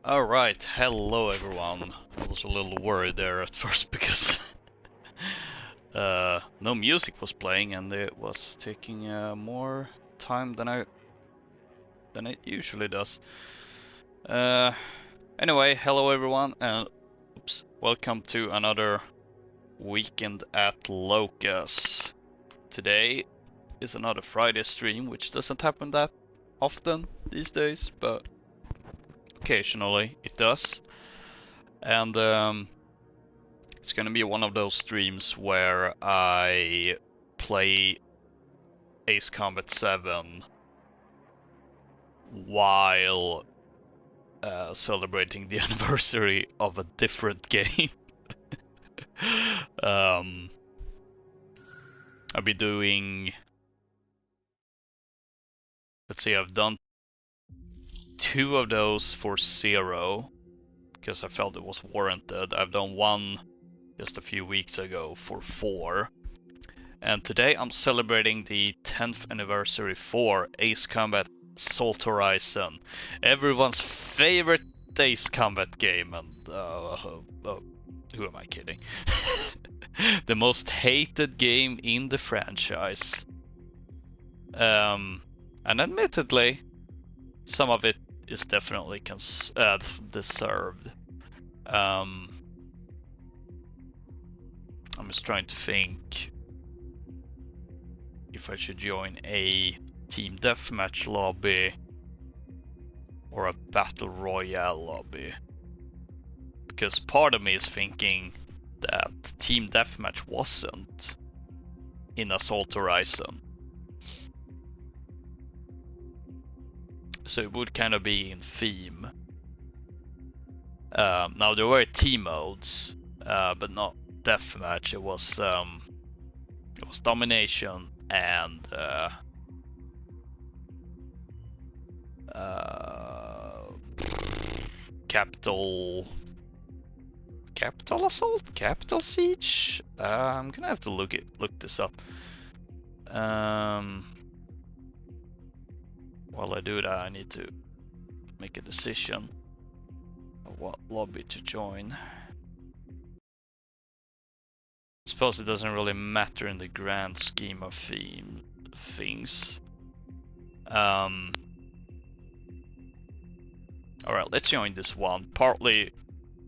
Alright, hello everyone. I was a little worried there at first because no music was playing and it was taking more time than it usually does. Anyway, hello everyone and welcome to another weekend at Loka's. Today is another Friday stream, which doesn't happen that often these days, but occasionally it does. And it's gonna be one of those streams where I play Ace Combat 7 while celebrating the anniversary of a different game. I'll be doing... Let's see, I've done 2 of those for 0 because I felt it was warranted. I've done 1 just a few weeks ago for 4. And today I'm celebrating the 10th anniversary for Ace Combat Assault Horizon. Everyone's favorite Ace Combat game, and who am I kidding? The most hated game in the franchise. And admittedly, some of it is definitely deserved. I'm just trying to think if I should join a team deathmatch lobby or a battle royale lobby, because part of me is thinking that team deathmatch wasn't in Assault Horizon, so it would kind of be in theme. Now there were team modes, but not deathmatch. It was domination and capital assault, capital siege. I'm gonna have to look this up. While I do that, I need to make a decision of what lobby to join. I suppose it doesn't really matter in the grand scheme of things. Alright, let's join this one, partly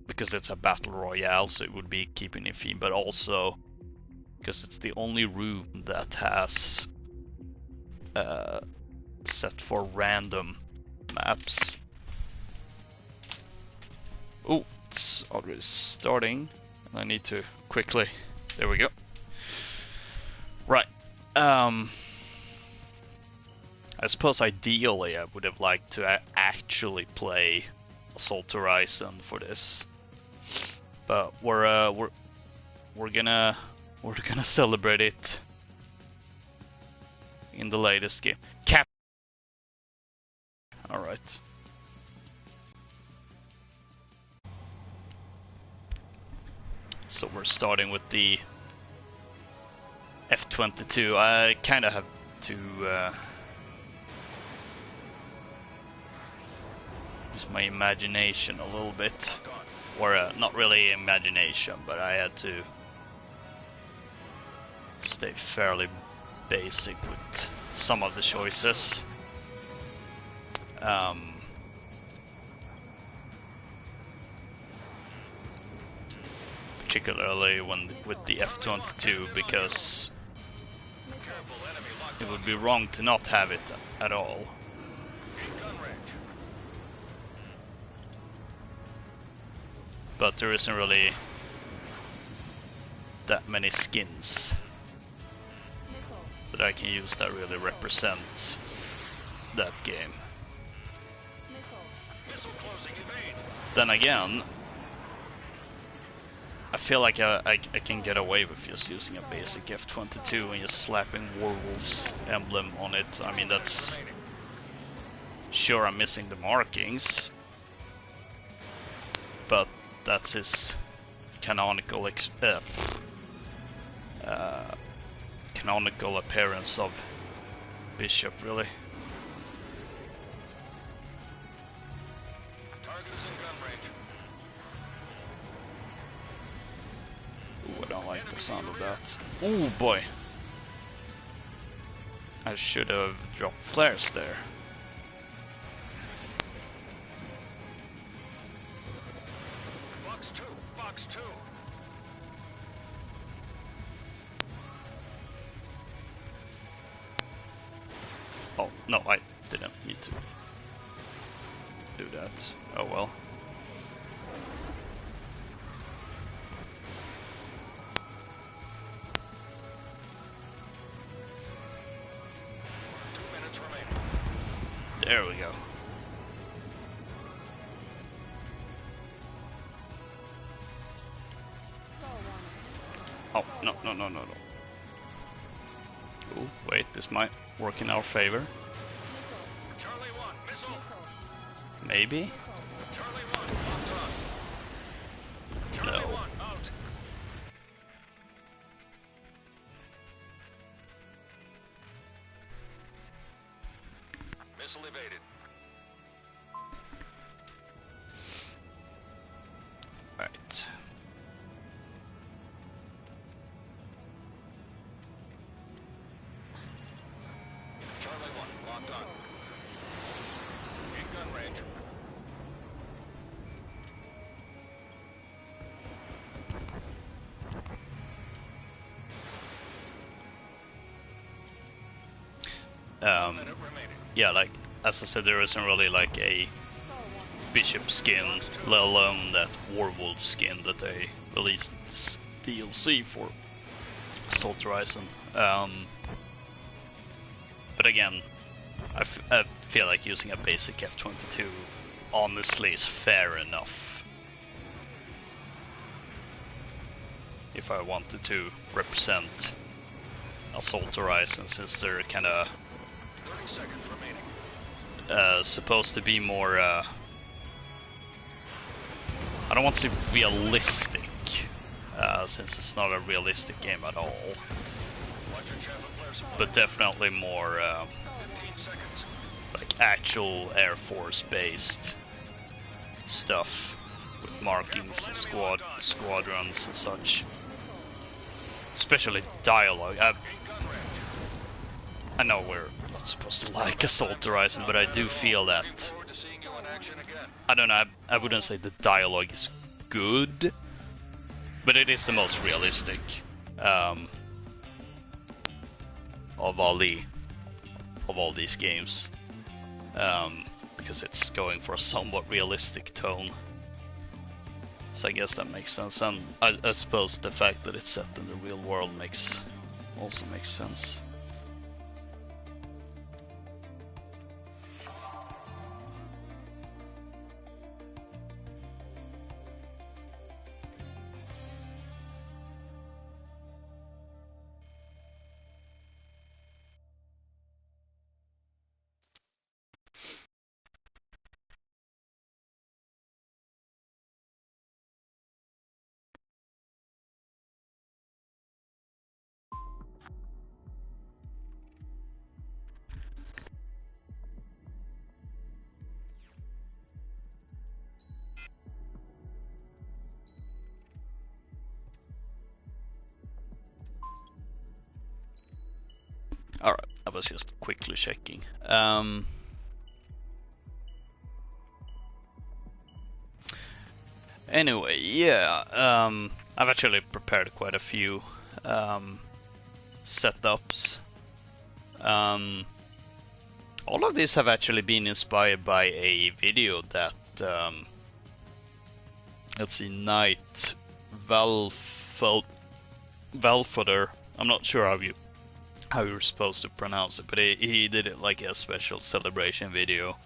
because it's a battle royale, so it would be keeping in theme, but also because it's the only room that has set for random maps. Oh, it's already starting. I need to quickly... There we go. Right. I suppose ideally I would have liked to actually play Assault Horizon for this, but we're gonna celebrate it in the latest game. All right. So we're starting with the F-22. I kind of have to use my imagination a little bit, or not really imagination, but I had to stay fairly basic with some of the choices. Particularly with the F-22, because it would be wrong to not have it at all. But there isn't really that many skins that I can use that really represent that game. Then again, I feel like I can get away with just using a basic F-22 and just slapping Warwolf's emblem on it. I mean, that's... Sure, I'm missing the markings, but that's his canonical canonical appearance of Bishop, really. Target is in gunrange. sound of that. Oh boy. I should have dropped flares there. Fox 2, Fox 2. Oh, no, I didn't need to do that. Oh well. There we go. Oh, no. Oh, wait, this might work in our favor. Charlie 1, missile. Maybe? Charlie 1, locked on. Charlie No. 1, out. Missile evaded. Right. Charlie 1, locked on. In gun range. Minute remaining. Yeah, like, as I said, there isn't really like a Bishop skin, let alone that Warwolf skin that they released this DLC for Assault Horizon. But again, I feel like using a basic F-22 honestly is fair enough. If I wanted to represent Assault Horizon, since they're kinda 30 seconds remaining. supposed to be more, I don't want to say realistic, since it's not a realistic game at all, Watch your chaff and flare supply. but definitely more 15 seconds. like actual Air Force based stuff with markings and squadrons and such. Especially dialogue. In gun range. I know we're not supposed to like Assault Horizon, but I do feel Looking that, forward to seeing you in action again. I don't know, I wouldn't say the dialogue is good, but it is the most realistic of all these games, because it's going for a somewhat realistic tone. So I guess that makes sense, and I suppose the fact that it's set in the real world also makes sense. Alright, I was just quickly checking. Anyway, yeah, I've actually prepared quite a few setups. All of these have actually been inspired by a video that, let's see, Knight Valfoder, I'm not sure how you're supposed to pronounce it, but he did it like a special celebration video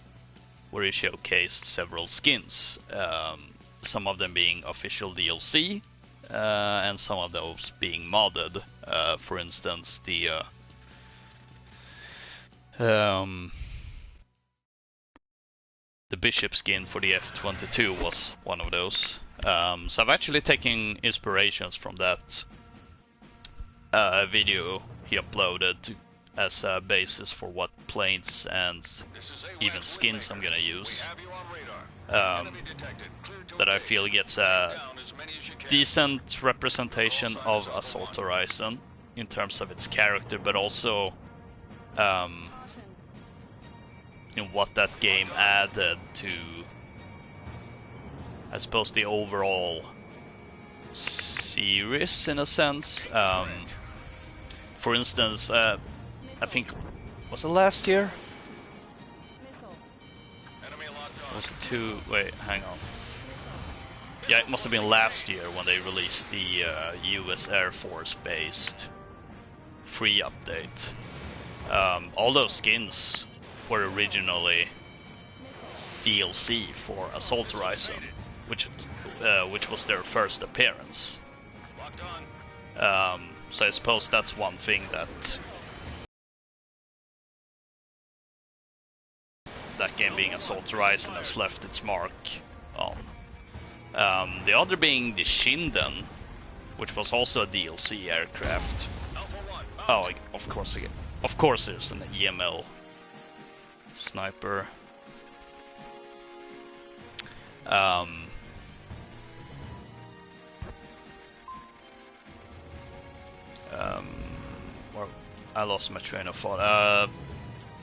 where he showcased several skins, some of them being official DLC, and some of those being modded. For instance, the Bishop skin for the F-22 was one of those. So I've actually taken inspirations from that video he uploaded as a basis for what planes and even skins I'm gonna use. Enemy detected. Clear to that I engage. feel gets Take a down as many as you can. decent representation of Assault Horizon in terms of its character, but also in what that game added to, I suppose, the overall series in a sense. For instance, I think, was it last year? Enemy locked on. Was it wait, hang on. Yeah, it must have been last year when they released the US Air Force based free update. All those skins were originally DLC for Assault Horizon, which was their first appearance. Locked on. So I suppose that's one thing that game being Assault Horizon has left its mark on. The other being the Shinden, which was also a DLC aircraft. Alpha 1. Oh, of course there's an EML sniper. Well, I lost my train of thought.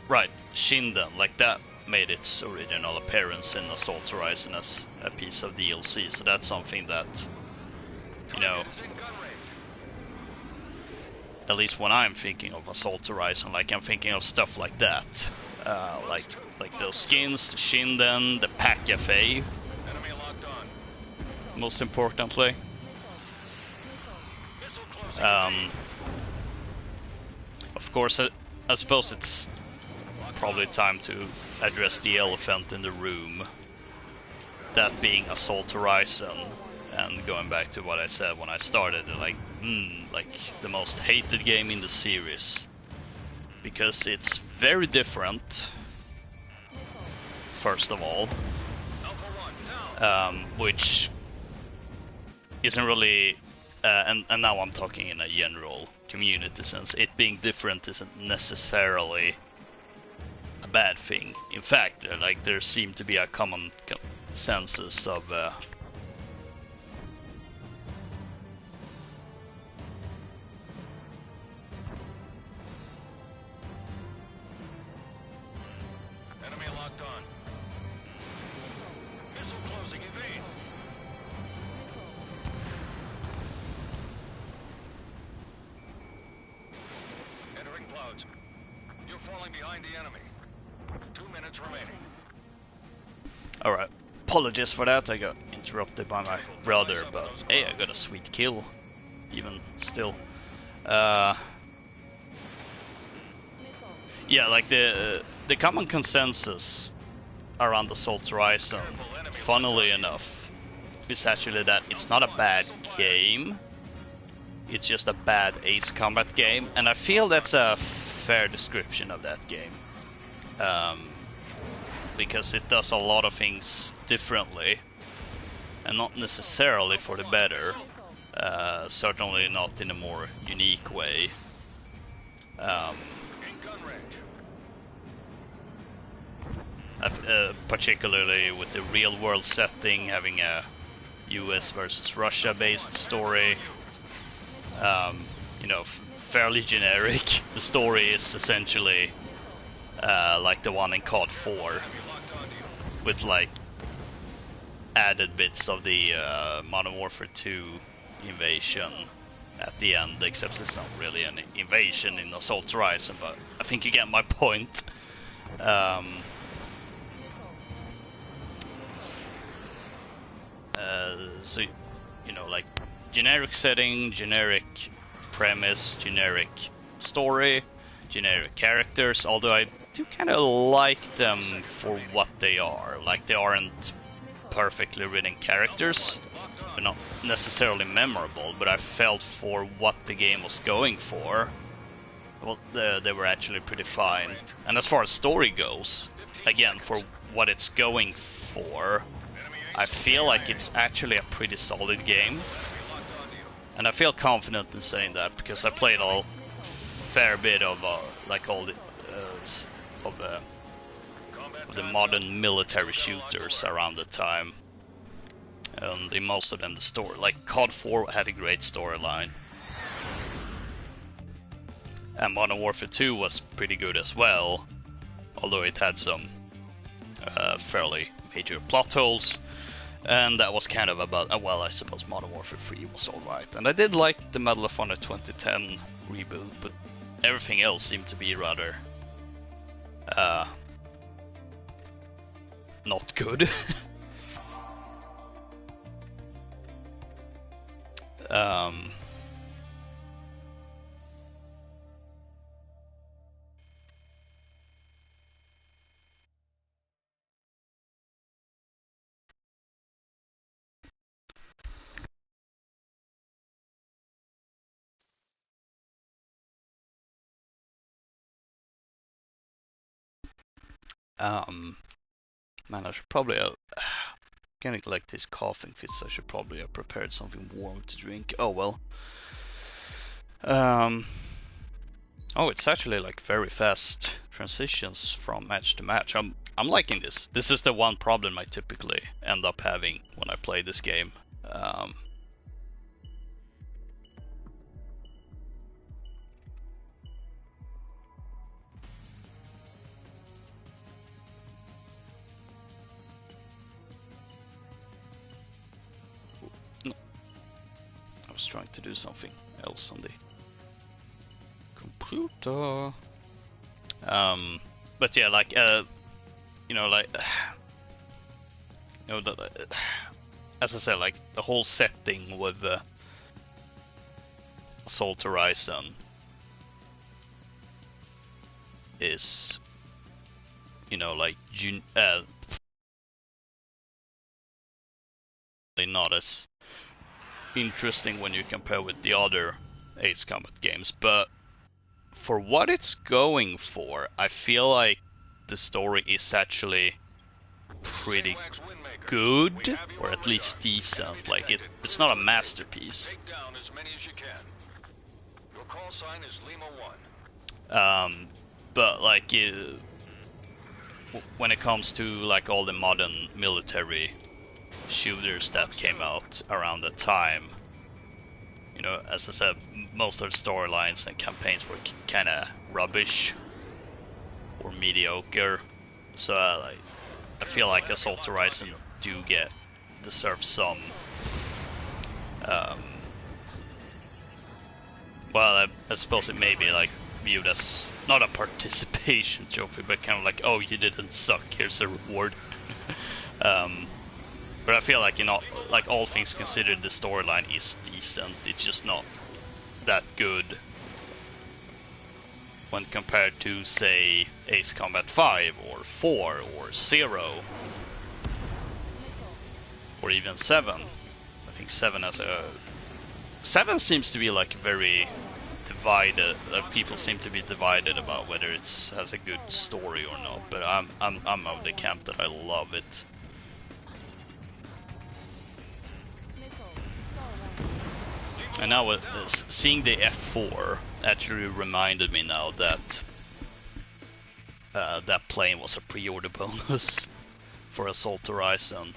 Right, Shinden, like that made its original appearance in Assault Horizon as a piece of DLC, so that's something that, you know, Target is in gun range. at least when I'm thinking of Assault Horizon, like I'm thinking of stuff like that. Like those skins, the Shinden, the Pack Cafe, Enemy locked on. most importantly. Missile closing. Of course, I suppose it's probably time to address the elephant in the room. That being Assault Horizon, and going back to what I said when I started, like the most hated game in the series, because it's very different. First of all, Alpha 1 down. which isn't really, and now I'm talking in a general community sense. It being different isn't necessarily a bad thing. In fact, like there seemed to be a common consensus of Enemy locked on. Missile closing. Evade. Entering clouds. You're falling behind the enemy. 2 minutes remaining. Alright, apologies for that, I got interrupted by my brother, but hey, I got a sweet kill, even still. Yeah, like the common consensus around Assault Horizon, funnily enough, is actually that it's not a bad game, it's just a bad Ace Combat game, and I feel that's a fair description of that game. Because it does a lot of things differently, and not necessarily for the better, certainly not in a more unique way. In gun range. Particularly with the real world setting, having a US versus Russia based story, you know, fairly generic. The story is essentially like the one in COD 4, with like added bits of the Modern Warfare 2 invasion at the end, except it's not really an invasion in Assault Horizon, but I think you get my point. So, you know, like generic setting, generic premise, generic story, generic characters, although I do kind of like them for what they are. Like, they aren't perfectly written characters, but not necessarily memorable, but I felt for what the game was going for, well, they were actually pretty fine. And as far as story goes, again, for what it's going for, I feel like it's actually a pretty solid game. And I feel confident in saying that because I played a fair bit of like all the of the modern military shooters around the time. And in most of them the story, like COD 4 had a great storyline. And Modern Warfare 2 was pretty good as well, although it had some fairly major plot holes. And that was kind of about, well, I suppose Modern Warfare 3 was alright. And I did like the Medal of Honor 2010 reboot, but everything else seemed to be rather not good. Man, I should probably getting like these coughing fits. I should probably have prepared something warm to drink. Oh well. Oh, it's actually like very fast transitions from match to match. I'm liking this. This is the one problem I typically end up having when I play this game. No, I was trying to do something else on the computer. But yeah, like you know, like you know, as I said, like the whole setting with Assault Horizon is, you know, like not as interesting when you compare with the other Ace Combat games, but for what it's going for, I feel like the story is actually pretty good, or at least decent. Like it's not a masterpiece. But like when it comes to like all the modern military shooters that came out around the time, you know, as I said, most of the storylines and campaigns were kind of rubbish or mediocre. So like, I feel like Assault Horizon deserves some. Well, I suppose it may be like viewed as not a participation trophy, but kind of like, oh, you didn't suck. Here's a reward. But I feel like, you know, like all things considered, the storyline is decent. It's just not that good when compared to, say, Ace Combat 5 or 4 or 0 or even 7. I think 7 has a 7 seems to be like very divided. People seem to be divided about whether it has a good story or not. But I'm of the camp that I love it. And now seeing the F4 actually reminded me now that that plane was a pre-order bonus for Assault Horizon.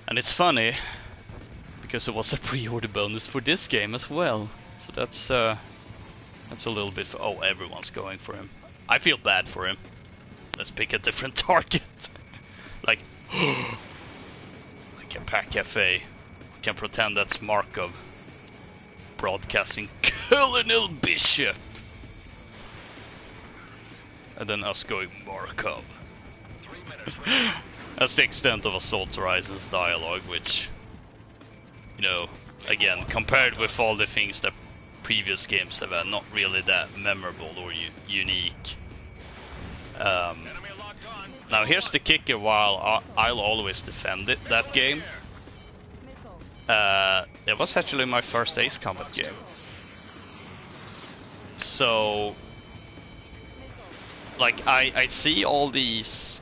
And it's funny because it was a pre-order bonus for this game as well. So that's a little bit for, oh, everyone's going for him. I feel bad for him. Let's pick a different target. Like a Pack Cafe. Can pretend that's Markov broadcasting Colonel Bishop, and then us going Markov. That's the extent of Assault Horizon's dialogue, which, you know, again, compared with all the things that previous games have had, not really that memorable or unique. Now here's the kicker. While I'll always defend that game, it was actually my first Ace Combat game. So, like, I see all these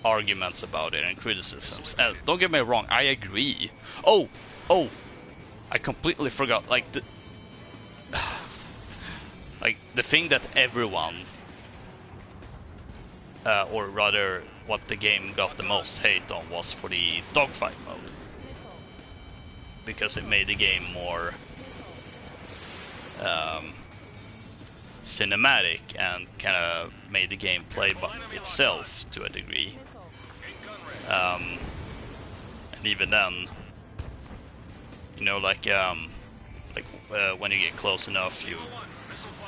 arguments about it and criticisms. Don't get me wrong, I agree. Oh, I completely forgot. Like the thing that everyone or rather what the game got the most hate on was for the dogfight mode. Because it made the game more cinematic and kind of made the game play by itself to a degree. And even then, you know, like when you get close enough, you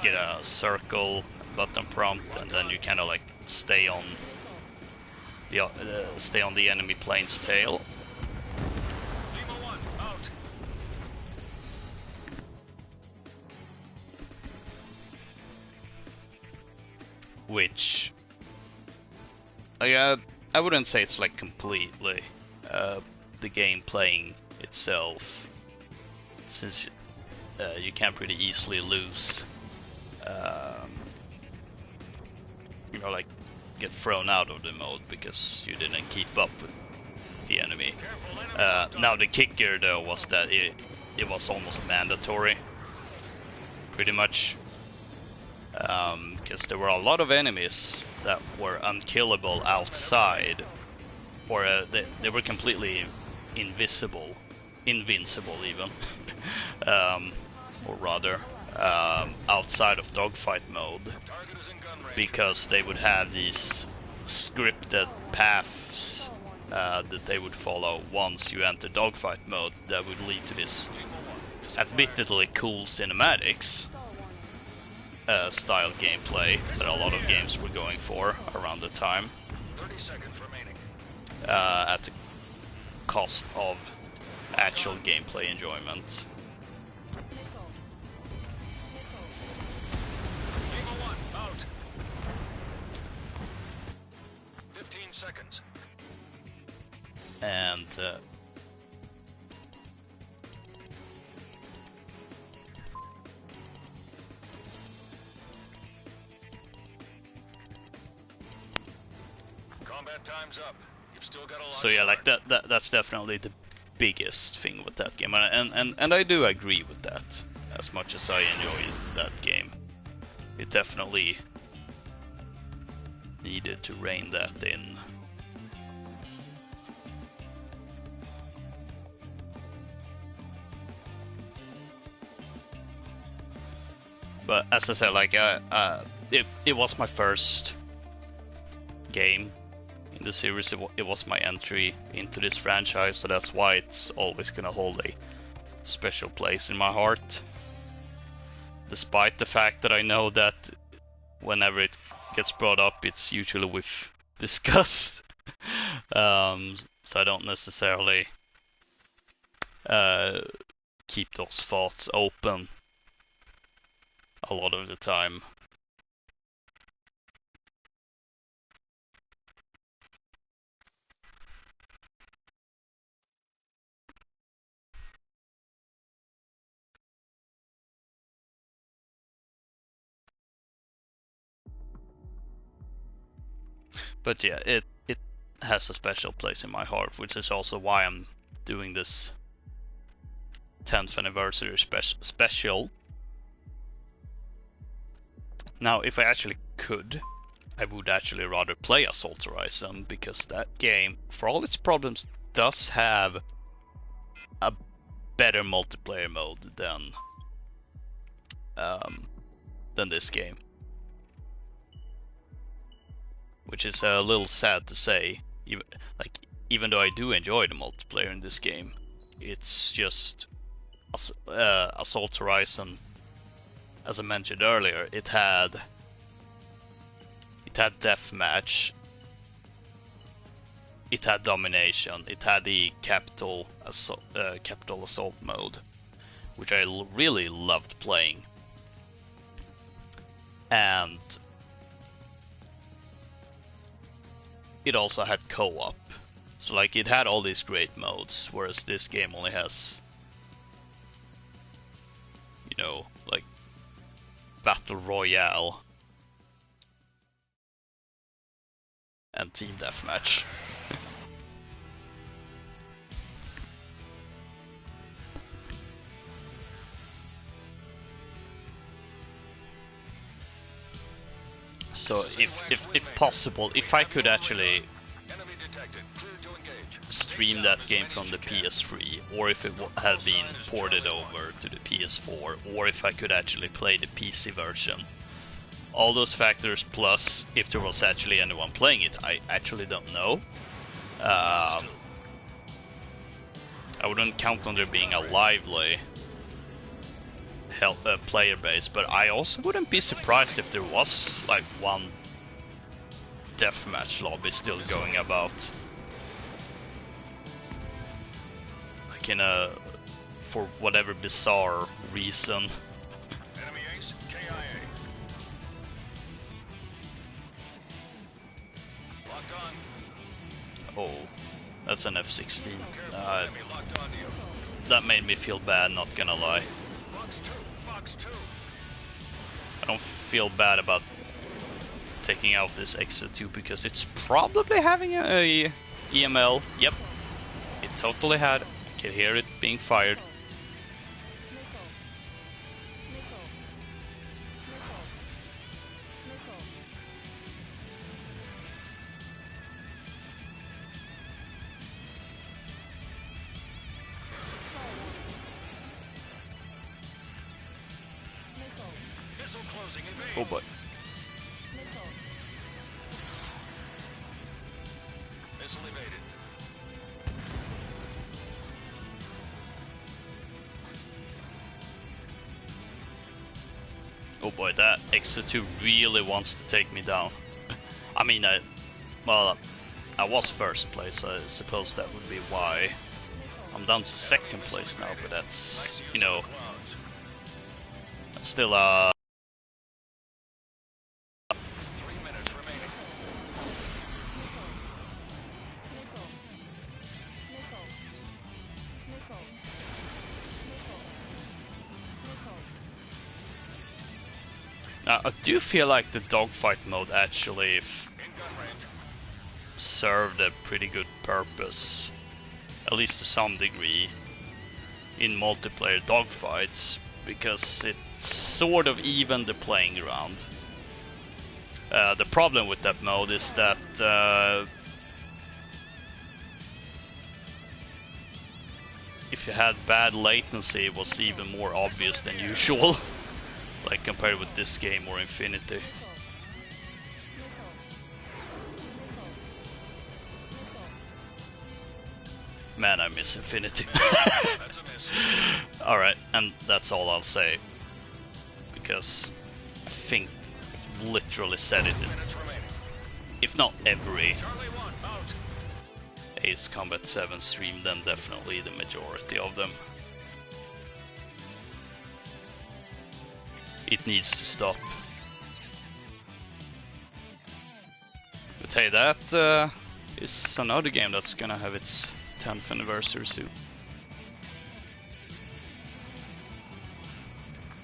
get a circle button prompt, and then you kind of like stay on the enemy plane's tail. Which I wouldn't say it's like completely the game playing itself, since you can pretty easily lose, you know, like get thrown out of the mode because you didn't keep up with the enemy. Now the kicker though was that it was almost mandatory, pretty much, because there were a lot of enemies that were unkillable outside, or they were completely invincible even, or rather outside of dogfight mode, because they would have these scripted paths that they would follow once you enter dogfight mode that would lead to this admittedly cool cinematics style gameplay that a lot of games were going for around the time, 30 seconds remaining. At the cost of actual gameplay enjoyment. Lima 1, out. 15 seconds. And Combat time's up. You've still got a lot so yeah, to like learn. that's definitely the biggest thing with that game, and I do agree with that. As much as I enjoyed that game, it definitely needed to rein that in. But as I said, like it was my first game in the series. It was my entry into this franchise, so that's why it's always gonna hold a special place in my heart. Despite the fact that I know that whenever it gets brought up, it's usually with disgust. So I don't necessarily keep those thoughts open a lot of the time. But yeah, it has a special place in my heart, which is also why I'm doing this 10th anniversary special. Now, if I actually could, I would actually rather play Assault Horizon, because that game, for all its problems, does have a better multiplayer mode than this game. Which is a little sad to say. Even though I do enjoy the multiplayer in this game, it's just Assault Horizon, as I mentioned earlier, it had deathmatch, it had domination, it had the capital assault mode, which I really loved playing, and it also had co-op. So like, it had all these great modes, whereas this game only has, you know, like Battle Royale and Team Deathmatch. So if possible, if I could actually Enemy detected. Clear to engage. stream that game from the PS3, or if it had been ported over to the PS4, or if I could actually play the PC version. All those factors, plus if there was actually anyone playing it, I actually don't know. I wouldn't count on there being a lively player base, but I also wouldn't be surprised if there was like one deathmatch lobby still going about. Like in a, for whatever bizarre reason. Enemy ace. KIA. Locked on. Oh, that's an F-16. Careful. Enemy locked onto you. That made me feel bad, not gonna lie. Fox 2. Fox 2. I don't feel bad about taking out this X2 because it's probably having a EML. Yep, it totally had. I can hear it being fired. Missile closing. Invade. Oh boy. Missile evaded. Oh boy, that X2 really wants to take me down. I mean, well, I was first place, I suppose that would be why. I'm down to second place now, but that's, you know, that's still 3 minutes remaining. I do feel like the dogfight mode actually In gun range. served a pretty good purpose, at least to some degree, in multiplayer dogfights, because it sort of evened the playing ground. The problem with that mode is that if you had bad latency, it was even more obvious than usual. Like compared with this game or Infinity. Man, I miss Infinity. That's a miss. Alright, and that's all I'll say. Because I think I've literally said it in, Minutes remaining. if not every Charlie 1 out. Ace Combat 7 stream, then definitely the majority of them. It needs to stop. But hey, that is another game that's gonna have its 10th anniversary soon.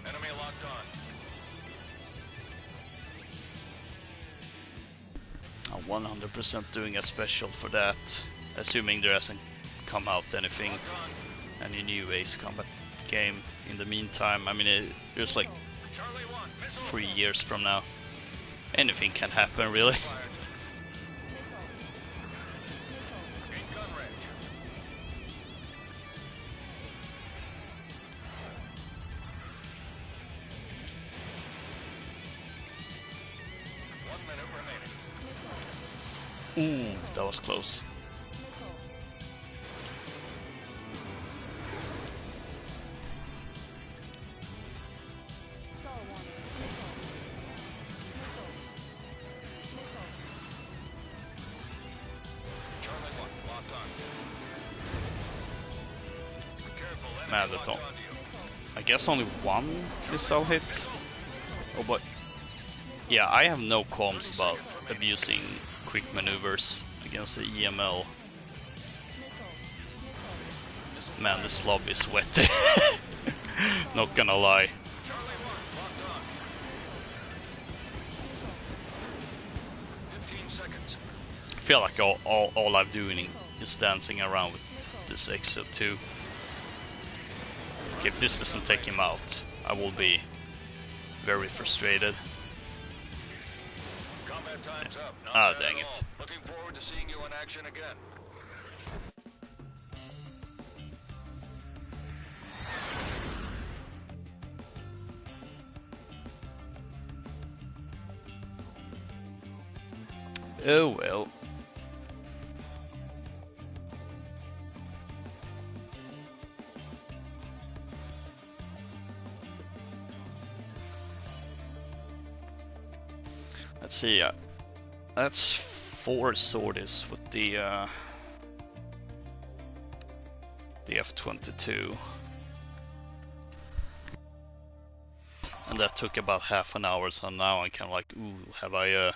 Enemy locked on. I'm 100% doing a special for that, assuming there hasn't come out anything, Locked on. any new Ace Combat game in the meantime. I mean, there's like Charlie 1. Missile 3 years from now. Anything can happen, really. fired. In gun range. One minute remaining. Ooh, that was close. Charlie 1 locked on. Careful. Enemy Man, locked that's all. onto you. I guess only one missile hit. Oh boy. Yeah, I have no qualms about abusing quick maneuvers against the EML. Man, this lobby is sweaty. Not gonna lie. Charlie 1 locked on. 15 seconds. I feel like all I'm doing is dancing around with this X2. If this doesn't take him out, I will be very frustrated. That time's up. Not Ah, bad dang at it. all. Looking forward to seeing you in action again. Oh well. Let's see. That's 4 sorties with the F-22, and that took about half an hour. So now I'm kind of like, ooh, have I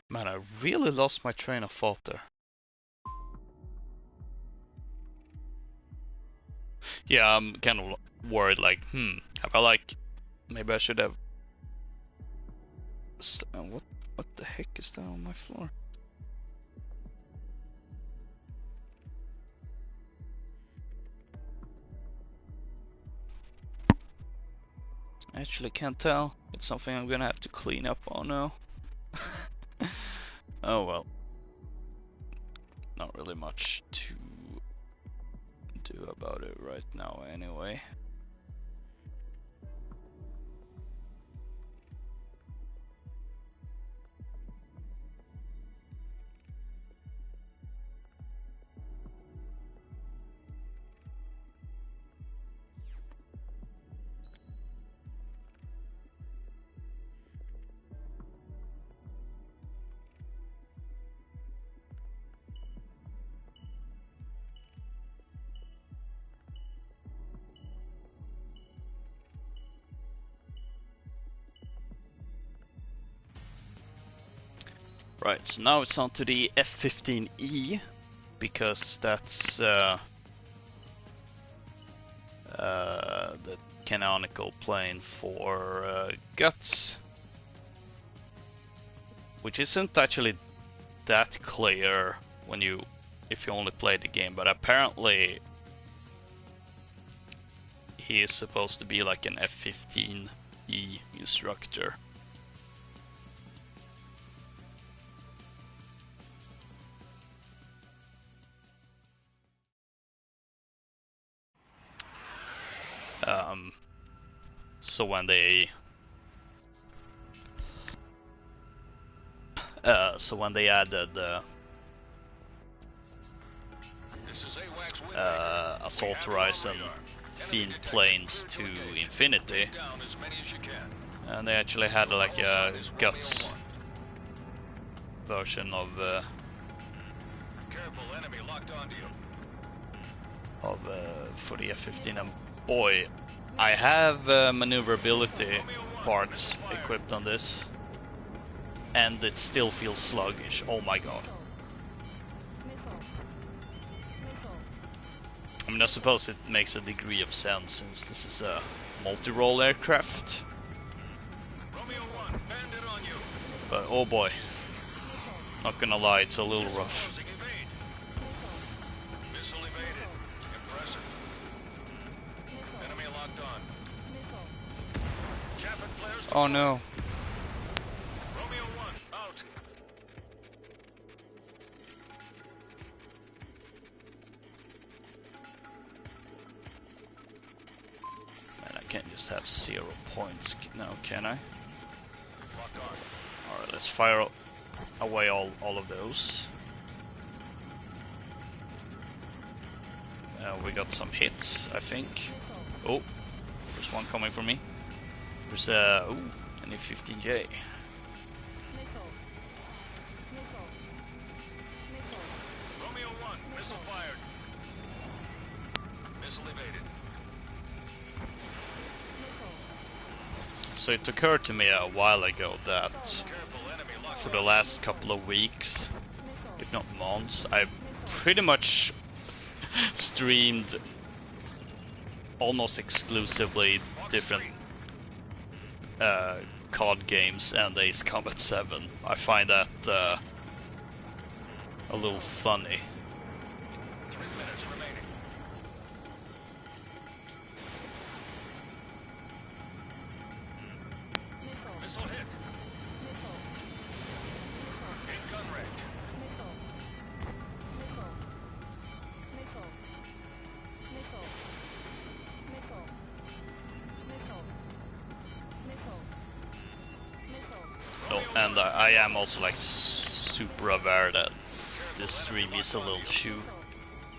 man, I really lost my train of thought there. Yeah, I'm kind of worried, like, have I maybe I should have. What the heck is that on my floor? I actually can't tell. It's something I'm gonna have to clean up on now. Oh well. Not really much to do about it right now anyway. Right, so now it's on to the F-15E, because that's the canonical plane for Guts, which isn't actually that clear if you only play the game, but apparently he is supposed to be like an F-15E instructor. So when they added Assault Horizon Fiend planes to Infinity, and they actually had like a Guts version of for the F-15, and boy, I have maneuverability parts equipped on this, and it still feels sluggish. Oh my god. I mean, I suppose it makes a degree of sense since this is a multi-role aircraft. But oh boy, not gonna lie, it's a little rough. Oh no. Man, I can't just have 0 points now, can I? Alright, let's fire away all of those. We got some hits, I think. Oh, there's one coming for me. There's an F-15J. Romeo 1, missile fired. Missile evaded. So it occurred to me a while ago that for the last couple of weeks, if not months, I've pretty much streamed almost exclusively different COD games and Ace Combat 7. I find that a little funny. 3 minutes remaining. Missile hit. In gun range. Oh, and I am also like super aware that this stream is a little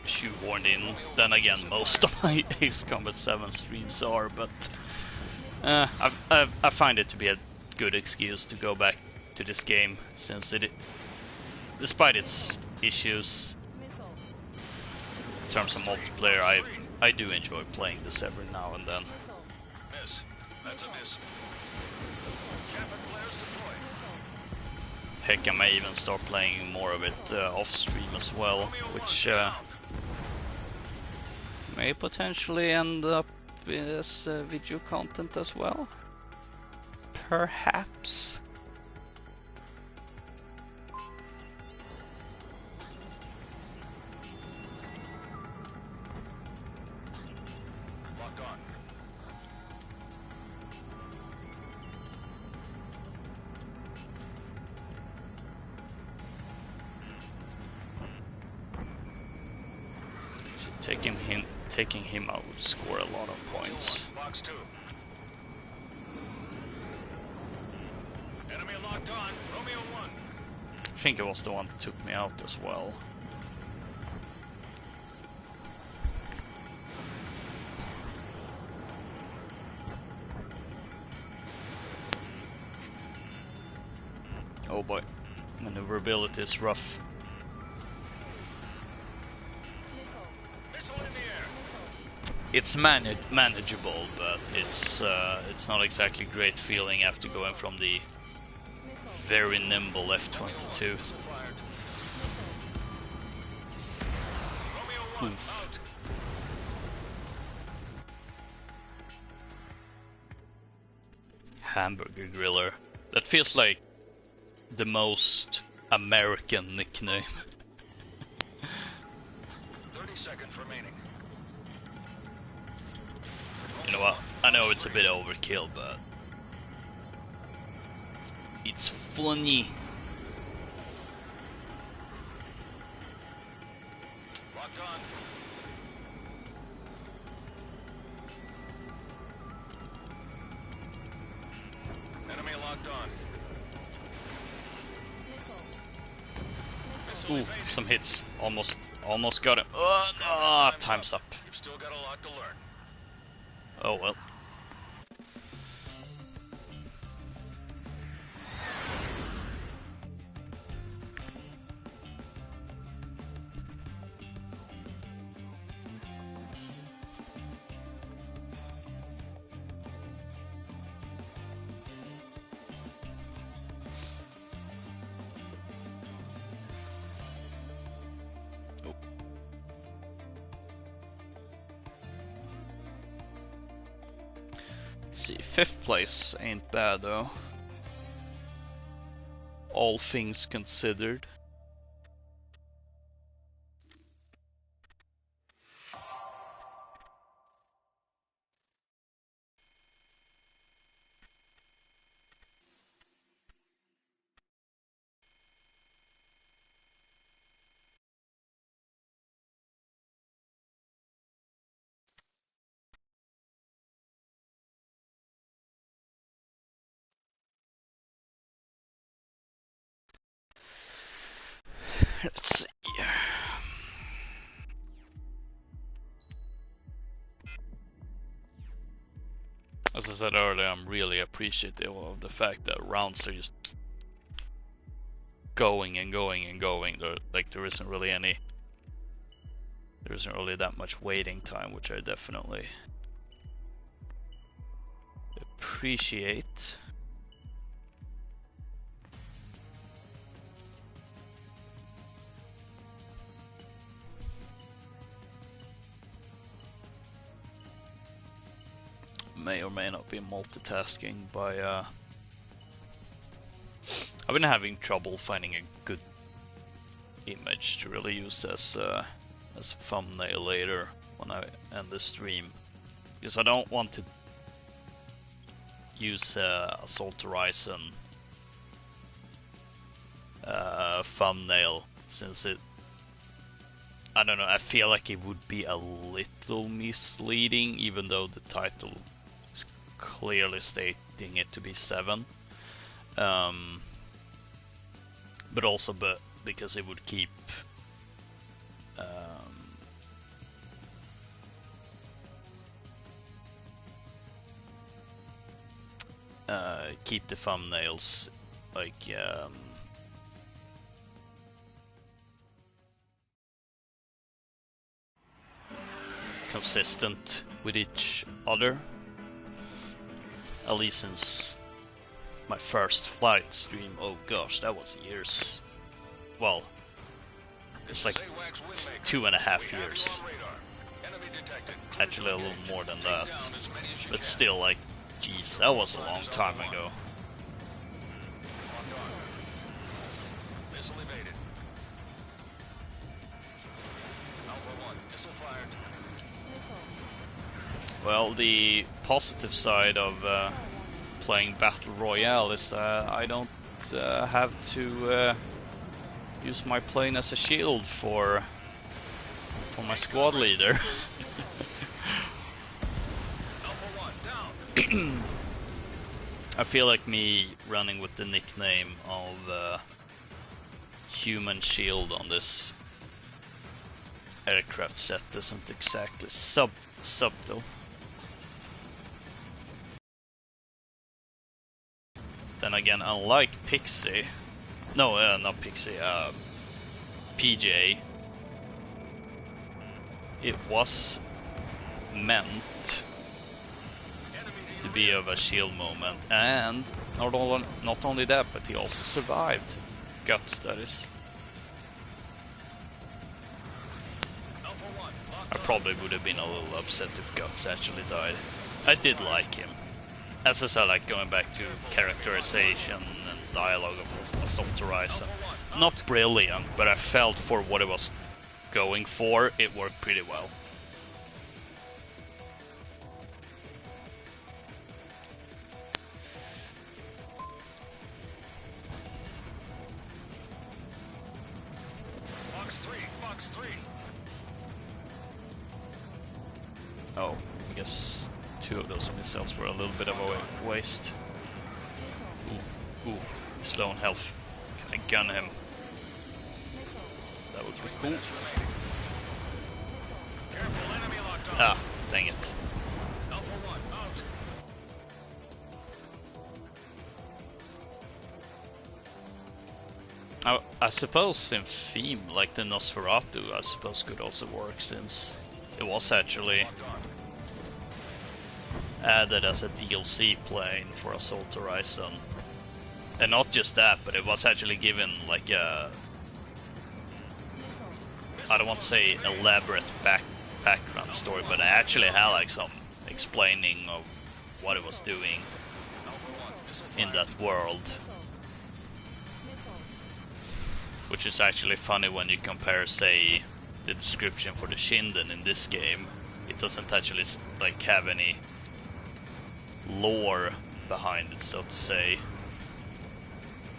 shoehorned in. Then again, most of my Ace Combat 7 streams are, but I find it to be a good excuse to go back to this game, since it, despite its issues in terms of multiplayer, I do enjoy playing this every now and then. Miss. That's a miss. Traffic flares deployed. Heck, I may even start playing more of it off stream as well, which may potentially end up as video content as well. Perhaps. Locked on. So taking him out would score a lot of points. Box 2. Enemy locked on. Romeo 1. I think it was the one that took me out as well. Oh boy, maneuverability is rough. Missile in the air. It's manageable, but it's not exactly great feeling after going from the very nimble F-22. Missile fired. Romeo 1 Oof. out. Hamburger Griller. That feels like the most American nickname. 30 seconds remaining. You know what? I know it's a bit overkill, but it's funny. Locked on. Enemy locked on. Missile Ooh, evaded. some hits. Almost got him. Oh, no, time's up. You've still got a lot to learn. Oh well. See, 5th place ain't bad though. All things considered. Let's see. As I said earlier, I'm really appreciative of the fact that rounds are just going and going and going. There isn't really that much waiting time, which I definitely appreciate. may or may not be multitasking by I've been having trouble finding a good image to really use as a thumbnail later when I end the stream, because I don't want to use Assault Horizon thumbnail, since I don't know, I feel like it would be a little misleading, even though the title is clearly stating it to be 7. But also because it would keep keep the thumbnails like consistent with each other, at least since my first flight stream. Oh gosh, that was years. Well, it's like 2.5 years. Actually a little more than that, but still, like, geez, that was a long time ago. Well, the positive side of playing Battle Royale is that I don't have to use my plane as a shield for my squad leader. I feel like me running with the nickname of Human Shield on this aircraft set isn't exactly subtle. Then again, unlike Pixie, no, not Pixie, PJ, it was meant to be of a shield moment, and not only that, but he also survived. Guts, that is. I probably would have been a little upset if Guts actually died. I did like him. As I said, like, going back to characterization and dialogue of Assault Horizon, not brilliant, but I felt for what it was going for, it worked pretty well. Box 3. Oh, I guess 2 of those missiles were a little bit of a waste. Ooh, he's low on health. Can I gun him? That would be cool. Ah, dang it. I suppose in theme, like the Nosferatu, I suppose could also work, since it was actually added as a DLC plane for Assault Horizon. And not just that, but it was actually given like a, I don't want to say elaborate background story, but it actually had like some explaining of what it was doing in that world. Which is actually funny when you compare, say, the description for the Shinden in this game. It doesn't actually like have any lore behind it, so to say.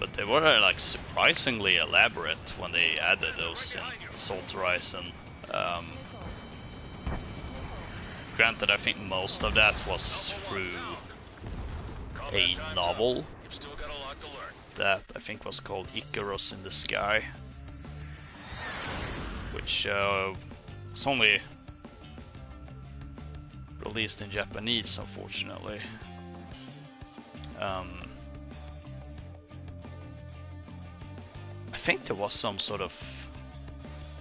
But they were like surprisingly elaborate when they added those in Assault Horizon. Granted, I think most of that was through a novel that I think was called Icarus in the Sky, which was only released in Japanese, unfortunately. I think there was some sort of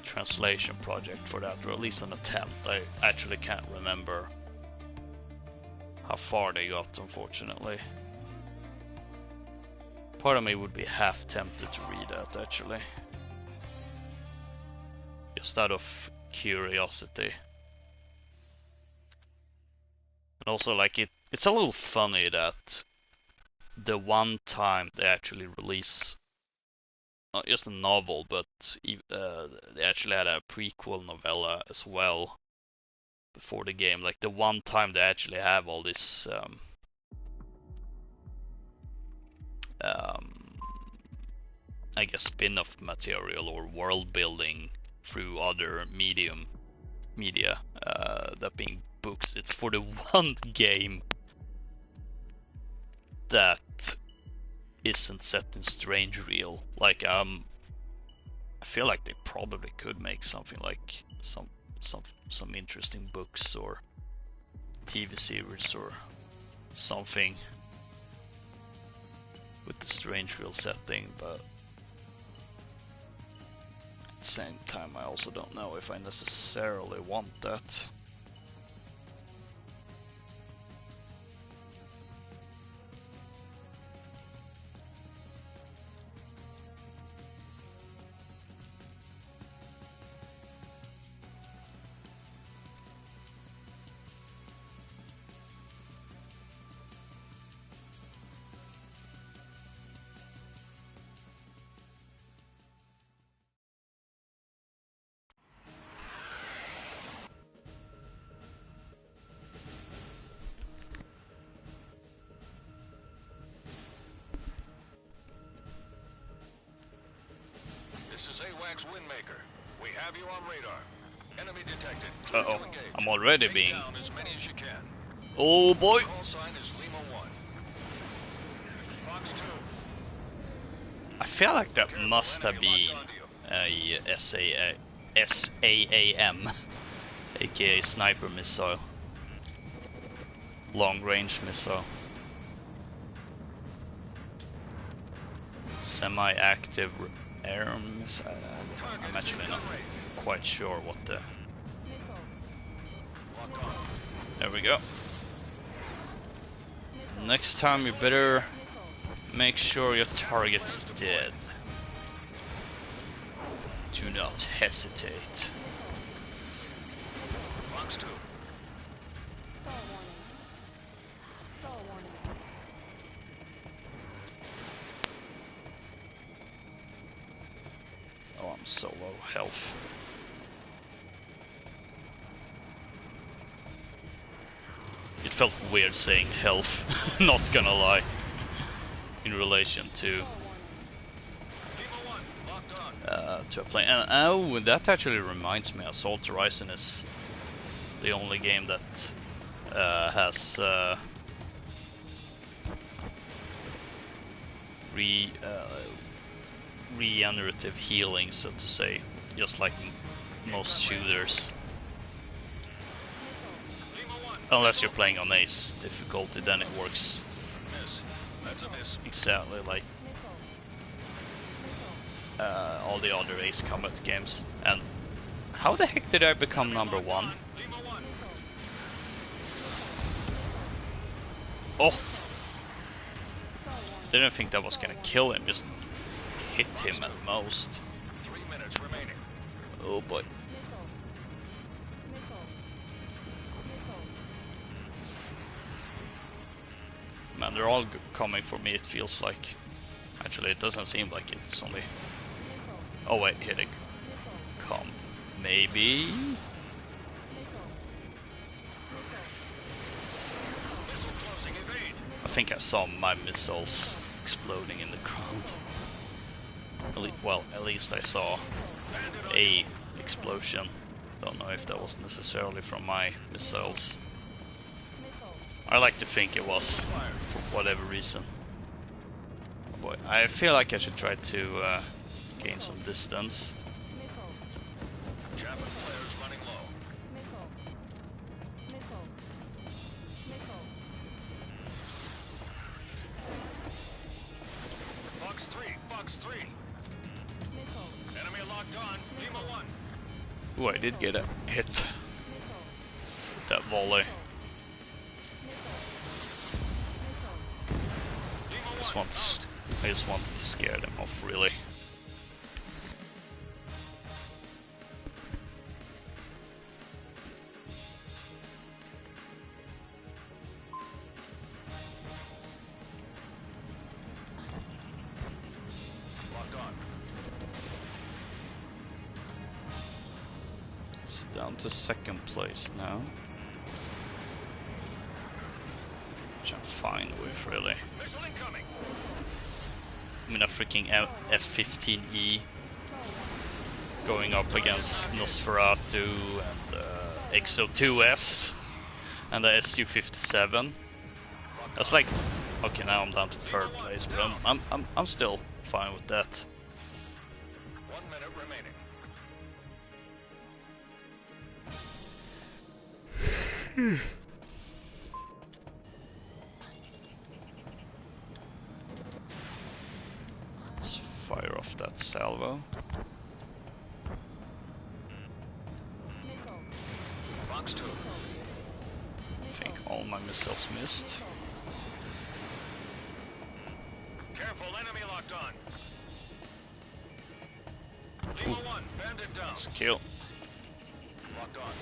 translation project for that, or at least an attempt. I actually can't remember how far they got, unfortunately. Part of me would be half tempted to read that, actually. Just out of curiosity. Also, like it's a little funny that the one time they actually release not just a novel, but they actually had a prequel novella as well before the game. Like the one time they actually have all this I guess spin-off material or world building through other media, that being books. It's for the one game that isn't set in Strange Real. Like I feel like they probably could make something like some interesting books or TV series or something with the Strange Real setting, but at the same time I also don't know if I necessarily want that. This is AWACS Windmaker. We have you on radar. Enemy detected. Clear to Uh-oh, engage. I'm already Take being... down as many as you can. Oh boy! Call sign is Lima 1. Fox 2. I feel like that Careful, must have enemy been locked onto you. a SAAM, aka sniper missile, long range missile, semi-active air missile. I'm actually not quite sure what the... Locked on. There we go. Next time you better make sure your target's dead. Do not hesitate. Fox 2. Oh, I'm so low health. It felt weird saying health, not gonna lie, in relation to a plane. And oh, that actually reminds me, Assault Horizon is the only game that has regenerative healing, so to say, just like most shooters. Unless you're playing on Ace difficulty, then it works Miss. That's a miss. exactly like all the other Ace Combat games. And how the heck did I become number one? Lima 1. Oh! Didn't think that was gonna kill him, just hit him at most. 3 minutes remaining. Oh boy. Man, they're all coming for me, it feels like. Actually, it doesn't seem like it. It's only... Oh wait, here they come. Maybe? Missile closing. Evade. I think I saw my missiles exploding in the ground. Well, at least I saw a explosion. Don't know if that was necessarily from my missiles. I like to think it was, for whatever reason. Oh boy, I feel like I should try to gain some distance. Javelin flares running low. Fox 3. Fox 3. Enemy locked on. Lima 1. Ooh, I did get a hit with that volley. Lima 1. I just wanted to scare them off, really. Down to second place now. Which I'm fine with, really. Missile incoming. I mean, a freaking F-15E going up against Nosferatu and XO2S and the Su-57. That's like, okay, now I'm down to third place, but I'm still fine with that. 1 minute remaining. Let's fire off that salvo. Fox 2. I think all my missiles missed. Careful, enemy locked on. Lima 1, bandit down. Let's kill. Locked on.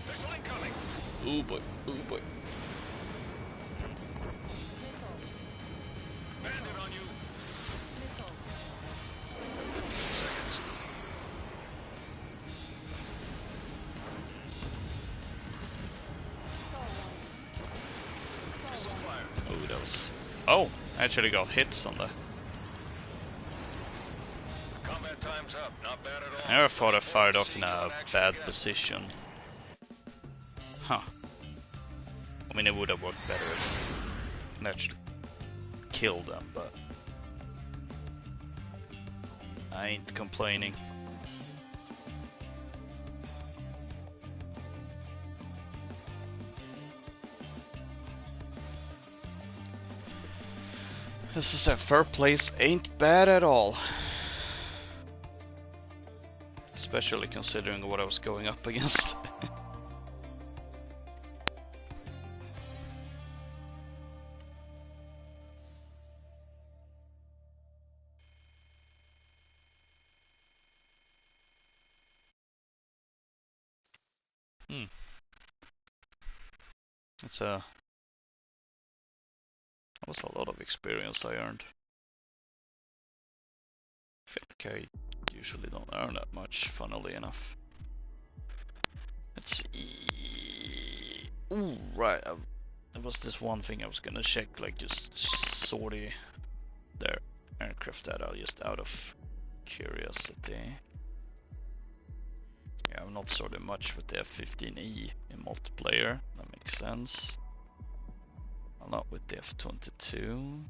Missile incoming. Ooh boy, ooh boy. Bandit on you. 15 seconds. Missile fired. Oh, that was... Oh, I actually got hits on the... Combat time's up. Not bad at all. I never thought I fired off in a bad position. Huh. I mean, it would have worked better if I actually killed them, but... I ain't complaining. This is a third place, ain't bad at all. Especially considering what I was going up against. It's that was a lot of experience I earned. I think I usually don't earn that much, funnily enough. Let's see. Ooh, right. There was this one thing I was gonna check, like just sortie their aircraft data, just out of curiosity. Yeah, I've not sorted much with the F-15E in multiplayer. That makes sense. I'm not with the F-22.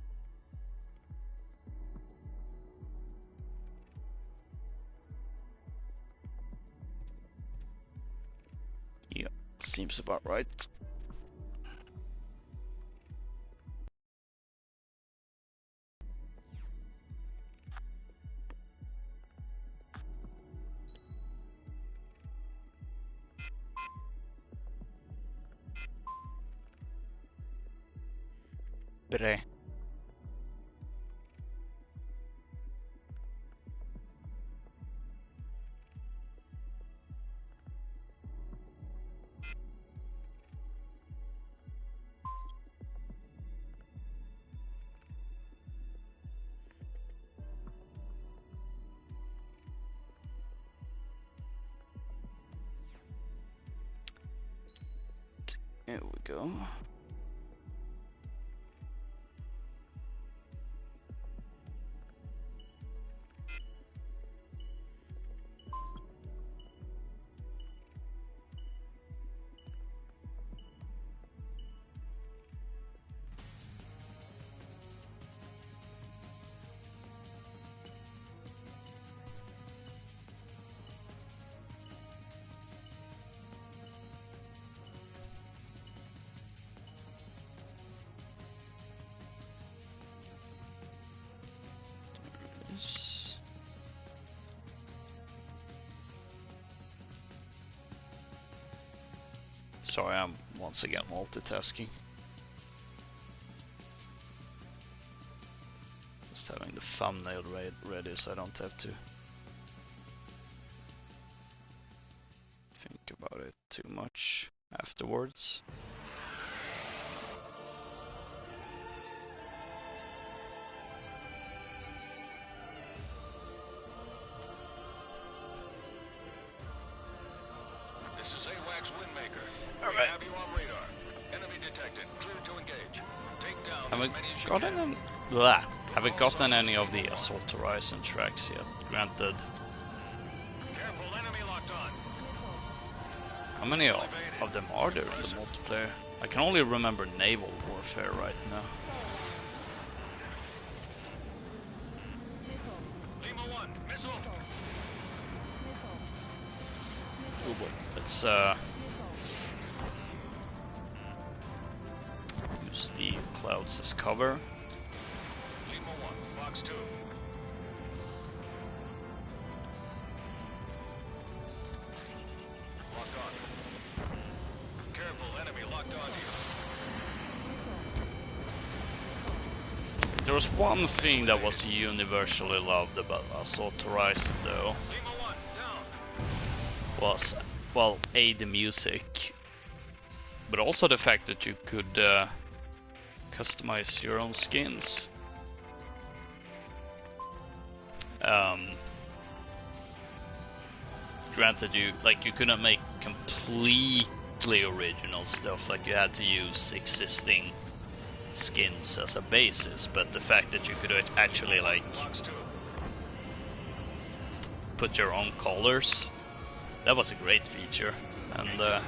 Yeah, seems about right. Bre. There we go. Sorry, I'm once again multitasking. Just having the thumbnail ready so I don't have to think about it too much afterwards. This is AWACS Windmaker. All We right. have you on radar. Enemy detected. Clear to engage. Take down Have as I many as you gotten can. any? Blah. Have I gotten any of the Assault Horizon tracks yet? Granted. Careful, enemy locked on. How many of them are there in the multiplayer? I can only remember naval warfare right now. Lima 1, missile. Oh boy. Let's use the clouds as cover. Lima 1, box 2. Locked on. Careful, enemy locked on you. There was one thing that was universally loved about Assault Horizon though, Lima 1, down. was, well, A, the music, but also the fact that you could customize your own skins. Granted, you couldn't make completely original stuff, like you had to use existing skins as a basis, but the fact that you could actually like Box 2. put your own colors, that was a great feature, and Range.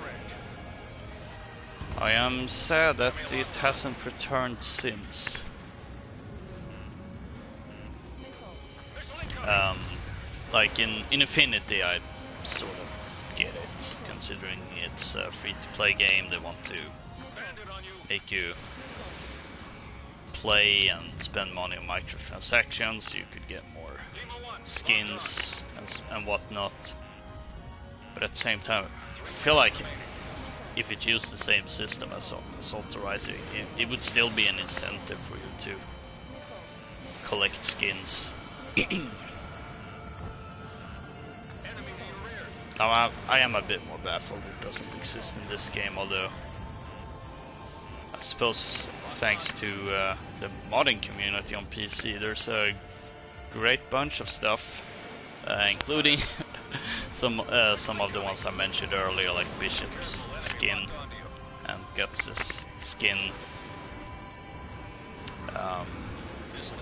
I am sad that it hasn't returned since. Missile incoming. Like in Infinity, I sort of get it, considering it's a free-to-play game. They want to Bandit on you. make you play and spend money on microtransactions. You could get more Lima 1, skins and whatnot. But at the same time, I feel like if it used the same system as Assault Horizon, it would still be an incentive for you to collect skins. Enemy to your rear. Now I am a bit more baffled it doesn't exist in this game, although I suppose thanks to the modding community on PC, there's a great bunch of stuff, including some of the ones I mentioned earlier, like Bishop's skin and Guts' skin.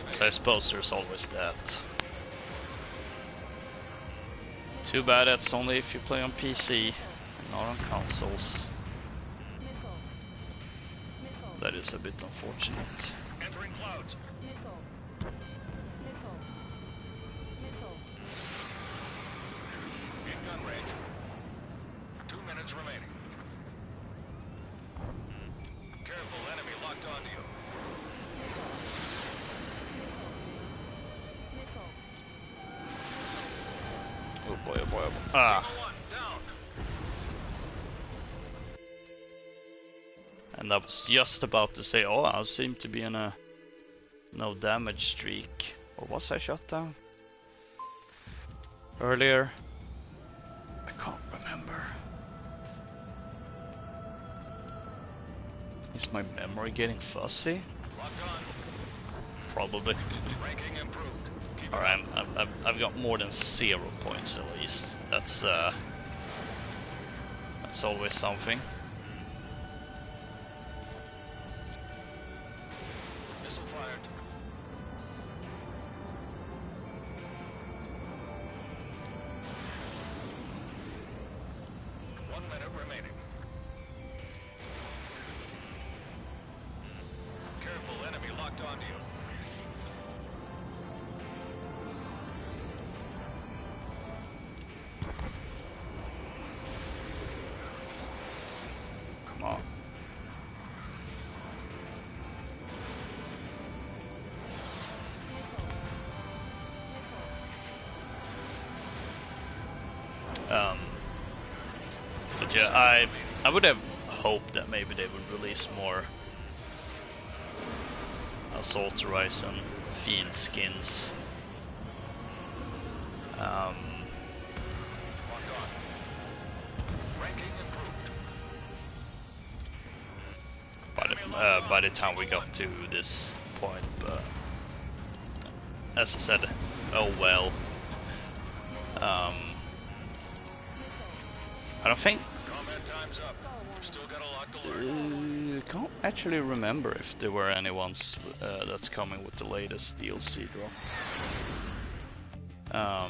So I suppose there's always that. Too bad that's only if you play on PC, not on consoles. That is a bit unfortunate. Entering clouds. In gun range. 2 minutes remaining. Careful, enemy locked onto you. Oh boy, oh boy, oh boy. Ah! Lima 1, down. And I was just about to say, oh, I seem to be in a no damage streak. Or was I shot down earlier? I can't remember. Is my memory getting fuzzy? Locked on. Probably. Ranking improved. Keep it Alright, I've got more than 0 points at least. That's always something. Missile fired. One minute remaining. Careful, enemy locked onto you. Come on. But yeah, I would have hoped that maybe they would release more Assault Horizon field skins. Locked on. Ranking improved. By the time we got to this point, but as I said, oh well. I don't think Time's up. You've still got a lot to learn. Can't actually remember if there were any ones that's coming with the latest DLC drop. I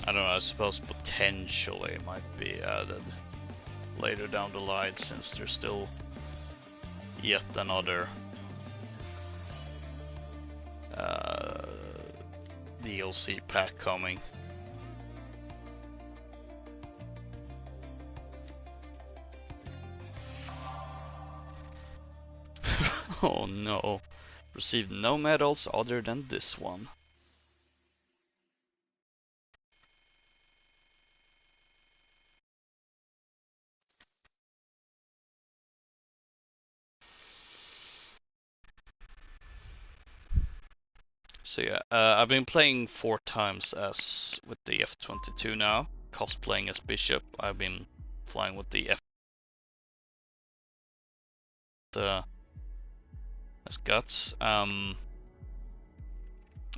don't know, I suppose potentially it might be added later down the line, since there's still yet another DLC pack coming. Oh no, received no medals other than this one. So yeah, I've been playing 4 times as with the F-22 now, cosplaying as Bishop. I've been flying with the F as Guts. I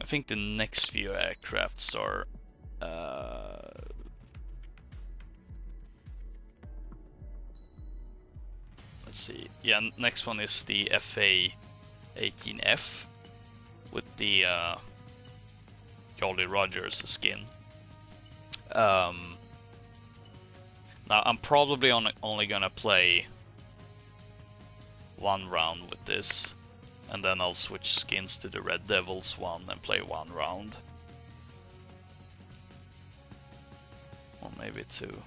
think the next few aircrafts are let's see. Yeah, next one is the FA-18F with the Jolly Rogers skin. Now I'm probably only gonna play 1 round with this, and then I'll switch skins to the Red Devils one and play 1 round. Or maybe 2.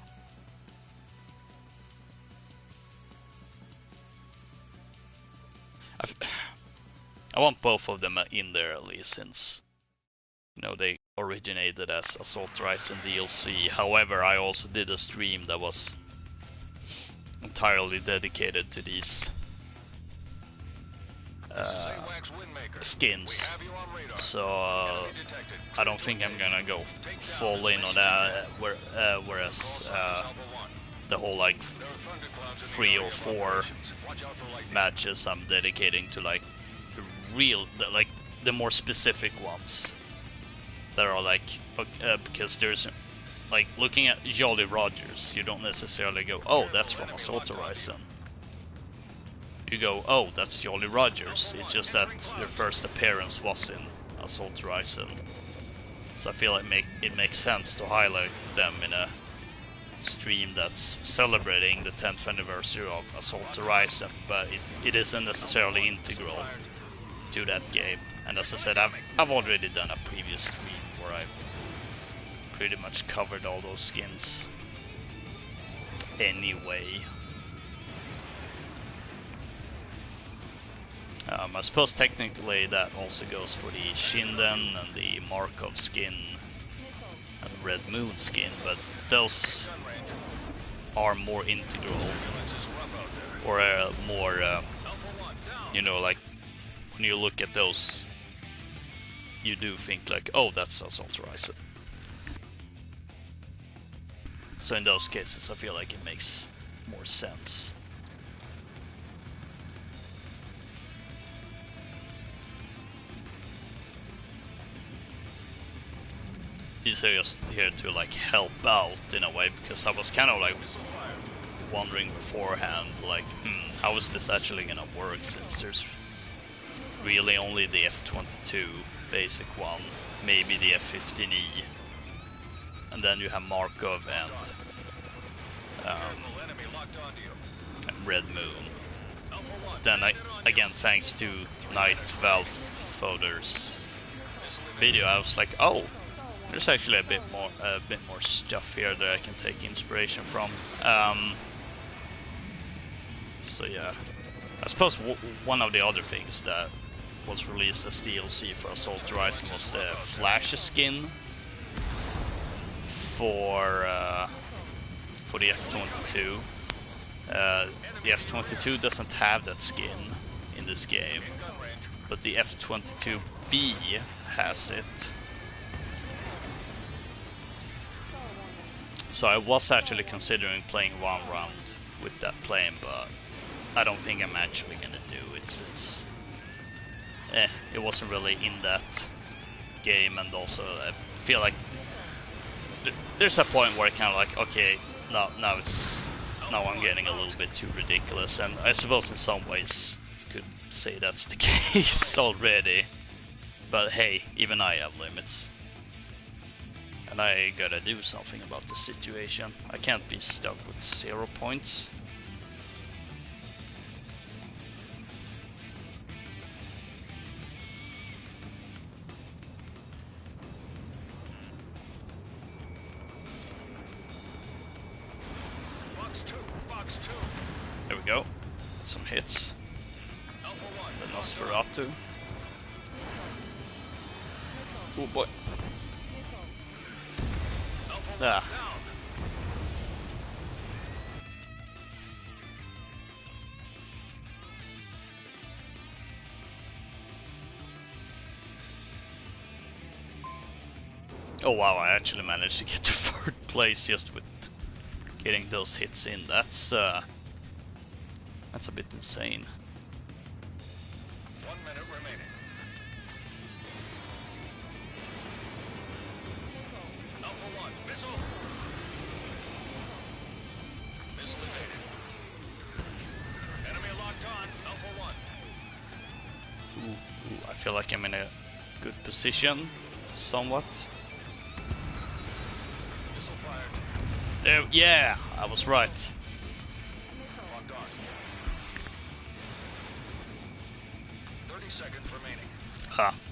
I want both of them in there at least, since you know they originated as Assault Horizon DLC. However, I also did a stream that was entirely dedicated to these skins, so I don't think I'm gonna go full in on that. Whereas the whole like 3 or 4 matches I'm dedicating to like the real, like the more specific ones that are like because there's like looking at Jolly Rogers, you don't necessarily go, oh, that's from Assault Horizon. You go, oh, that's Jolly Rogers. It's just that their first appearance was in Assault Horizon. So I feel like it makes sense to highlight them in a stream that's celebrating the 10th anniversary of Assault Horizon, but it isn't necessarily integral to that game. And as I said, I've already done a previous stream where I've pretty much covered all those skins anyway. I suppose technically that also goes for the Shinden and the Markov skin and Red Moon skin, but those are more integral, or more, you know, like when you look at those, you do think like, oh, that's Assault Horizon. So in those cases, I feel like it makes more sense. These are just here to like help out in a way, because I was kind of like wondering beforehand, like, how is this actually gonna work, since there's really only the F-22 basic one, maybe the F-15E, and then you have Markov and Red Moon. Then again, thanks to Night Valve Photo's video, I was like, oh, there's actually a bit more stuff here that I can take inspiration from. So yeah, I suppose one of the other things that was released as DLC for Assault Horizon was the Flash skin for the F-22. The F-22 doesn't have that skin in this game, but the F-22B has it. So I was actually considering playing 1 round with that plane, but I don't think I'm actually gonna do it, since it wasn't really in that game, and also I feel like there's a point where I kind of like, okay, now I'm getting a little bit too ridiculous, and I suppose in some ways you could say that's the case already. But hey, even I have limits. And I gotta do something about the situation. I can't be stuck with 0 points. Box 2. There we go. Some hits. Alpha 1. The Nosferatu. Oh boy. Alpha 1 Ah. down. Oh wow, I actually managed to get to 3rd place just with getting those hits in. That's a bit insane. 1 minute remaining. Alpha 1, missile. Missile evaded. Enemy locked on. Alpha 1. Ooh, I feel like I'm in a good position, somewhat. Missile fired. There, yeah, I was right. Locked on. 30 seconds remaining.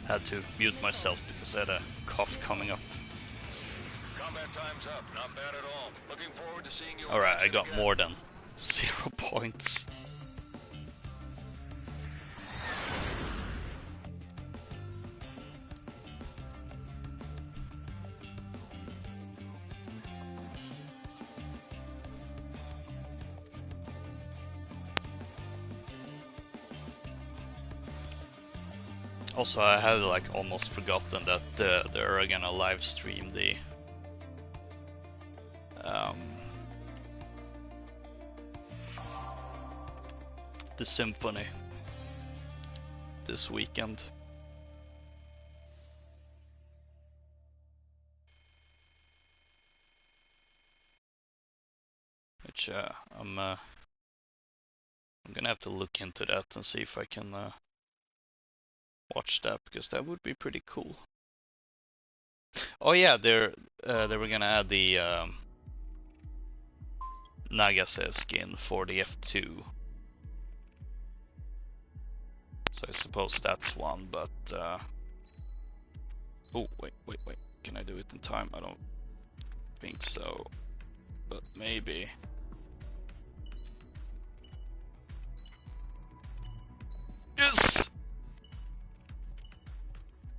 Had to mute myself because I had a cough coming up. Combat time's up. Not bad at all. Looking forward to seeing you. Alright, I got more than 0 points. Also, I had like almost forgotten that they're gonna live stream the symphony this weekend. Which I'm gonna have to look into that and see if I can watch that, because that would be pretty cool. Oh yeah, they were gonna add the Nagase skin for the F2. So I suppose that's one, but oh wait, can I do it in time? I don't think so, but maybe. Yes!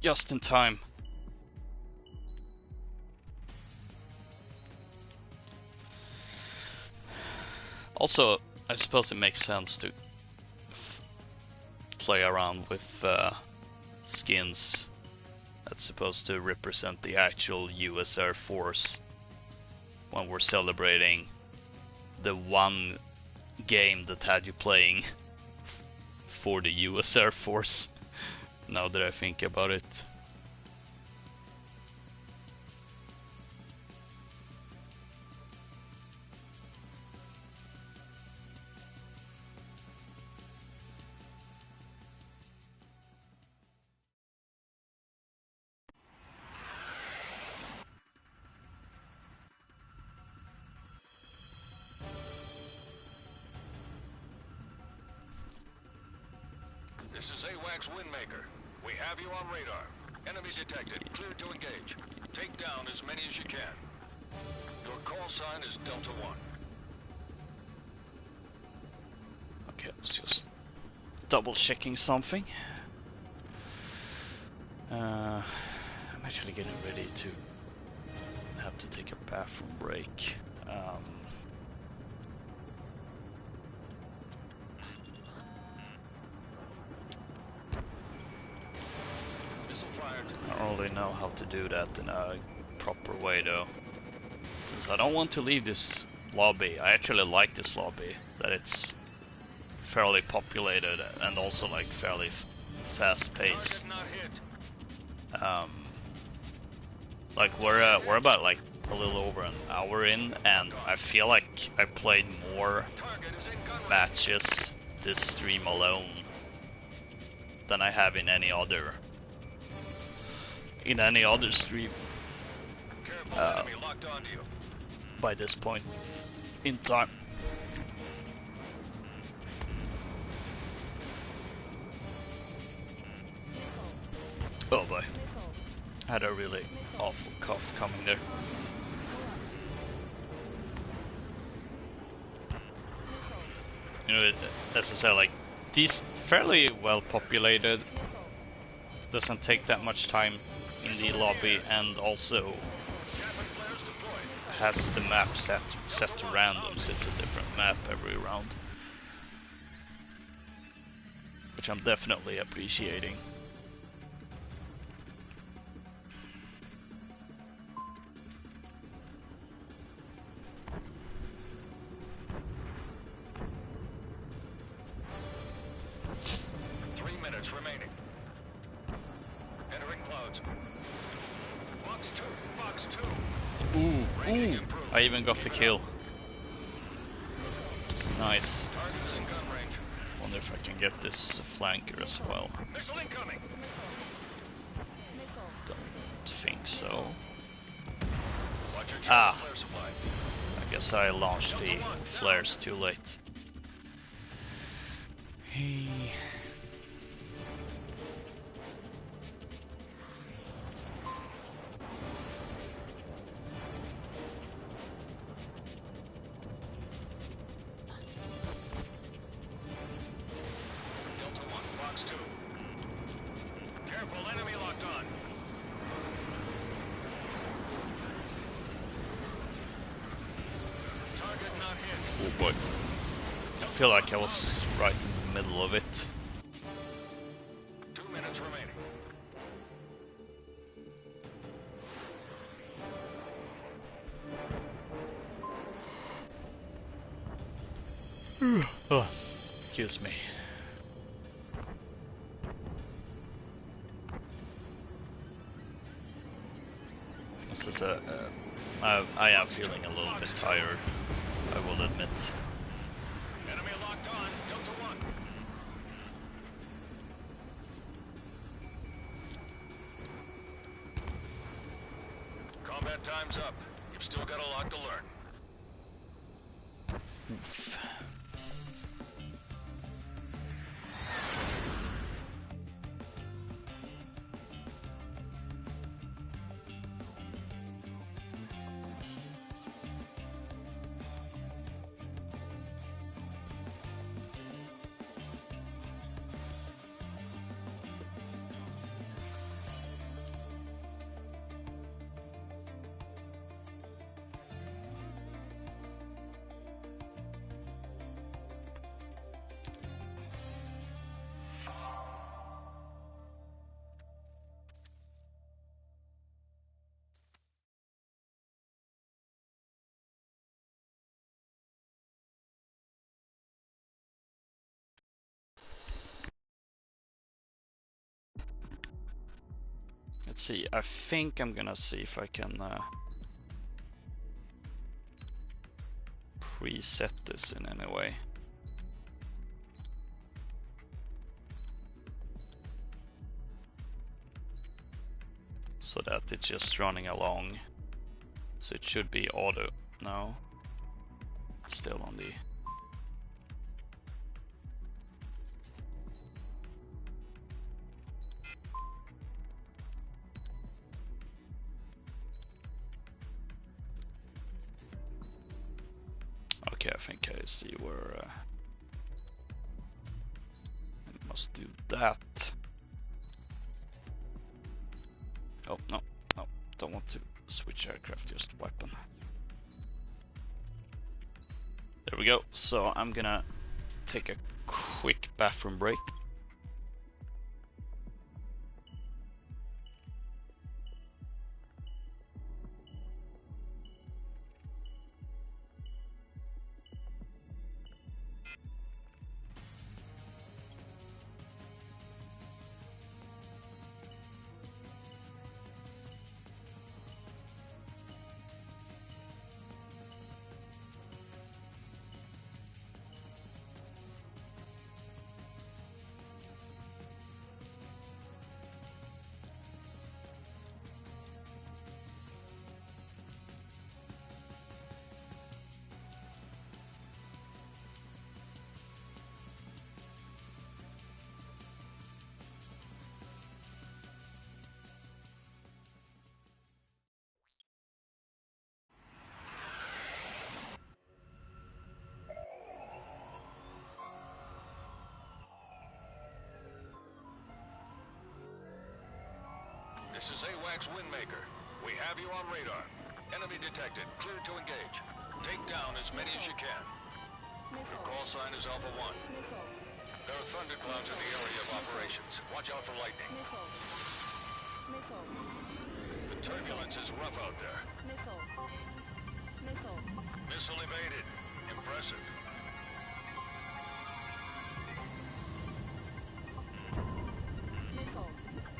Just in time. Also, I suppose it makes sense to play around with skins that's supposed to represent the actual US Air Force when we're celebrating the one game that had you playing for the US Air Force, now that I think about it. This is AWACS Windmaker. We have you on radar. Enemy detected. Clear to engage. Take down as many as you can. Your call sign is Delta 1. Okay, I was just double checking something. I'm actually getting ready to have to take a bathroom break. Missile fired. I don't really know how to do that in a proper way though. Since I don't want to leave this lobby, I actually like this lobby, that it's fairly populated and also like fairly fast paced. Target not hit. Like we're about like a little over an hour in, and I feel like I played more matches this stream alone than I have in any other stream by this point in time. Oh boy, I had a really awful cough coming there. You know, as I said, like these fairly well populated, doesn't take that much time in the lobby, and also has the map set to random, so it's a different map every round, which I'm definitely appreciating. Remaining. Entering clouds. Fox 2, Fox 2. Ooh, I even got the kill. It's nice. Target is in gun range. Wonder if I can get this flanker as well. Missile incoming. Don't think so. Watch your flare supply. I guess I launched the flares too late. Hey. Oh boy. I feel like I was right in the middle of it. 2 minutes remaining. Oh, excuse me. This is I am feeling a little bit tired, I will admit. Enemy locked on, Delta 1. Combat time's up. You've still got a lot to learn. Oof. Let's see, I think I'm gonna see if I can preset this in any way. So that it's just running along. So it should be auto. No. It's still on the... Okay, I think I see where I must do that. Oh, no, no, don't want to switch aircraft, just weapon. There we go. So I'm gonna take a quick bathroom break. This is AWACS Windmaker. We have you on radar. Enemy detected. Clear to engage. Take down as many as you can. Your call sign is Alpha 1. There are thunderclouds in the area of operations. Watch out for lightning. The turbulence is rough out there. Missile evaded. Impressive.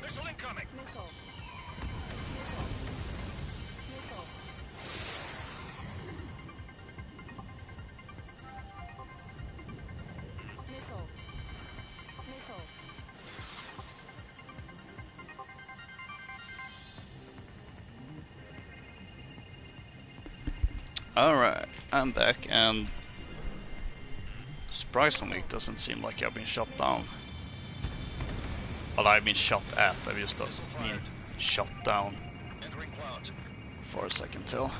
Missile incoming. Alright, I'm back, and surprisingly it doesn't seem like I've been shot down. Well, I've been shot at, I've just been shot down for a second till.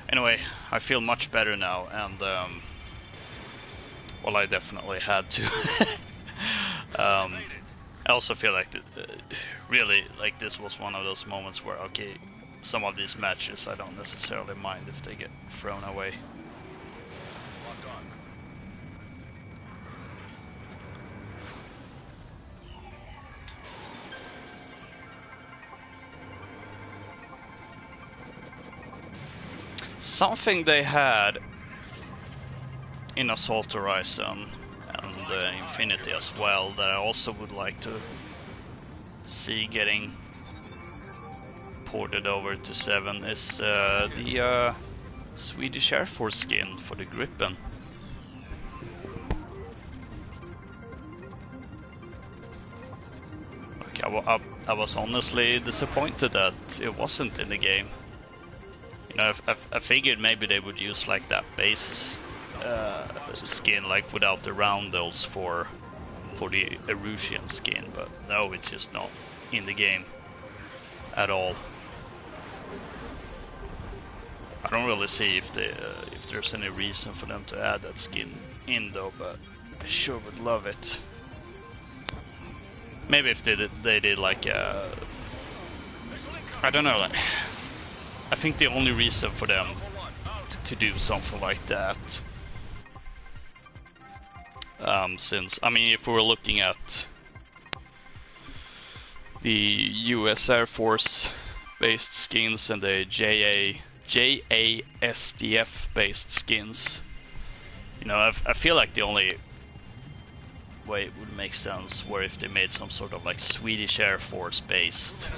Anyway, I feel much better now, and well, I definitely had to. I also feel like really, like, this was one of those moments where, okay, some of these matches I don't necessarily mind if they get thrown away. Locked on. Something they had in Assault Horizon and Infinity as well that I also would like to see getting ported over to 7 is the Swedish Air Force skin for the Gripen. Like, I was honestly disappointed that it wasn't in the game. You know, I figured maybe they would use like that base skin, like without the roundels for the Erusian skin, but no, it's just not in the game at all. I don't really see if there's any reason for them to add that skin in though, but I sure would love it. Maybe if they did like I don't know. Like, I think the only reason for them to do something like that, since I mean, if we were looking at the U.S. Air Force based skins and the JASDF based skins, you know, I feel like the only way it would make sense were if they made some sort of like Swedish Air Force based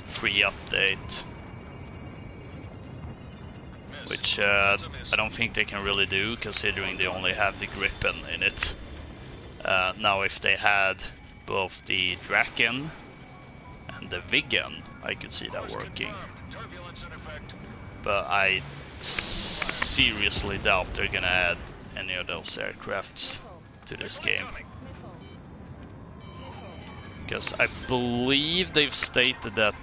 free update, which I don't think they can really do considering they only have the Gripen in it. Now if they had both the Draken and the Viggen, I could see that working, but I seriously doubt they're gonna add any of those aircrafts to this game, because I believe they've stated that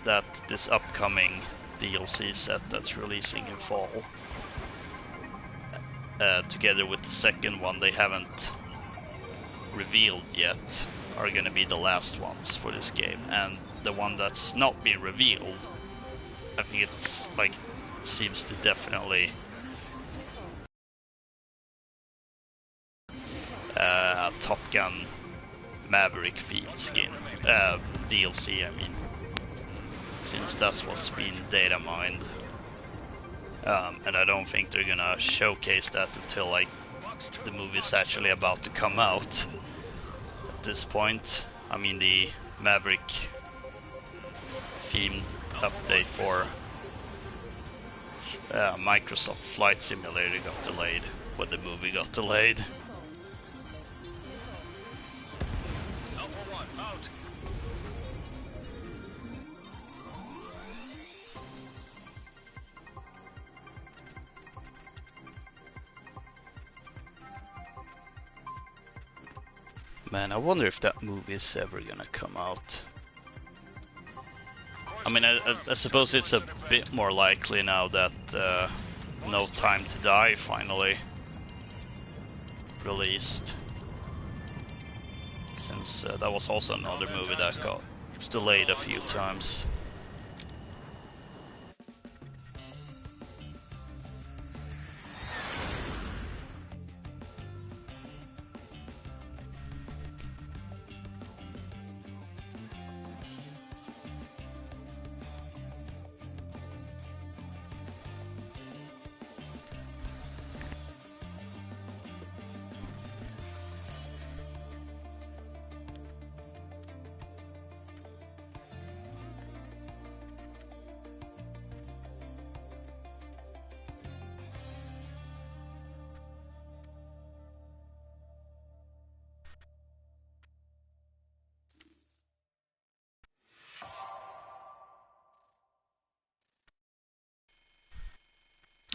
that this upcoming DLC set that's releasing in fall, together with the second one they haven't revealed yet, are gonna be the last ones for this game. And the one that's not been revealed, I think it's like, seems to definitely Top Gun Maverick theme skin, DLC I mean, since that's what's been data mined. And I don't think they're gonna showcase that until like the movie's actually about to come out. At this point, I mean, the Maverick themed update for Microsoft Flight Simulator got delayed when the movie got delayed. Man, I wonder if that movie is ever gonna come out. I mean, I suppose it's a bit more likely now that No Time to Die finally released. since that was also another movie that got delayed a few times.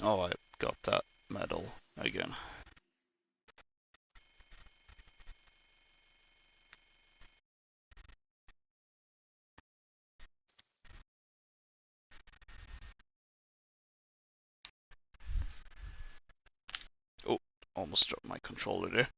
Oh, I got that medal again. Oh, almost dropped my controller there.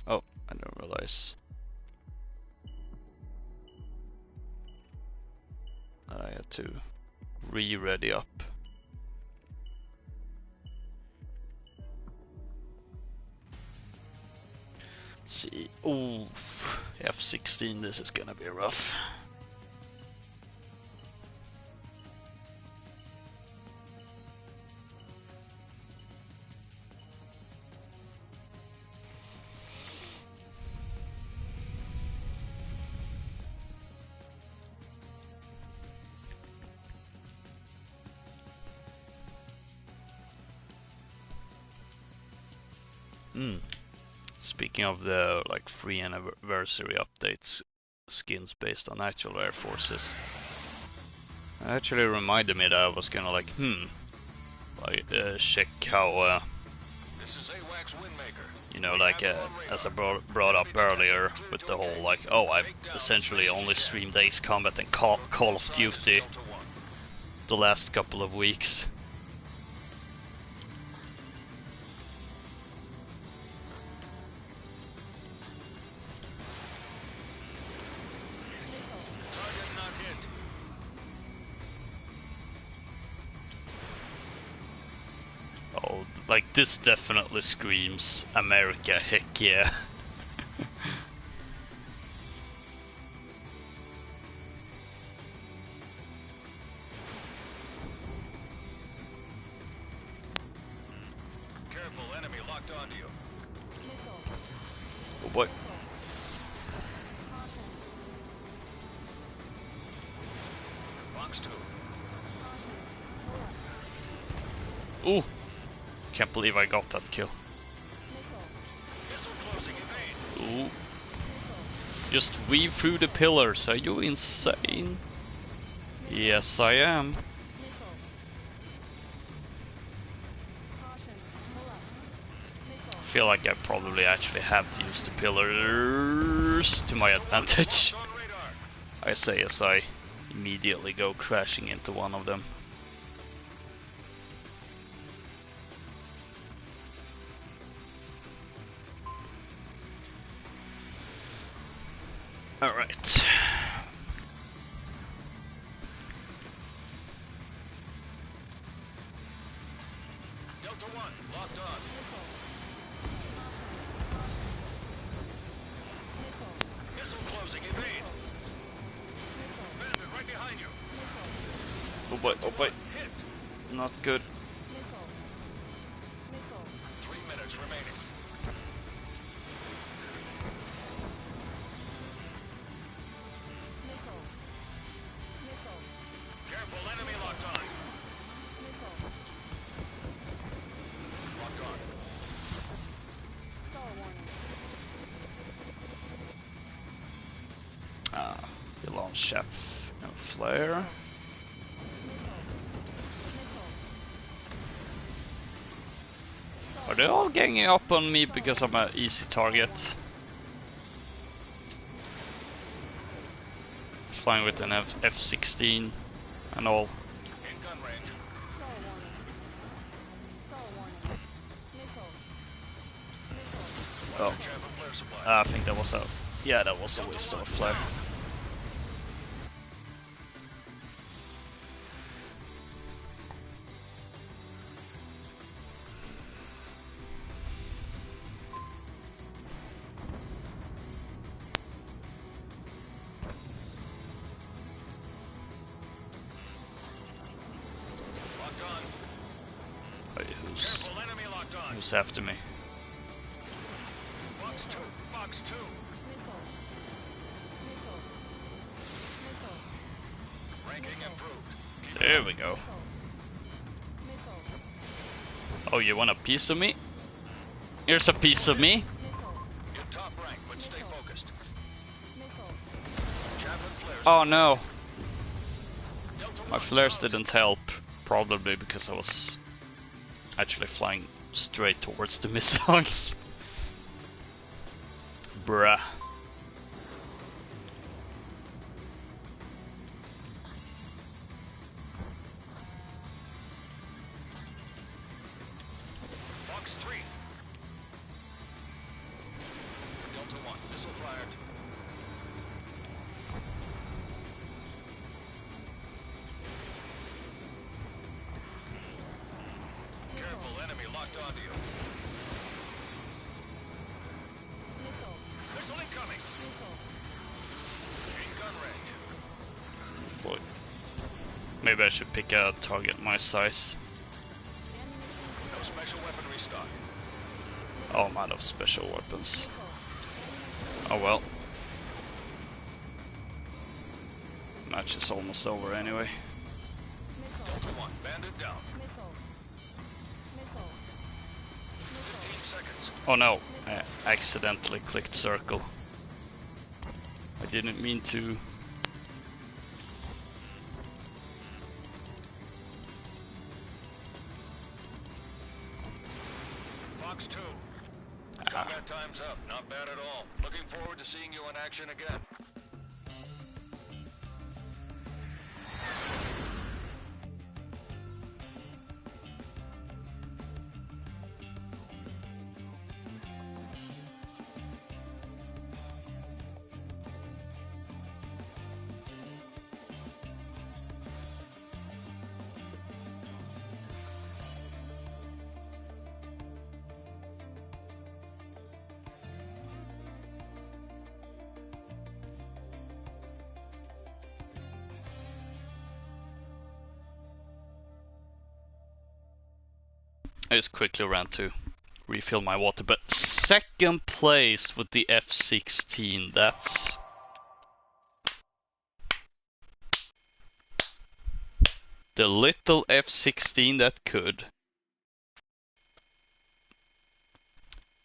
Oh, I didn't realize that I had to re-ready up. Let's see. Ooh, F16, this is gonna be rough. Speaking of the like free anniversary updates, skins based on actual air forces, it actually reminded me that I was gonna like check how This is AWACS Windmaker. you know, like as I brought up earlier with the whole like, oh, I've essentially only streamed Ace Combat and Call of Duty the last couple of weeks. Target not hit. Oh, like this definitely screams America, heck yeah. Careful, enemy locked onto you. Oh boy. Box 2. Ooh, can't believe I got that kill. Missile closing, evade. Ooh. Just weave through the pillars, are you insane? Yes, I am. I feel like I probably actually have to use the pillars to my advantage. On radar. I say as I immediately go crashing into one of them. Alright. Delta 1, locked on. Missile closing, evade. Bandit right behind you. Oh boy, oh boy. Hit. Not good. 3 minutes remaining. Careful, enemy locked on. Locked on. Ah, you lost chef. No flare. Are they all ganging up on me because I'm an easy target? Flying with an F-16 and all. In gun range. Oh, Watch your chaff and flare supply. I think that was a... Yeah, that was a waste of a flare. Locked on. Wait, Careful, enemy locked on. who's after me? Fox 2. Fox 2. Ranking improved. There we go. Oh, you want a piece of me? Here's a piece of me. You're top rank, but stay focused. Chaff and flares. Oh no, Delta my 1, flares out. didn't help. Probably because I was actually flying straight towards the missiles. Bruh. Fox 3. Delta 1. Missile fired. Careful, enemy locked onto you. Missile incoming. In gun range. Boy. Maybe I should pick a target my size. No special weaponry stock. Oh, I'm out of special weapons. Oh well. Match is almost over anyway. Delta 1. Bandit down. 15 seconds. Oh no, I accidentally clicked circle. I didn't mean to. Fox 2. Combat time's up. Not bad at all. Looking forward to seeing you in action again. I just quickly ran to refill my water, but second place with the F-16, that's... The little F-16 that could.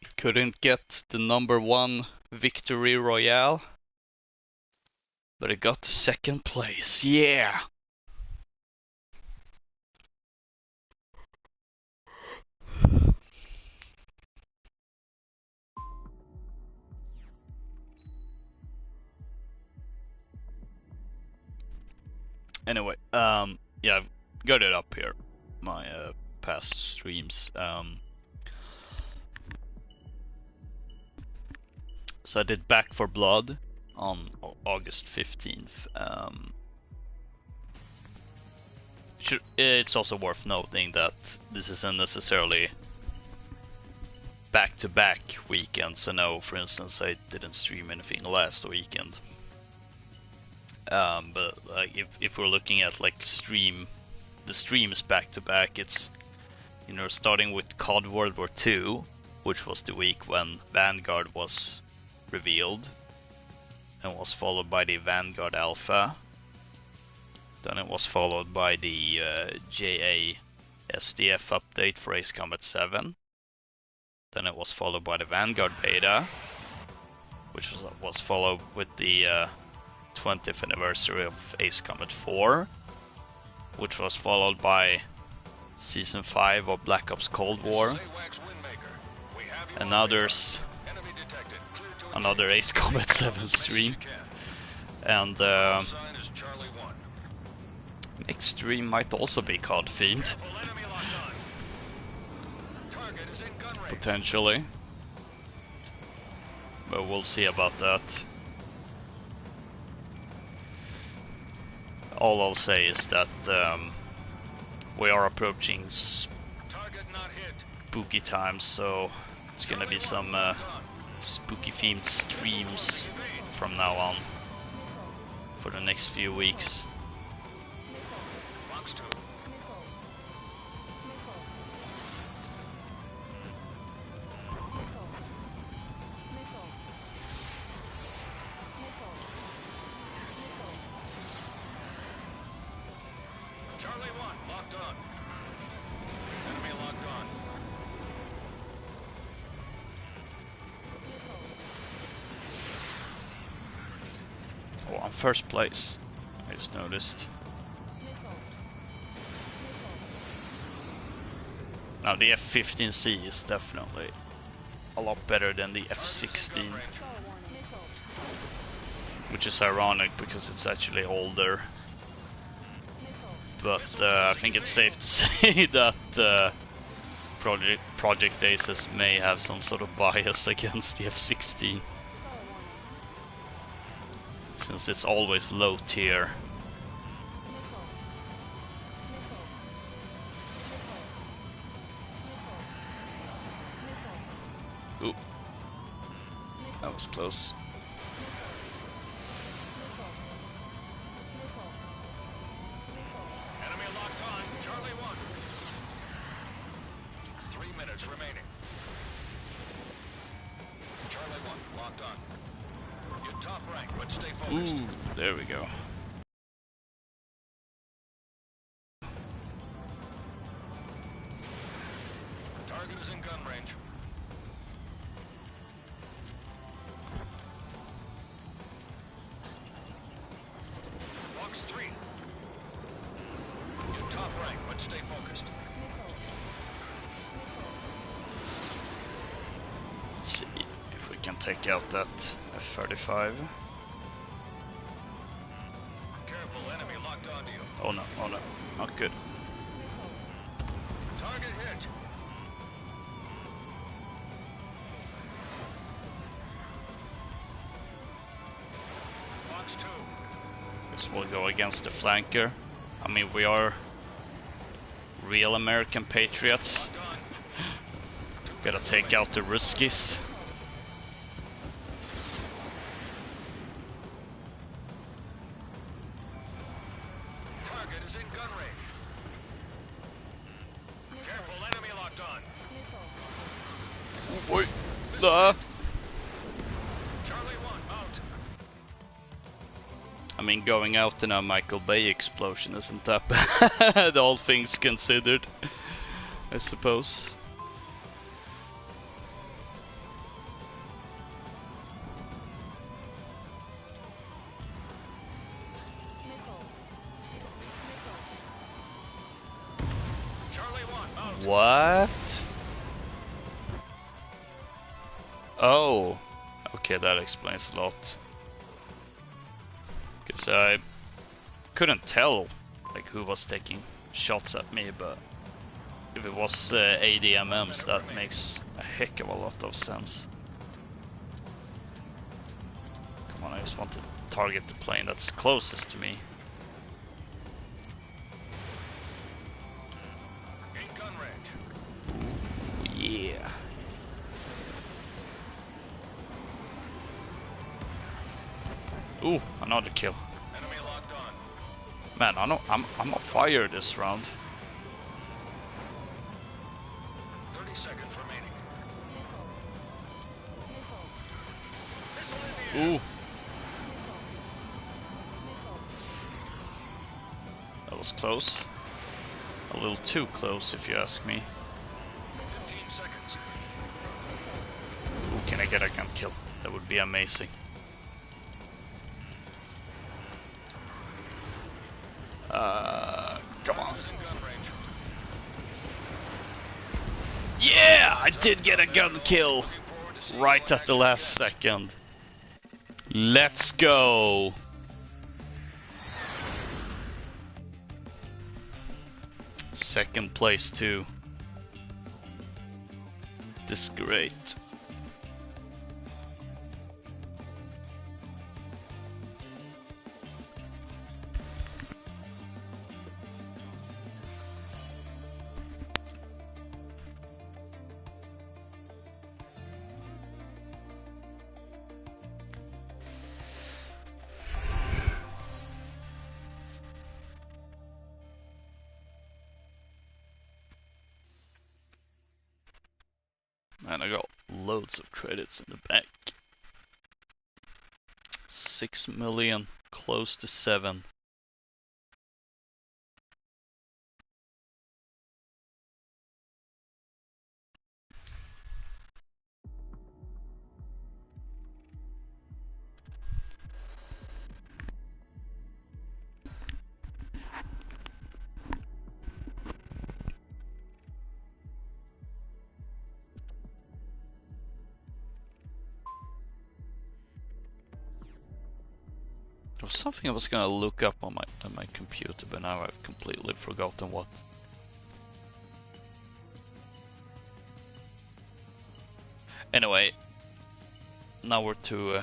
It couldn't get the #1 victory royale, but it got to second place, yeah! Anyway, yeah, I've got it up here, my past streams. So I did Back for Blood on August 15th. It's also worth noting that this isn't necessarily back-to-back weekends. I know, for instance, I didn't stream anything last weekend. But like, if we're looking at like the streams back-to-back, it's, you know, starting with COD World War II, which was the week when Vanguard was revealed, and was followed by the Vanguard Alpha. Then it was followed by the JA SDF update for Ace Combat 7. Then it was followed by the Vanguard Beta, which was followed with the 20th anniversary of Ace Combat 4, which was followed by Season 5 of Black Ops Cold War, and now there's another Ace Combat 7 stream, and next stream might also be COD themed, potentially, but we'll see about that. All I'll say is that we are approaching spooky times, so it's gonna be some spooky themed streams from now on for the next few weeks. Oh, I'm first place, I just noticed. Now the F-15C is definitely a lot better than the F-16, which is ironic because it's actually older. But I think it's safe to say that Project Aces may have some sort of bias against the F-16, since it's always low tier. Ooh, that was close. Enemy locked on. Charlie 1. 3 minutes remaining. Charlie 1 locked on. You're top rank, but stay focused. Ooh, there we go. Target is in gun range. Box 3. You're top rank, but stay focused. Let's see if we can take out that F-35. Careful, enemy locked onto you. Oh no, not good. Target hit. Box 2. Guess we'll go against the flanker. I mean, we are real American patriots. Locked on. Gotta take out the Ruskies. Target is in gun range. Careful, enemy locked on. Oh boy. Nah. Charlie 1 out. I mean, going out in a Michael Bay explosion isn't that bad, all things considered, I suppose. Charlie 1 out. What? Oh, okay, that explains a lot. Because I couldn't tell like who was taking shots at me, but if it was ADMMs, that makes a heck of a lot of sense. Come on, I just want to target the plane that's closest to me. In gun range. Yeah. Ooh, another kill. Enemy locked on. Man, I'm on fire this round. 30 seconds remaining. Missile in the air. Ooh. That was close. A little too close, if you ask me. 15 seconds. Ooh, can I get a gun kill? That would be amazing. I did get a gun kill right at the last second. Let's go. Second place too. This is great. And I got loads of credits in the bank. 6 million, close to 7. There was something I was gonna look up on my computer, but now I've completely forgotten what. Anyway, now we're to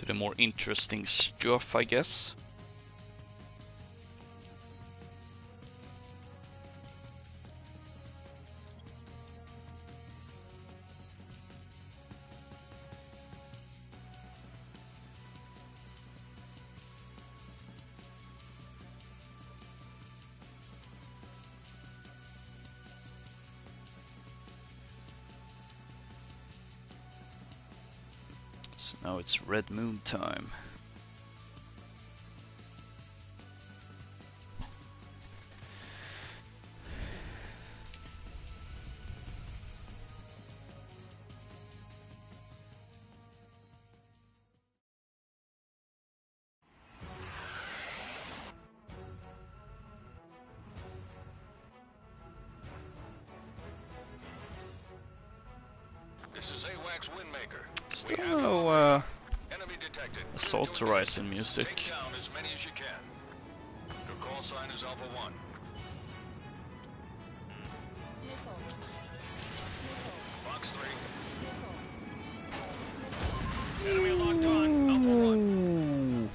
the more interesting stuff, I guess. So now it's Red Moon time. This is AWACS Windmaker. Still no Enemy detected. Assault Horizon music. Take down as many as you can. Your call sign is Alpha 1. Fox 3. Enemy locked on. Alpha 1.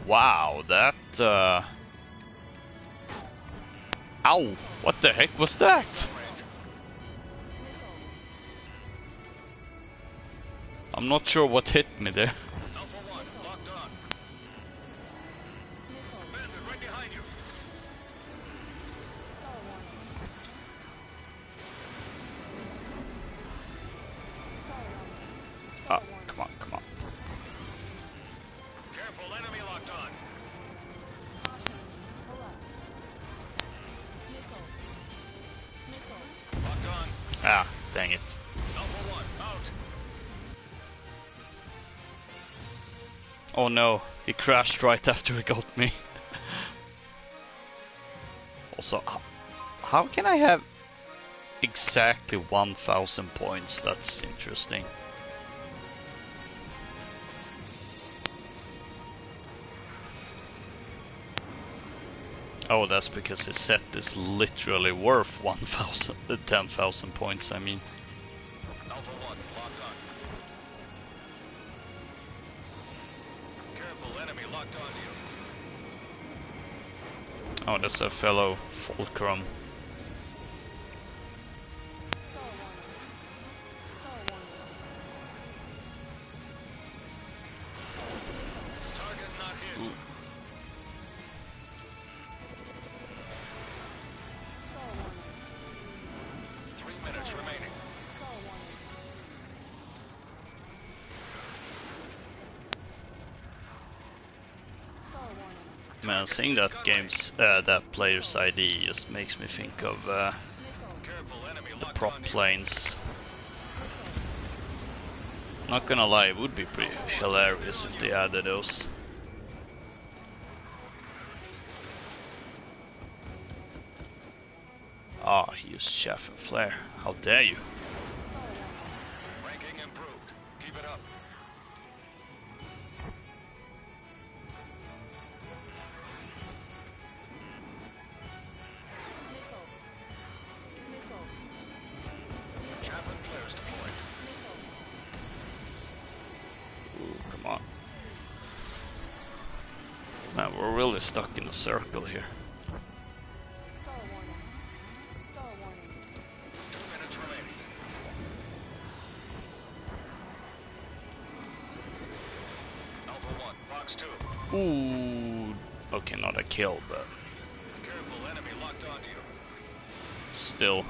Wow, that Ow! What the heck was that? I'm not sure what hit me there. Alpha 1, locked on. Bandit, right behind you. Oh, come on, come on. Careful, enemy locked on. Locked on. Ah, dang it. Alpha 1, out. Oh no, he crashed right after he got me. Also, how can I have exactly 1,000 points? That's interesting. Oh, that's because his set is literally worth 10,000 points, I mean. Alpha 1, locked on. Careful, enemy locked on to you. Oh, that's a fellow Fulcrum. Target not hit. Ooh. Three minutes remaining. Man, seeing that that player's ID just makes me think of Careful, enemy the locked prop on to you. planes. Not gonna lie, it would be pretty hilarious if they added those. Ah, he used chaff and flare. How dare you? Ranking improved. Keep it up. Chaff and flares deployed. Ooh, come on. Man, we're really stuck in a circle here. 2 minutes remaining. Alpha 1, Fox 2. Ooh. Okay, not a kill, but Careful, enemy locked onto you. still.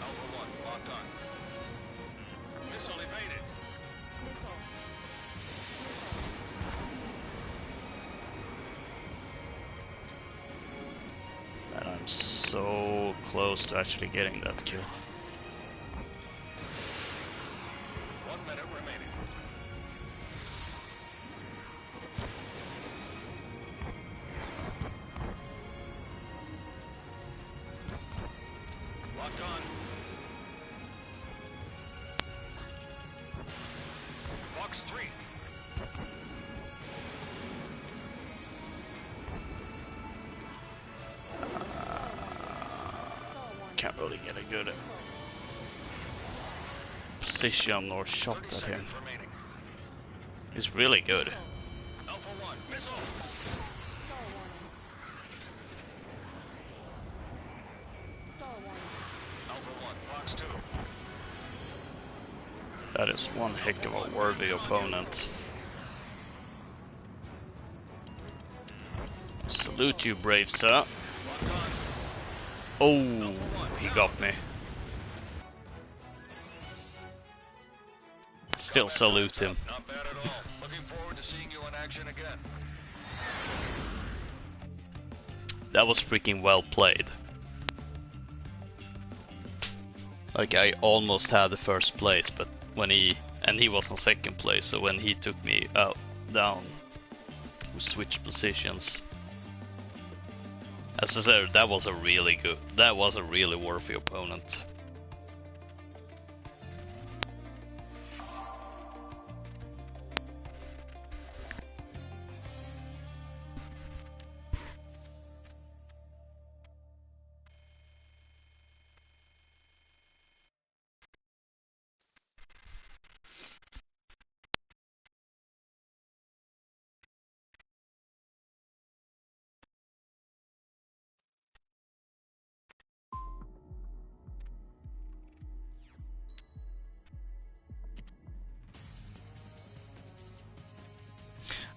Alpha 1, locked on. Missile evaded. And I'm so close to actually getting that kill. 1 minute remaining. Locked on. Fox 3. Can't really get a good position or shot 30 at him. seconds remaining. He's really good. Alpha 1, missile. Alpha 1, Fox 2. That is one heck of a worthy opponent. Salute you, brave sir. Locked on. Oh, he got me. Still salute him. Not bad at all. Looking forward to seeing you in action again. That was freaking well played. Like, I almost had the first place, but when he was on second place, so when he took me out down, we switched positions. As I said, that was a really worthy opponent.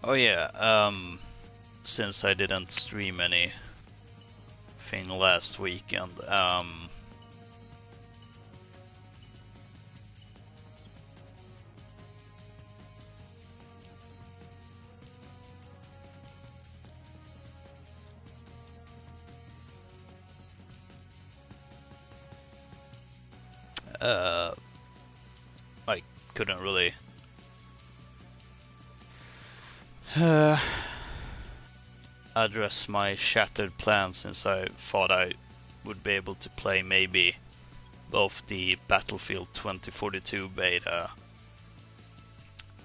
Oh yeah, since I didn't stream anything last weekend, I couldn't really address my shattered plans, since I thought I would be able to play maybe both the Battlefield 2042 beta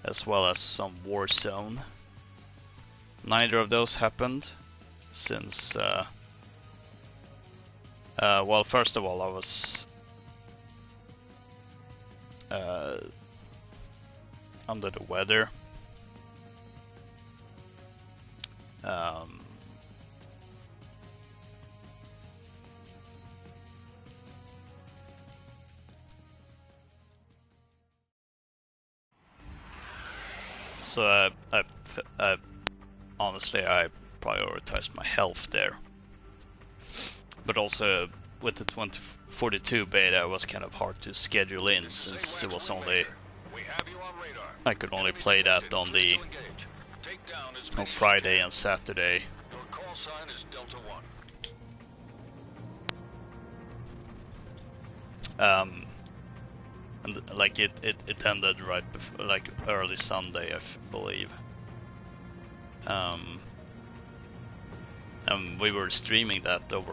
as well as some Warzone. Neither of those happened, since well, first of all, I was under the weather. So I honestly, I prioritized my health there. But also with the 42 beta was kind of hard to schedule in since it was only I could only play that on Friday and Saturday. Your call sign is Delta 1. And like it ended right before, like early Sunday, I believe. And we were streaming that over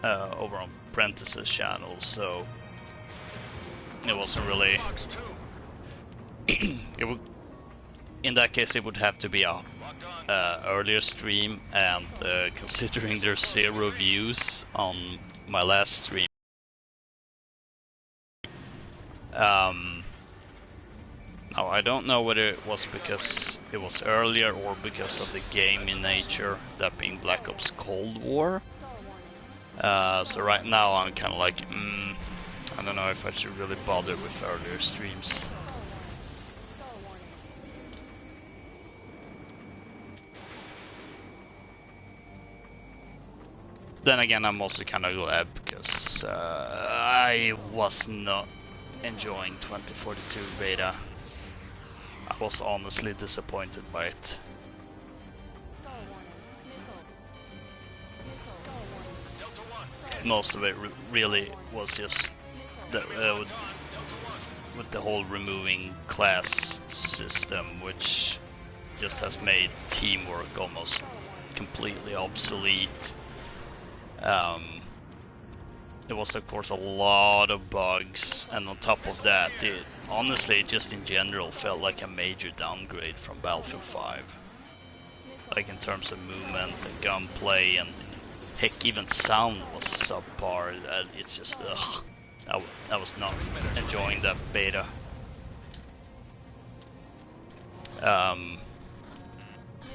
on Prentice's channel, so it wasn't really. It would, in that case, it would have to be a earlier stream, and considering there's 0 views on my last stream. Now I don't know whether it was because it was earlier or because of the game in nature, that being Black Ops Cold War. So right now I'm kind of like, I don't know if I should really bother with earlier streams. Then again, I'm also kind of glad because I was not enjoying 2042 beta. I was honestly disappointed by it. Most of it really was just with the whole removing class system, which just has made teamwork almost completely obsolete. It was of course a lot of bugs, and on top of that, honestly, it just in general felt like a major downgrade from Battlefield 5. Like in terms of movement and gunplay, and heck, even sound was subpar. It's just, I was not enjoying that beta.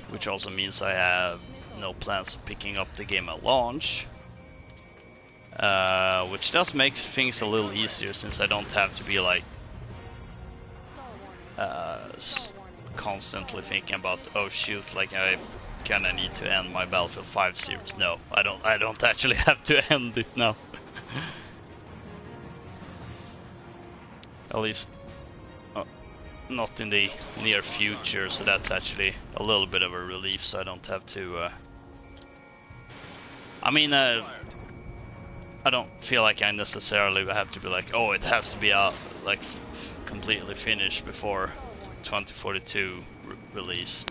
Which also means I have no plans of picking up the game at launch. Which does make things a little easier, since I don't have to be like constantly thinking about, oh shoot, like I kinda need to end my Battlefield 5 series. No, I don't actually have to end it now. At least not in the near future, so that's actually a little bit of a relief, so I don't have to I mean, I don't feel like I necessarily have to be like, oh, it has to be out, like completely finished before 2042 released.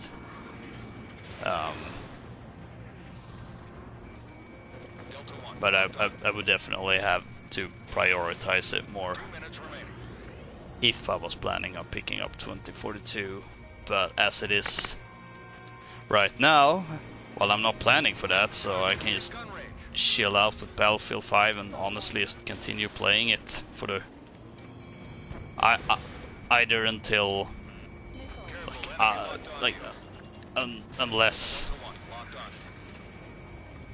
But I would definitely have to prioritize it more if I was planning on picking up 2042. But as it is right now, well, I'm not planning for that, so I can just chill out with Battlefield 5 and honestly just continue playing it for the either until unless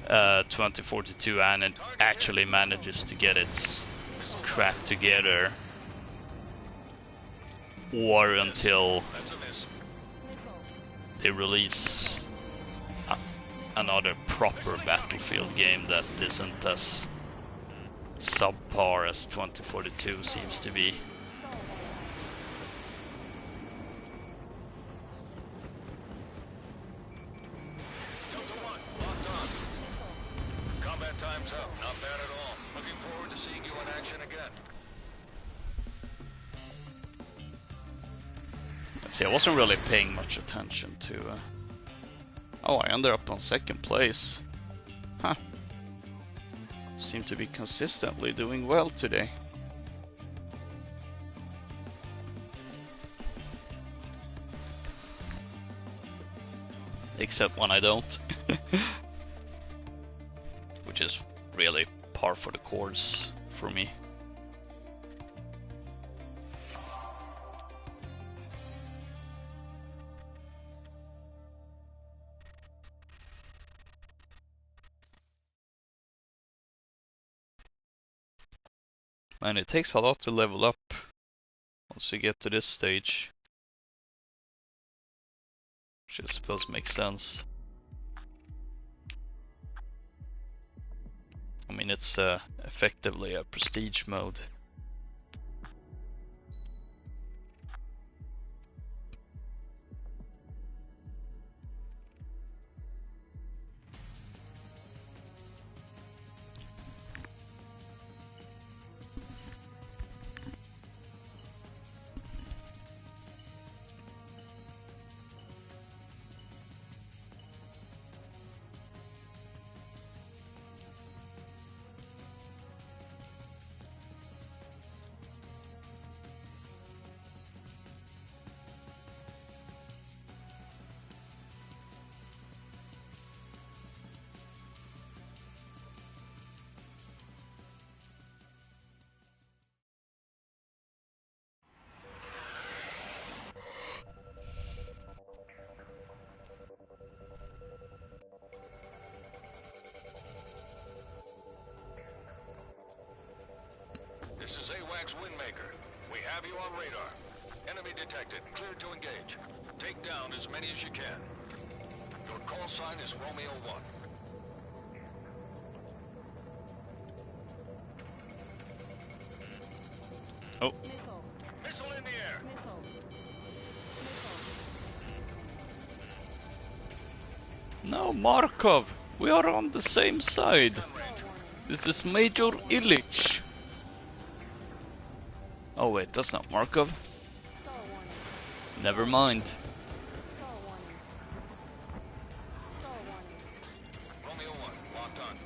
2042 and it actually manages to get its crap together, or until they release another proper Battlefield game that isn't as subpar as 2042 seems to be. Combat time's up. Not bad at all. Looking forward to seeing you in action again. See, I wasn't really paying much attention to oh, I ended up on 2nd place. Huh. Seem to be consistently doing well today. Except when I don't. Which is really par for the course for me. And it takes a lot to level up once you get to this stage. Which I suppose makes sense. I mean, it's effectively a prestige mode. This is AWACS Windmaker. We have you on radar. Enemy detected. Cleared to engage. Take down as many as you can. Your call sign is Romeo 1. Oh. Missile in the air. No, Markov! We are on the same side! Gun range. This is Major Illich! Oh wait, that's not Markov. Never mind. Romeo 1, locked on.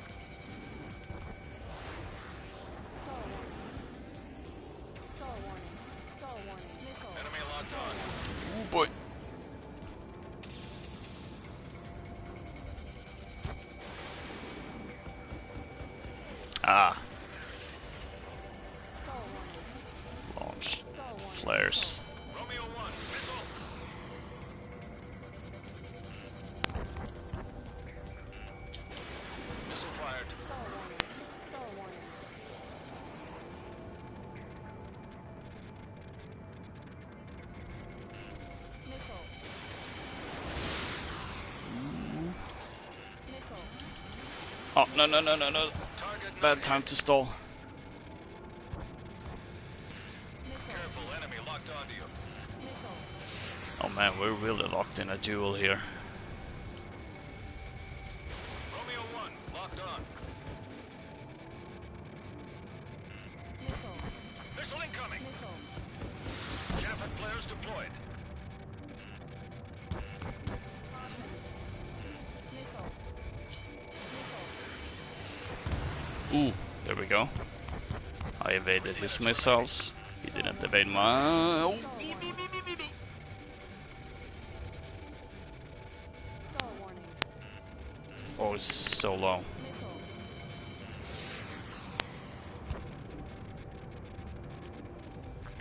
Enemy locked on. Oh boy. Ah. Launch flares. Romeo 1, missile. Missile fired. Oh, no. Target Bad time to stall. Careful, enemy locked onto you. Oh man, we're really locked in a duel here. Romeo 1, locked on. Missile incoming. Chaff and flares deployed. Ooh, there we go. I evaded his missiles. He didn't evade my... Oh, no. Oh, it's so low.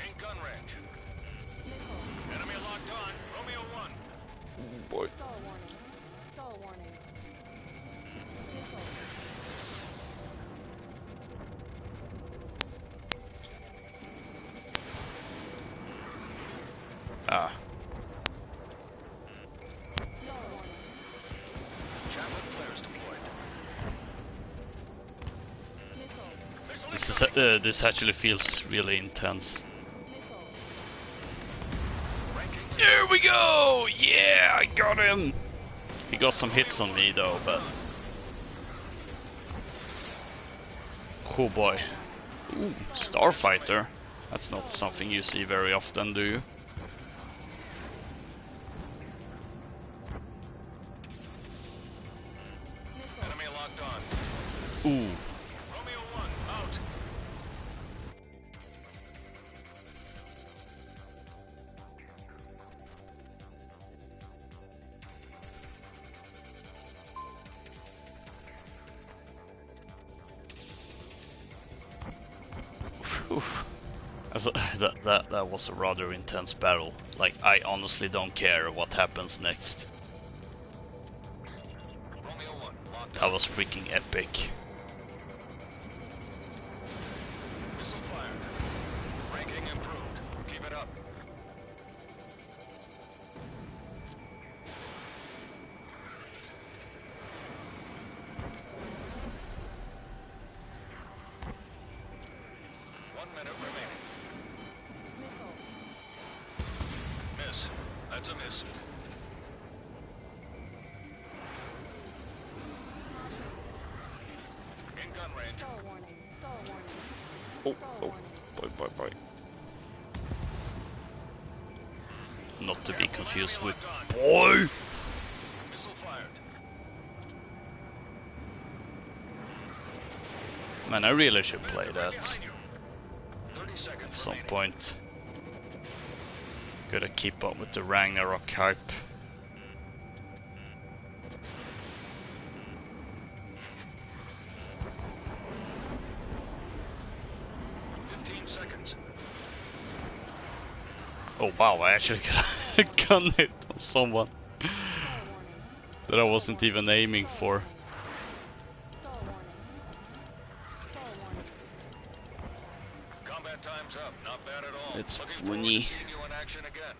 In gun range. Enemy locked on. Romeo 1. Oh boy. Ah. Chaff and flares deployed. Missile This is incoming. this actually feels really intense. Ranking. There we go! Yeah, I got him! He got some hits on me though, but... Oh boy. Ooh, Starfighter. That's not something you see very often, do you? Enemy locked on. Ooh. Romeo 1, out. Oof. That was a rather intense battle. Like, I honestly don't care what happens next. Romeo 1, locked That on. was freaking epic. Missile fired. Ranking improved. Keep it up. 1 minute remaining. Miss. That's a miss. In gun range. Oh, oh, boy. Not to be confused with boy. Missile fired. Man, I really should play that 30 seconds at some remaining. point. Gotta keep up with the Ragnarok hype. Seconds. Oh wow, I actually got a gun hit on someone that I wasn't even aiming for. Combat time's up. Not bad at all. It's Looking forward funny. to seeing you in action again.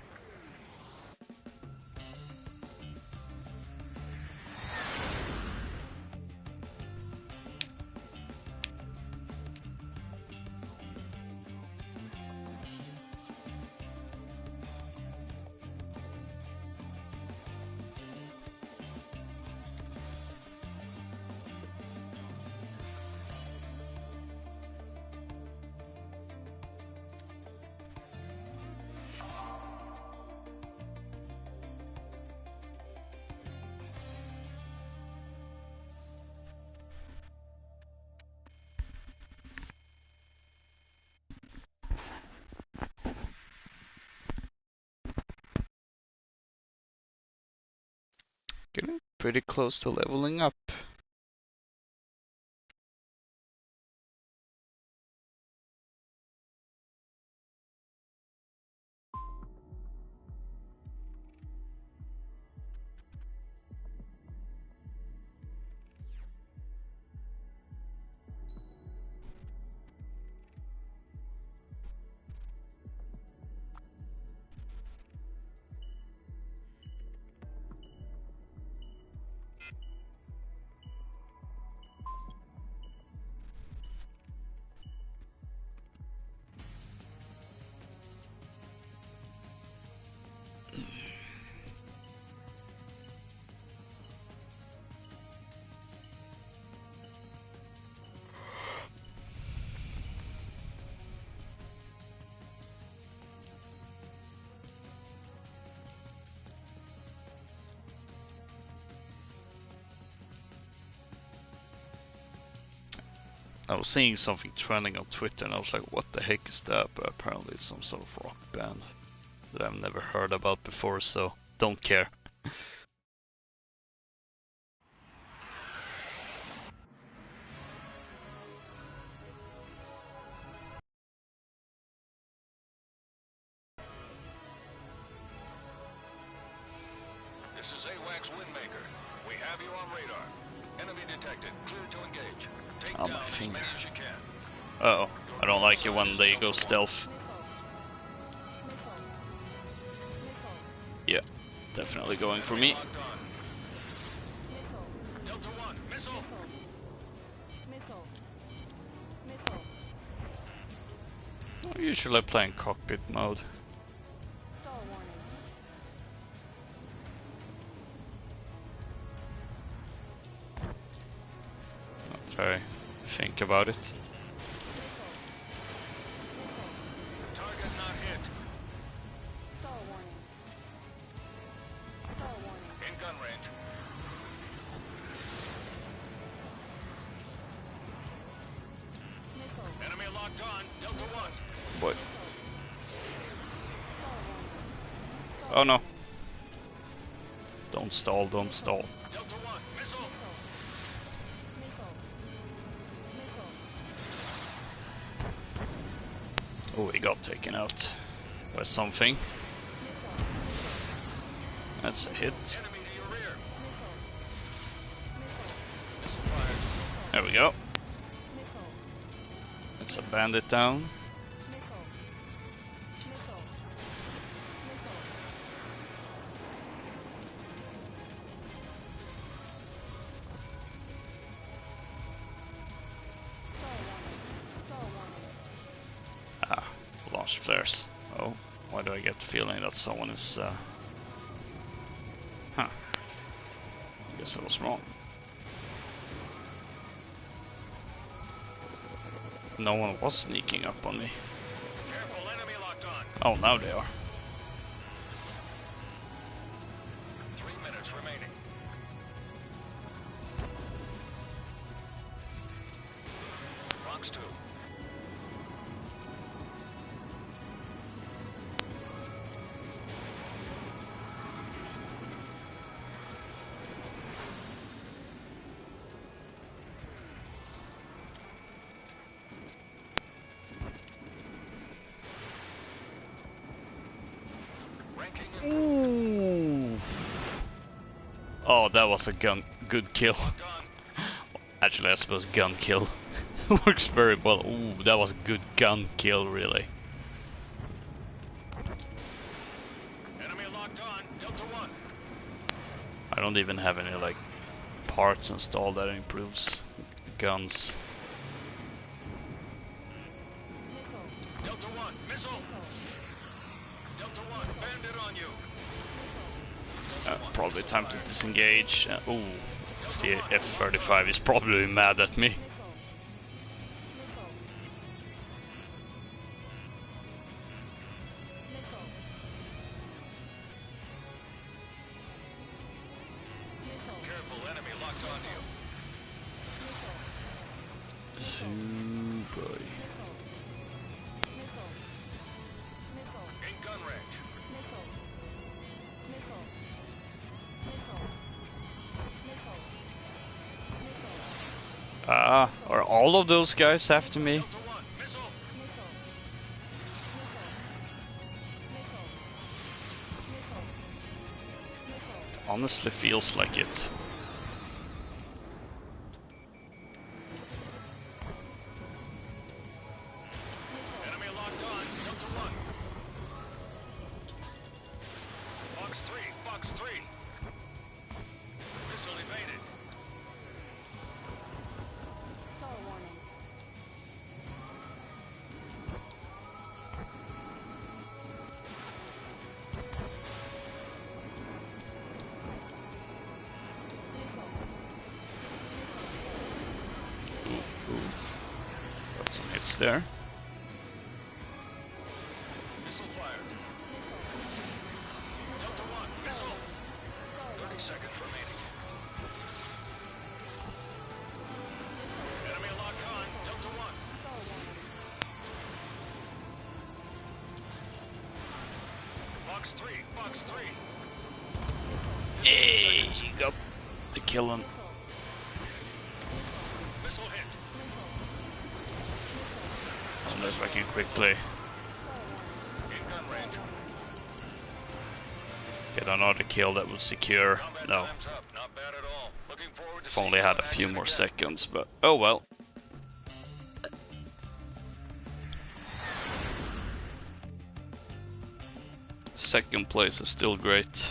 Getting pretty close to leveling up. I was seeing something trending on Twitter and I was like, what the heck is that? But apparently it's some sort of rock band that I've never heard about before, so don't care. This is AWACS Windmaker. We have you on radar. Enemy detected. Clear to engage. Take Oh, my down as finger. many as you can. Uh oh, I don't like it when they go stealth. Yeah, definitely going for me. Locked on. Delta 1, missile. I usually play in cockpit mode. Not very think about it. Target not hit. In gun range. Enemy locked on. Delta 1. Boy. Oh no. Don't stall, don't stall. Delta 1, missile. Oh, he got taken out by something. That's a hit. Enemy to your rear. Missile fired. There we go. That's a bandit down. flares. Oh, why do I get the feeling that someone is... Huh. I guess I was wrong. No one was sneaking up on me. Careful, enemy locked on. Oh, now they are. 3 minutes remaining. Box 2. Ooh. Oh, that was a good kill. Actually, I suppose gun kill works very well. Ooh, that was a good gun kill, really. Enemy locked on. Delta 1. I don't even have any like parts installed that improves guns. Delta 1. Missile. Delta 1. Bandit on you. Probably time to disengage. Ooh, it's the F-35. He's probably mad at me. Careful, enemy locked on you. Boy. In gun range. Are all of those guys after me? Delta 1. Missile. It honestly feels like it. Enemy locked on. Delta 1. Box 3. Box 3. Missile evaded. Star warning. Got some hits there. Missile fired. Delta 1. Missile. 30 seconds remaining. Enemy locked on. Delta 1. Star warning. Box 3. Box 3. Hey, you got the killing. Missile hit. Unless I can quickly In gun range. get another kill that would secure. Combat No, time's up. Not bad at all. Looking forward to if seeing only you had in a few action more again. seconds, but oh well. Second place is still great.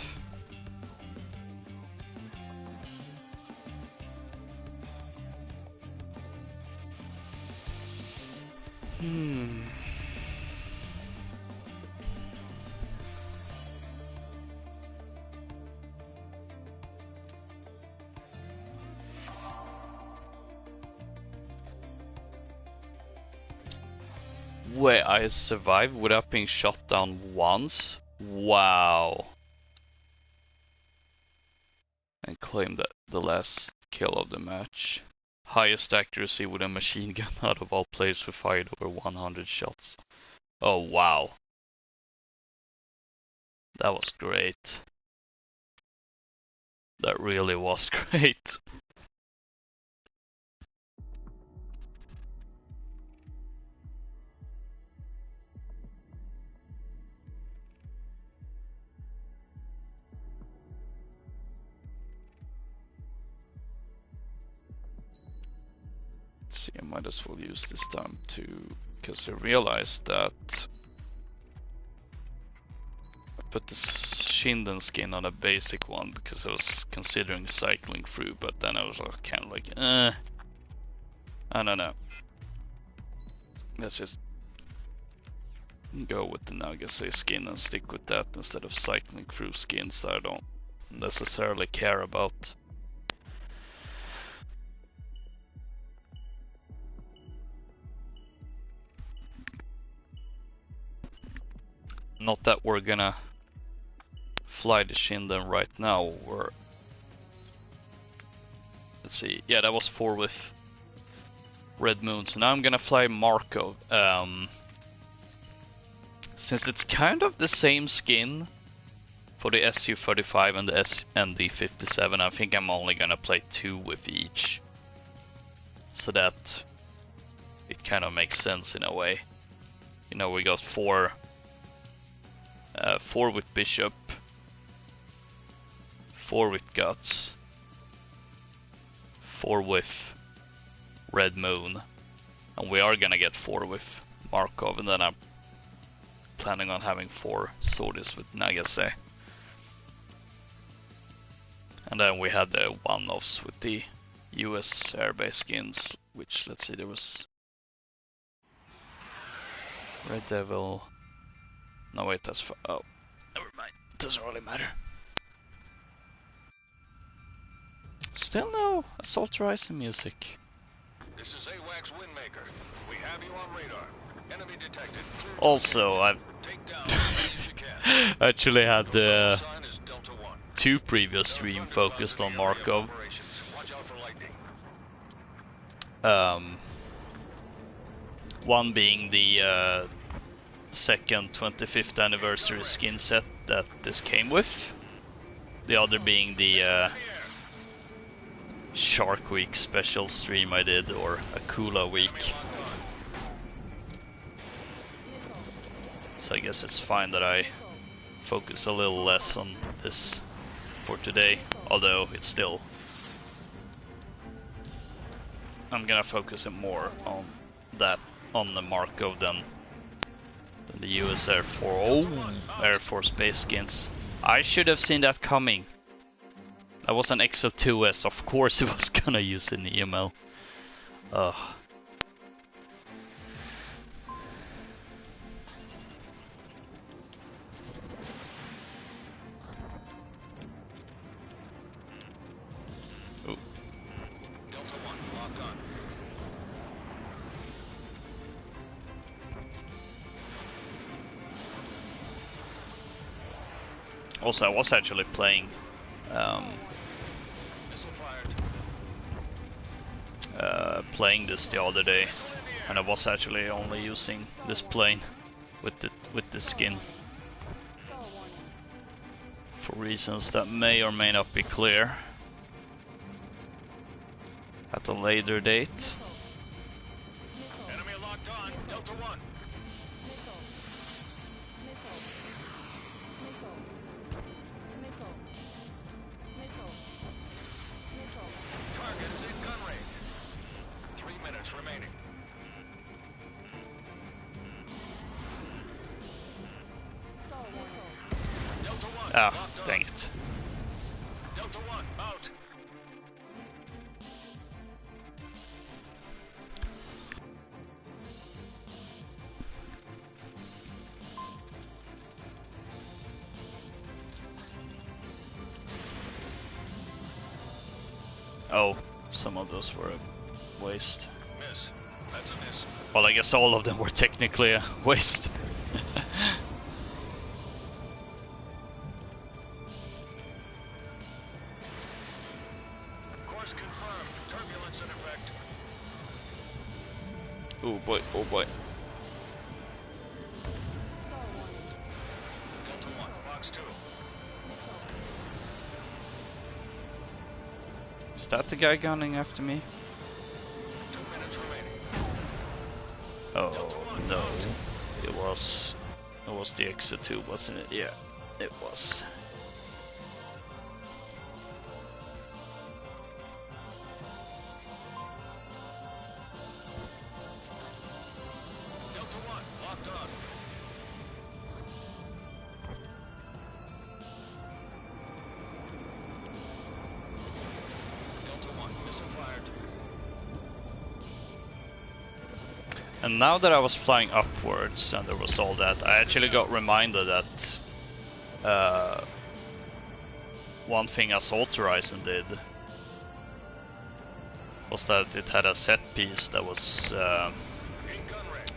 Wait, I survived without being shot down once? Wow. And claimed that the last kill of the match. Highest accuracy with a machine gun out of all players who fired over 100 shots. Oh wow. That was great. That really was great. See, I might as well use this time to, because I realized that I put the Shinden skin on a basic one because I was considering cycling through, but then I was kind of like, I don't know. Let's just go with the Nagase skin and stick with that instead of cycling through skins that I don't necessarily care about. Not that we're gonna fly the Shinden right now. We're, let's see, yeah, that was 4 with Red Moon. So now I'm gonna fly Marco. Since it's kind of the same skin for the SU-35 and the ND-57, I think I'm only gonna play 2 with each. So that it kind of makes sense in a way. You know, we got 4 with Bishop, 4 with Guts, 4 with Red Moon, and we are gonna get 4 with Markov, and then I'm planning on having 4 Swordies with Nagase. And then we had the one-offs with the US airbase skins, which, let's see, there was Red Devil. No wait, that's oh, never mind. Doesn't really matter. Still no Assault Horizon music. This is AWACS Windmaker. We have you on radar. Enemy detected. Also, I've Take down as many as you can. actually had Your sign is Delta 1. 2 previous streams focused on Markov. Watch out for lightning. One being the second 25th anniversary skin set that this came with. The other being the Shark Week special stream I did, or Akula Week. So I guess it's fine that I focus a little less on this for today, although it's still... I'm gonna focus it more on that, on the Markov than the US Air Force. Oh, Air Force base skins. I should have seen that coming. That was an XO2S, of course it was gonna use an EML. Ugh. Delta 1, locked on. Also, I was actually playing Missile fired. playing this the other day, and I was actually only using this plane with the skin Stall warning. for reasons that may or may not be clear at a later date. Enemy locked on. Delta 1. Missile. Missile. Missile. Missile. Missile. Missile. Target is in gun range. 3 minutes remaining. Stall warning. Delta 1, Ah, locked on. dang it. Delta 1, out. Oh, some of those were a waste. Miss. That's a miss. Well, I guess all of them were technically a waste. Course confirmed. Turbulence in effect. Oh boy, oh boy. Stall warning. Delta 1, box 2. Is that the guy gunning after me? 2 minutes remaining. Oh no, it was the XO2, wasn't it? Yeah, it was. Delta 1, locked on. Delta 1, missile fired. And now that I was flying upwards and there was all that, I actually got reminded that one thing Assault Horizon did was that it had a set piece that was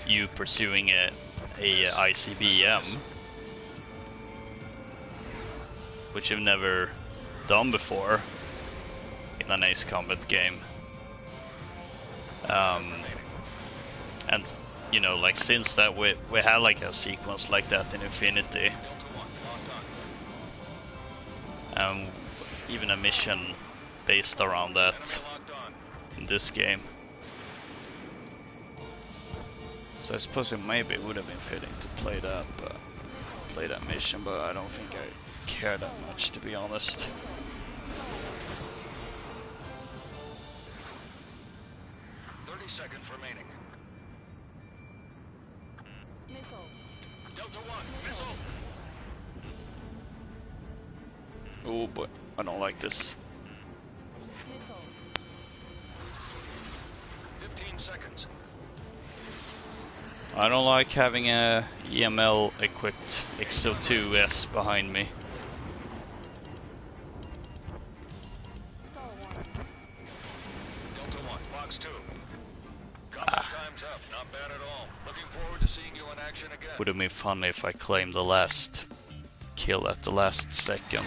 you pursuing a ICBM, which you've never done before in an Ace Combat game. And you know, like since that we had like a sequence like that in Infinity, even a mission based around that in this game. So I suppose maybe it would have been fitting to play that mission, but I don't think I care that much, to be honest. Seconds remaining. Missile. Delta 1, missile! Oh boy, I don't like this. Missile. 15 seconds. I don't like having a EML equipped XO2S behind me. Star one. Delta 1, box 2. Combat time's up, not bad at all. Looking forward to seeing you in action again. Would have been funny if I claimed the last kill at the last second.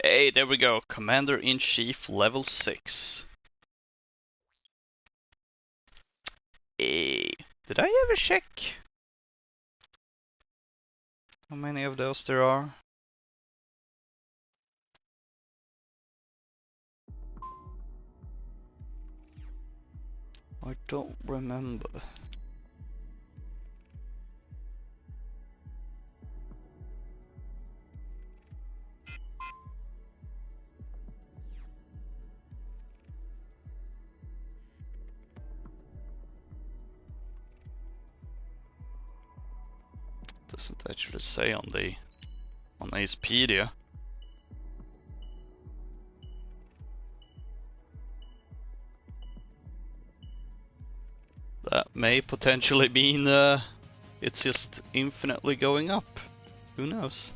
Hey, there we go. Commander-in-Chief level 6. Hey, did I ever check how many of those there are? I don't remember. Doesn't actually say on the Acepedia. That may potentially mean it's just infinitely going up. Who knows?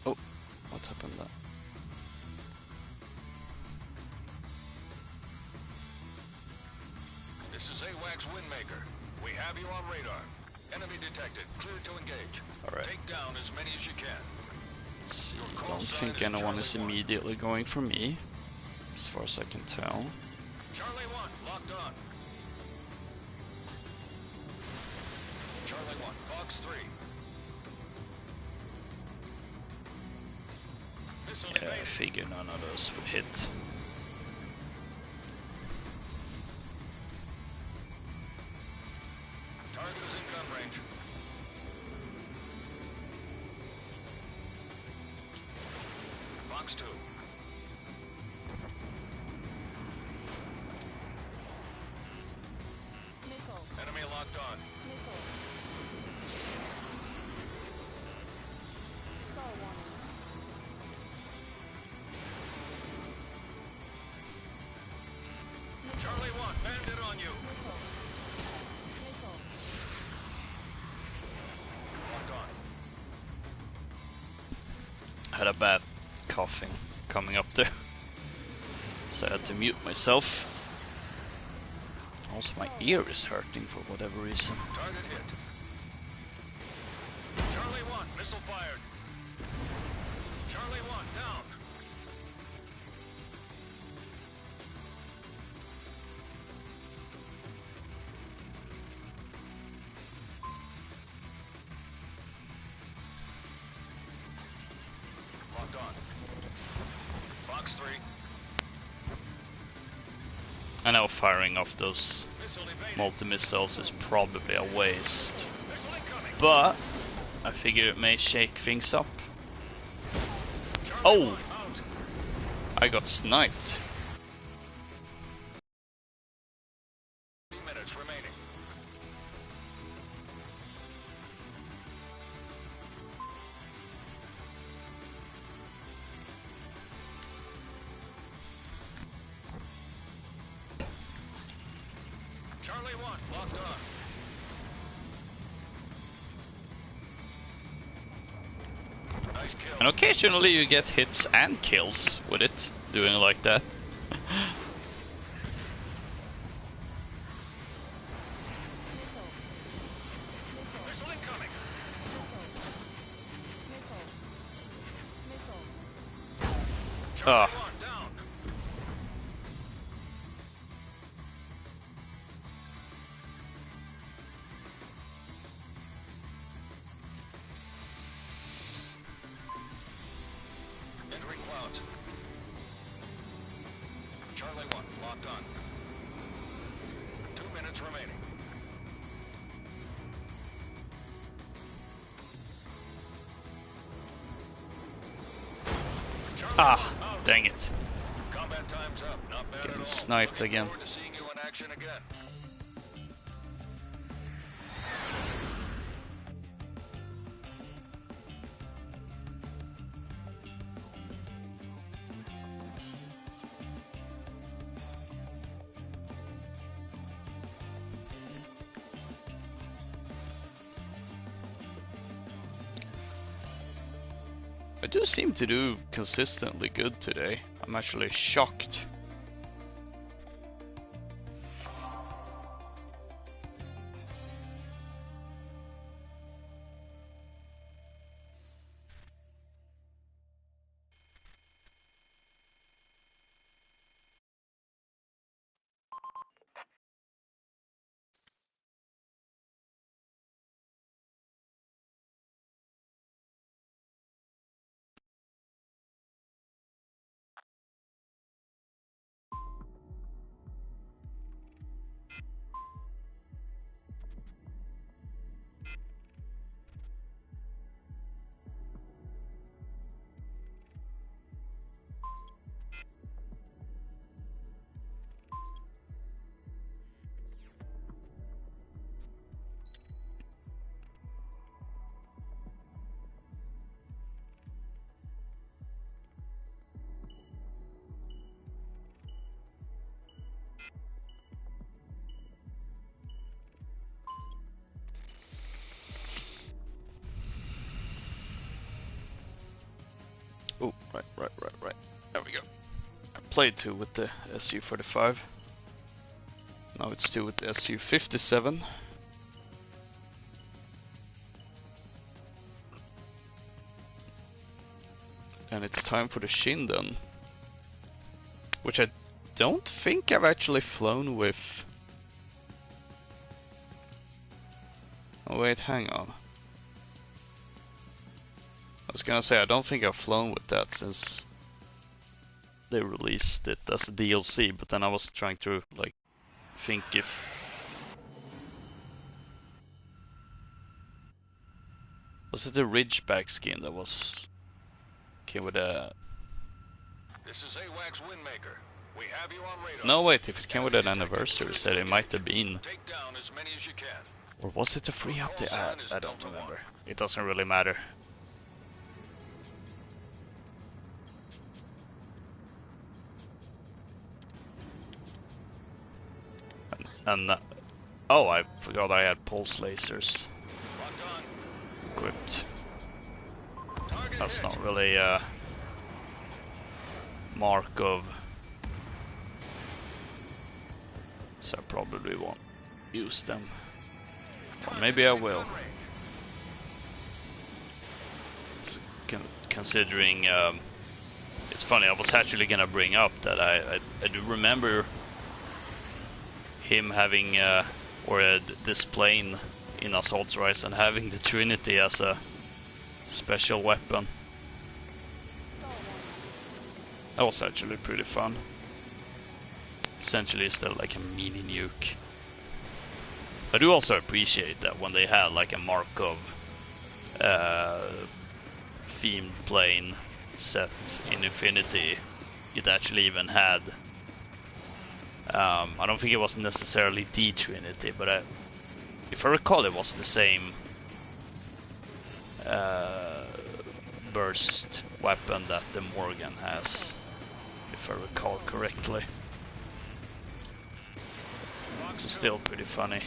Oh, what happened there? This is AWACS Windmaker. We have you on radar. Enemy detected. Clear to engage. Alright. Take down as many as you can. Let's see. Your I call don't sign think is anyone is Charlie 1. immediately going for me, as far as I can tell. Charlie 1, locked on. Charlie 1, Fox 3. Missile Yeah, I evaded. figure none of those would hit. Target is in gun range. Fox 2. Missile. Enemy locked on. Missile. Star warning. Charlie 1, bandit on you. Missile. Missile. Locked on. had a bad coughing coming up there, so I had to mute myself. Also, my ear is hurting for whatever reason. Target hit. Charlie 1, missile fired. Charlie 1, down. Locked on. Fox 3. I know firing off those Missile evaded. multi-missiles is probably a waste, Missile incoming. but I figure it may shake things up. Charlie Oh! 1, out. I got sniped. 3 minutes remaining. Charlie 1, locked on. Nice kill. And occasionally you get hits and kills with it, doing it like that. Missile incoming. Charlie 1, down. Entering clouds. Charlie 1, locked on. 2 minutes remaining. Charlie Ah, 1, out. dang it. Combat time's up. Not bad Getting at all. sniped Looking again. forward to seeing you in action again. I do seem to do consistently good today. I'm actually shocked. Oh, right. There we go. I played 2 with the SU-45. Now it's 2 with the SU-57. And it's time for the Shinden. Which I don't think I've actually flown with. Oh wait, hang on. I was gonna say, I don't think I've flown with that since they released it as a DLC, but then I was trying to like think if... Was it the Ridgeback skin that was... came with a... This is AWACS Windmaker. We have you on radar. No wait, if it came with an anniversary set, it might have been... Take down as many as you can. Or was it a free update? I don't remember. It doesn't really matter. And oh, I forgot I had pulse lasers Locked on. equipped. Target That's not really a mark of, so I probably won't use them. Or maybe I will. Considering, it's funny, I was actually gonna bring up that I do remember him having, or this plane in Assault Rise and having the Trinity as a special weapon. That was actually pretty fun. Essentially, it's still like a mini nuke. I do also appreciate that when they had like a Markov themed plane set in Infinity, it actually even had, I don't think it was necessarily the Trinity, but if I recall, it was the same burst weapon that the Morgan has, if I recall correctly. It's still pretty funny.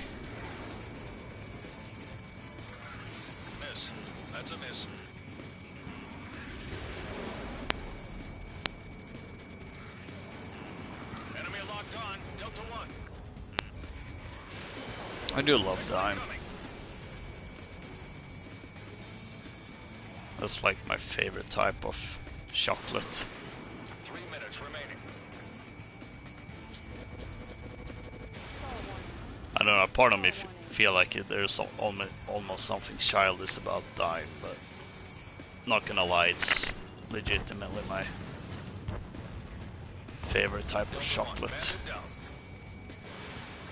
Miss. That's a miss. Enemy locked on. Delta 1. I do love time. That's like my favorite type of chocolate. 3 minutes remaining. I don't know, part of me feel like there's almost something childish about dime, but not gonna lie, it's legitimately my favorite type of chocolate.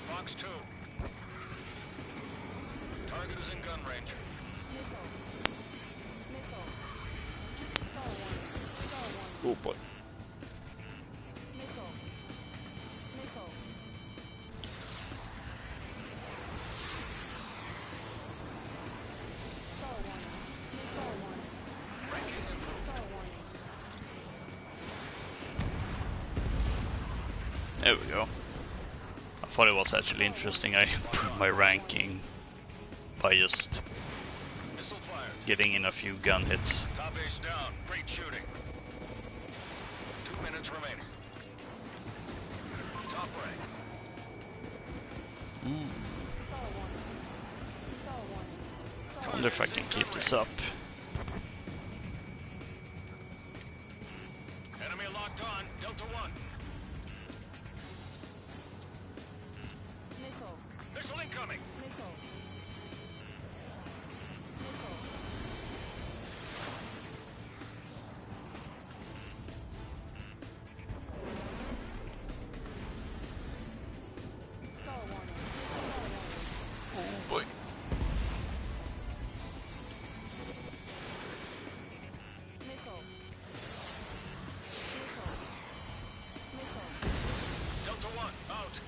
Fox 2. Target is in gun range. Oh boy. There we go. I thought it was actually interesting. I improved my ranking by just Missile fired. getting in a few gun hits. Top ace down. Great shooting. 2 minutes remaining. Top rank. I wonder if I can keep this up. Enemy locked on. Delta 1. Missile incoming. Oh boy. Delta 1 out.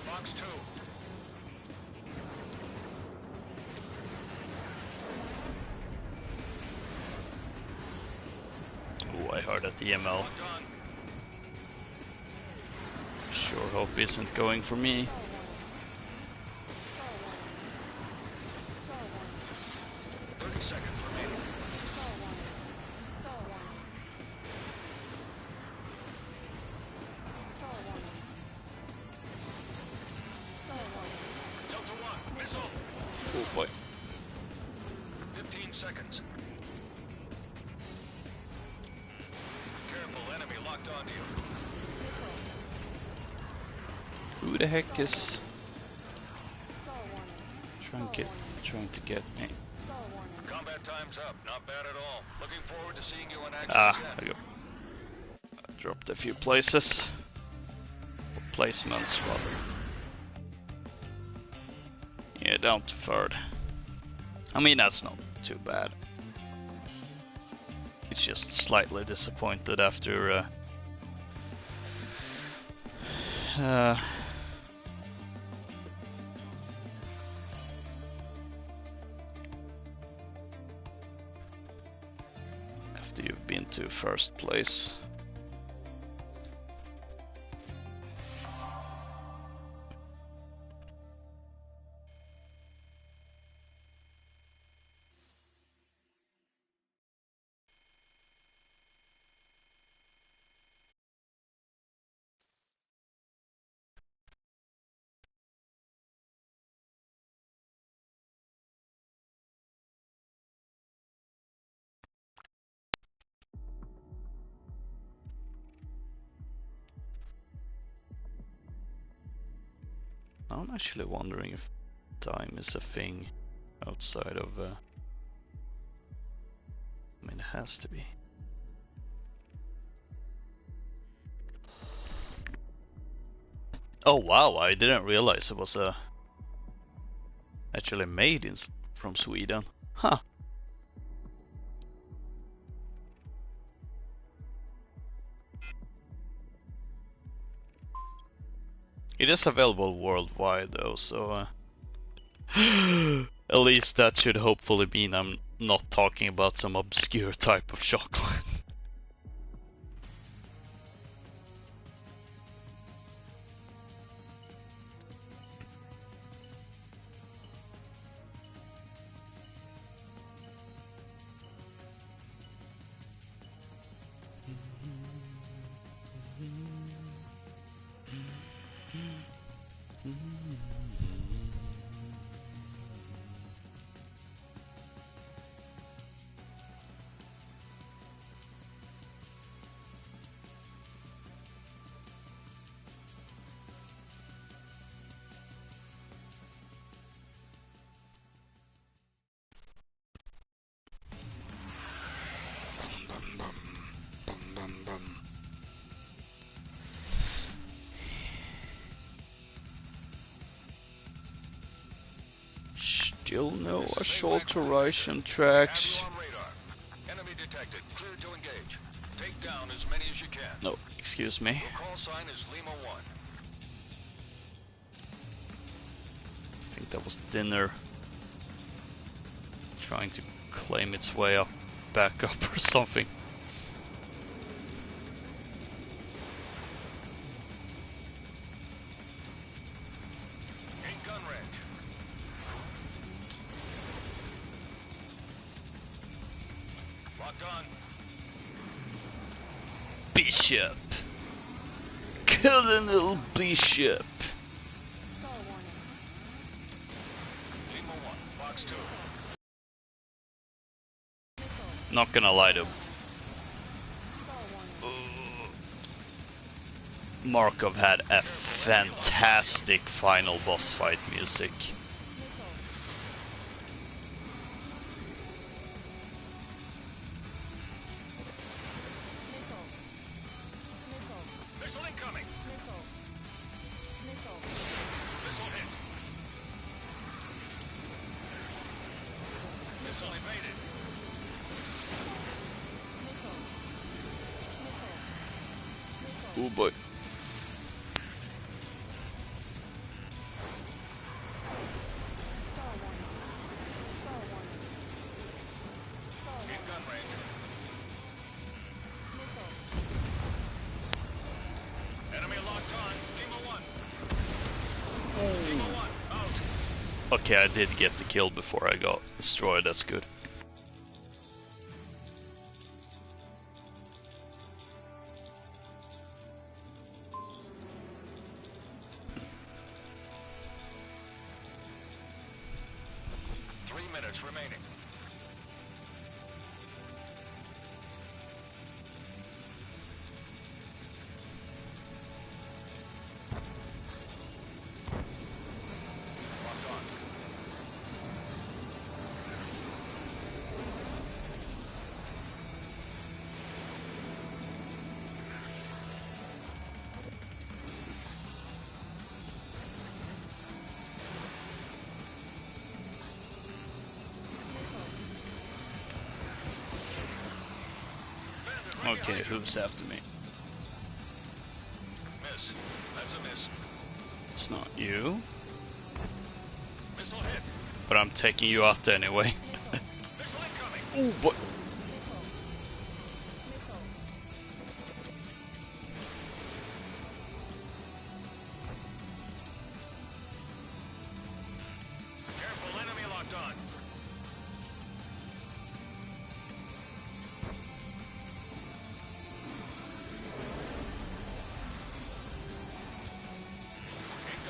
Fox 2. Oh, I heard at the EML. Locked on. Sure hope isn't going for me. 30 seconds remaining. Delta 1. Missile. Oh boy. 15 seconds. Careful, enemy locked onto you. Who the heck is trying to get me? Combat time's up. Not bad at all. Looking forward to seeing you in action Ah, again. there you go. I dropped a few places. Placements, rather. Yeah, down to third. I mean, that's not too bad. It's just slightly disappointed after into first place. I'm actually wondering if time is a thing outside of... I mean, it has to be. Oh wow, I didn't realize it was actually made from Sweden. Huh. It is available worldwide though, so at least that should hopefully mean I'm not talking about some obscure type of chocolate. Still no assault to Russian tracks. Enemy detected. Clear to engage. Take down as many as you can. No, excuse me. Your call sign is Lima 1. I think that was dinner trying to claim its way up, back up or something. In gun range. Locked on. Bishop. Colonel Bishop. Stall warning. Lima 1. Box 2. Not gonna lie to Stall warning. Markov had a fantastic final boss fight music. Missile incoming. Missile. Missile hit. Missile evaded. Oh boy. In gun range. Enemy locked on. Lima 1. Lima 1. Out. Okay, I did get the kill before I got destroyed, that's good. Minutes remaining. Locked on. Okay, who's after me? Miss. That's a miss. It's not you, Missile hit. but I'm taking you out anyway. Missile incoming. Oh, what?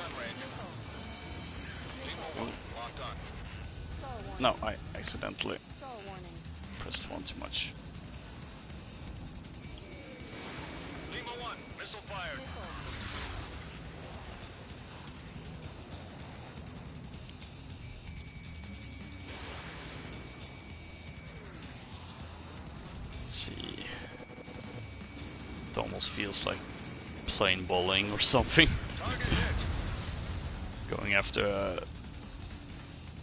gun range. Lima 1, locked on. Star warning. No, I accidentally Star warning. pressed one too much. Lima 1, missile fired. Missile. Let's see. It almost feels like plain bowling or something. Target hit. Going after a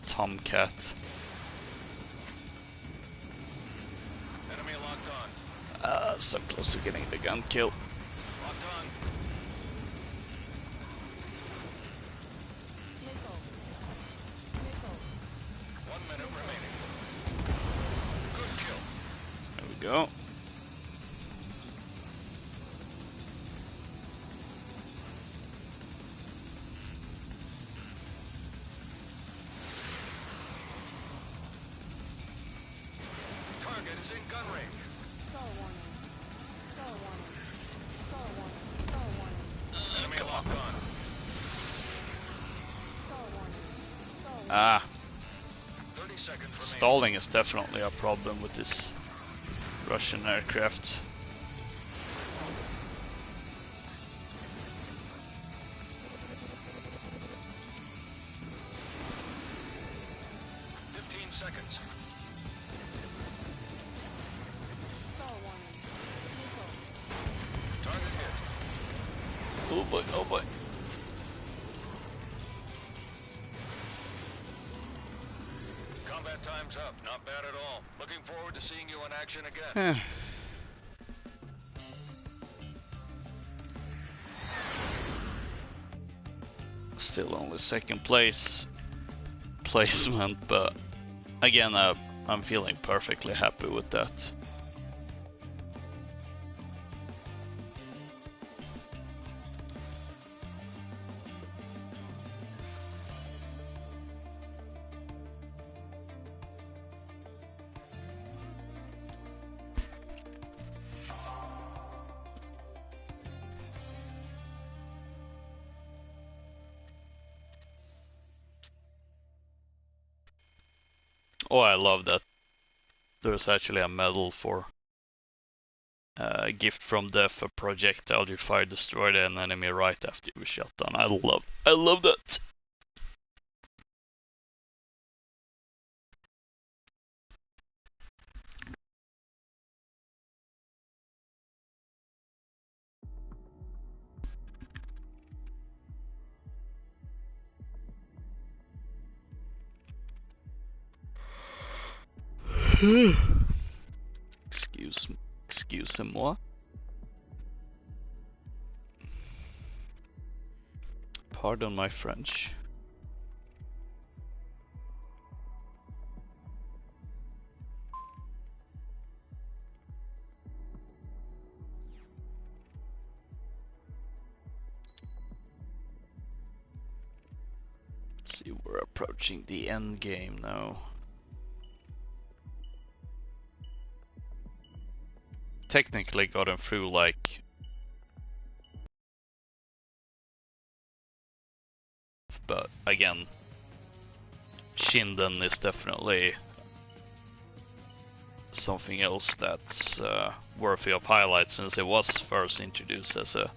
tomcat. Enemy locked on. So close to getting the gun kill. Locked on. Missile. Missile. 1 minute remaining. Good kill. There we go. Target is in gun range. Star warning. Star warning. Star warning. Star warning. Enemy locked on. Star warning. Star warning. Ah, 30 seconds remaining. stalling is definitely a problem with this Russian aircraft. Seconds. Star warning. Missile. Target hit. Oh boy, oh boy. Combat time's up. Not bad at all. Looking forward to seeing you in action again. Still only second place placement, but again, I'm feeling perfectly happy with that. Oh, I love that there's actually a medal for gift from death, a projectile you fire destroyed an enemy right after you were shot down. I love that. Excuse-moi. Pardon my French. Let's see, we're approaching the end game now. Technically gotten through like but again, Shinden is definitely something else that's worthy of highlight, since it was first introduced as a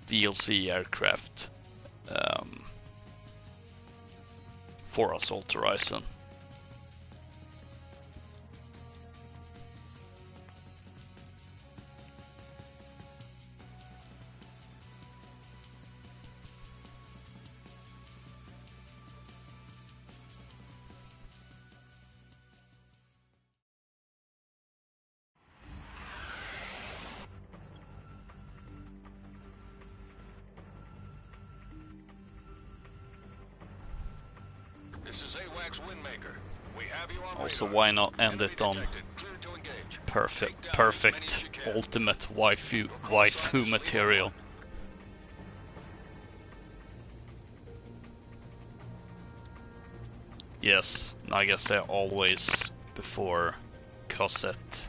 DLC aircraft for Assault Horizon. This is AWACS Windmaker. We have you on Also, radar. why not end Enemy it on detected. Clear to engage. perfect, Take down as many as perfect, you can. ultimate waifu material? Yes, I guess they're always before Cosette.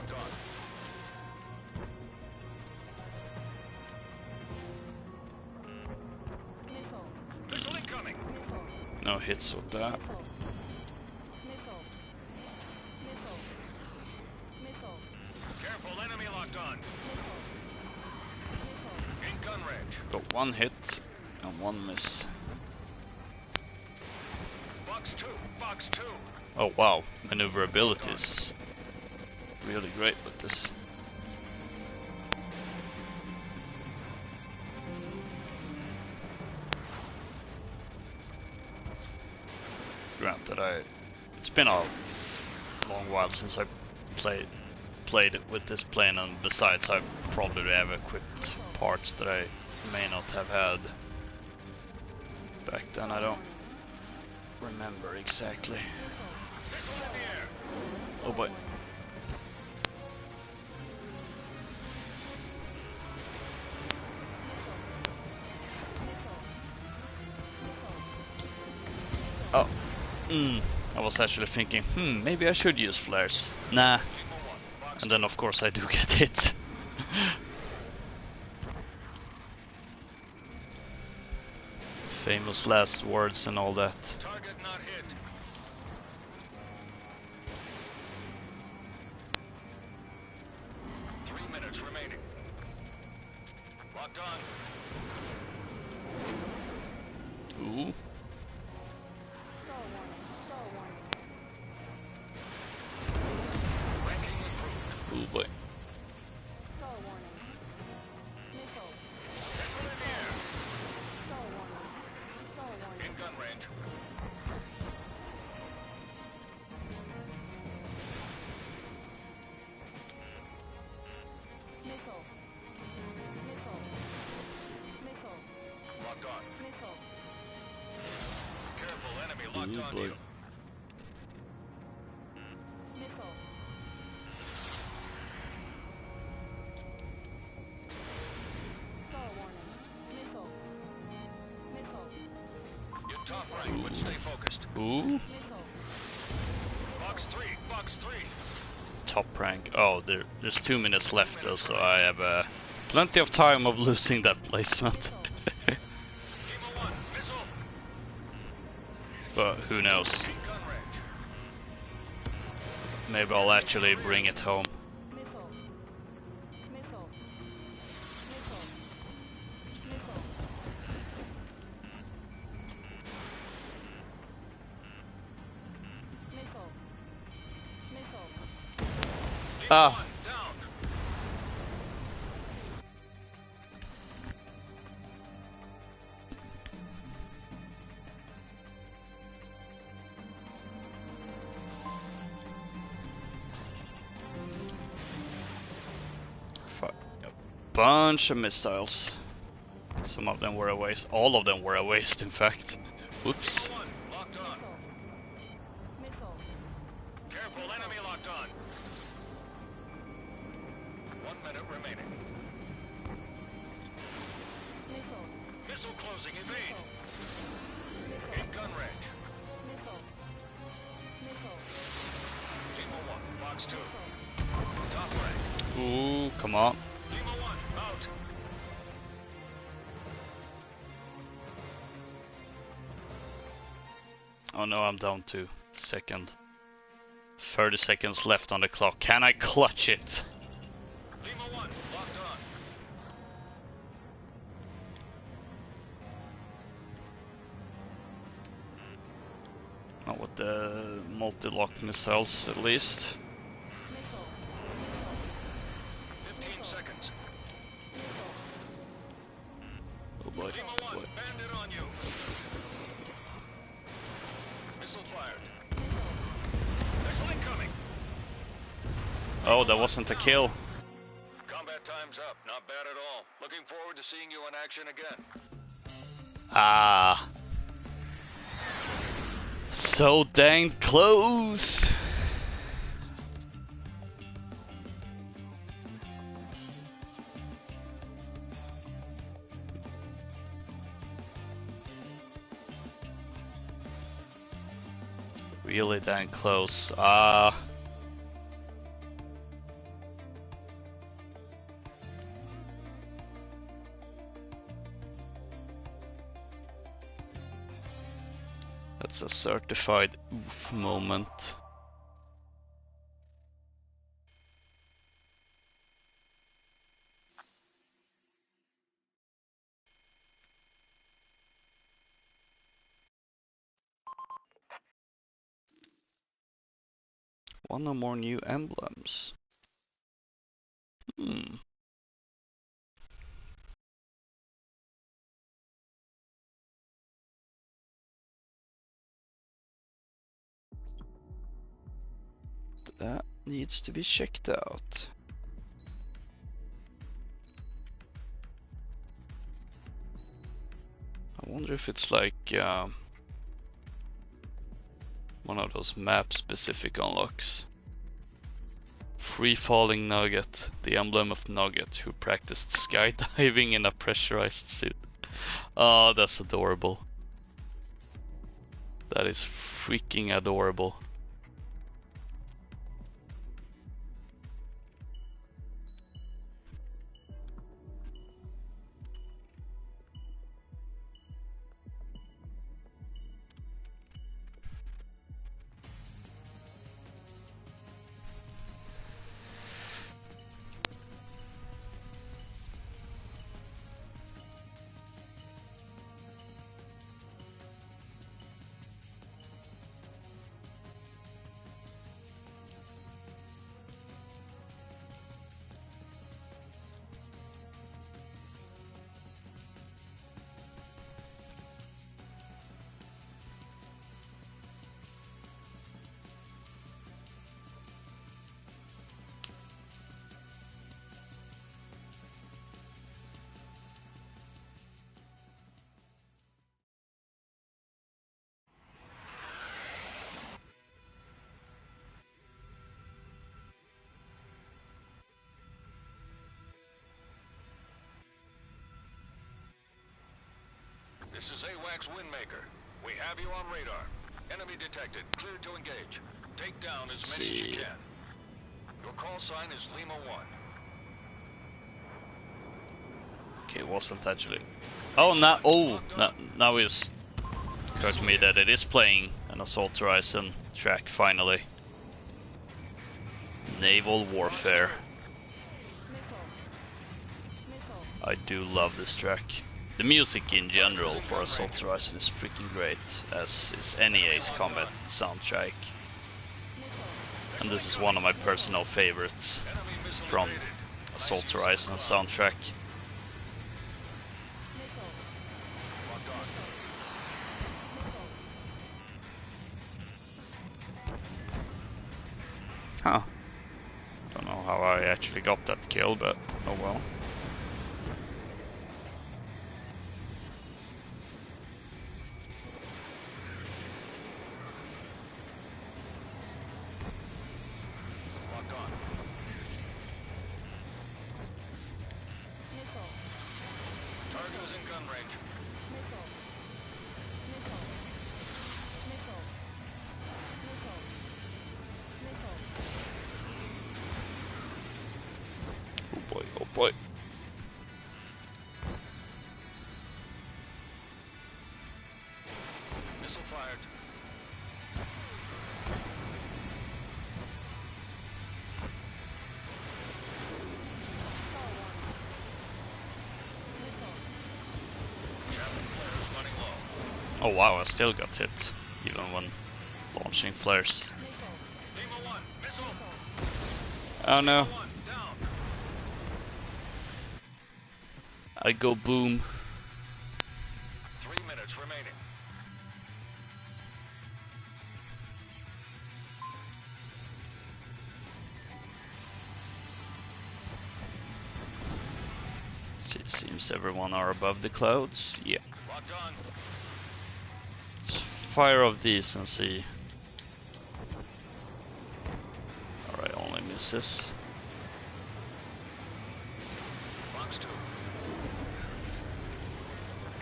locked on. Missile. Missile incoming. Missile. No hits with that. Missile. Missile. Missile. Missile. Careful, enemy locked on. Missile. Missile. In gun range. Got one hit and one miss. Fox 2. Fox 2. Oh wow, maneuverability is really great with this. Granted, it's been a long while since I played it with this plane, and besides, I probably have equipped parts that I may not have had back then. I don't remember exactly. Missile in the air. Oh boy. Oh. I was actually thinking, maybe I should use flares. Nah. Lima 1. Fox And then of course I do get hit. Famous last words and all that. Target not hit. Three minutes remaining. Locked on. Ooh. Star warning. Star warning. Ranking improved. Ooh boy. Star warning. Missile. Missile in the air. Star warning. Star warning. In gun range. Missile. Missile. Missile. Locked on. Missile. Careful, enemy locked Ooh on boy. you. Missile. Star warning. Missile. Missile. Get top rank, but stay focused. Ooh. Missile. Fox 3. Fox 3. Top rank. Oh, there's 2 minutes left though, so I have plenty of time of losing that placement. Lima 1. Missile. But who knows? In gun range. Maybe I'll actually bring it home. Missile. Missile. Missile. Missile. Missile. Missile. Lima Ah. 1. Down. Fuck. A bunch of missiles. Some of them were a waste. All of them were a waste, in fact. Whoops. Lima 1. Locked on. Missile. Careful, enemy locked on. 1 minute remaining. Missile. Missile closing. Evade. Missile. In gun range. Missile. Missile. Lima 1. Fox 2. Top rank. Ooh, come on. Lima 1. Out. Oh no, I'm down to second. 30 seconds left on the clock. Can I clutch it? Lima 1. Locked on. Not with the multi-lock missiles, at least. 15 seconds. Oh boy. Lima 1. Boy. Bandit on you. Missile fired. Missile incoming. Oh, that wasn't a kill. Combat time's up. Not bad at all. Looking forward to seeing you in action again. Ah. So dang close. Really dang close. It's a certified oof moment. One or more new emblems. That needs to be checked out. I wonder if it's like one of those map-specific unlocks. Free falling Nugget, the emblem of Nugget, who practiced skydiving in a pressurized suit. Oh, that's adorable. That is freaking adorable. This is AWACS Windmaker. We have you on radar. Enemy detected. Cleared to engage. Take down as many as you can. Your call sign is Lima 1. Okay, it wasn't actually. Oh, now, now it's occurred to me that it is playing an Assault Horizon track finally. Naval Warfare. I do love this track. The music in general for Assault Horizon is freaking great, as is NEA's combat soundtrack. And this is one of my personal favorites from Assault Horizon soundtrack. Huh. Don't know how I actually got that kill, but oh well. Oh boy. Missile fired. Javelin flares running low. Oh wow, I still got hit, even when launching flares. Lima 1, missile. Oh no. Lima 1, down. I go boom. 3 minutes remaining. Seems everyone are above the clouds. Yeah. Locked on. Let's fire off these and see. Alright, only misses. Fox 2.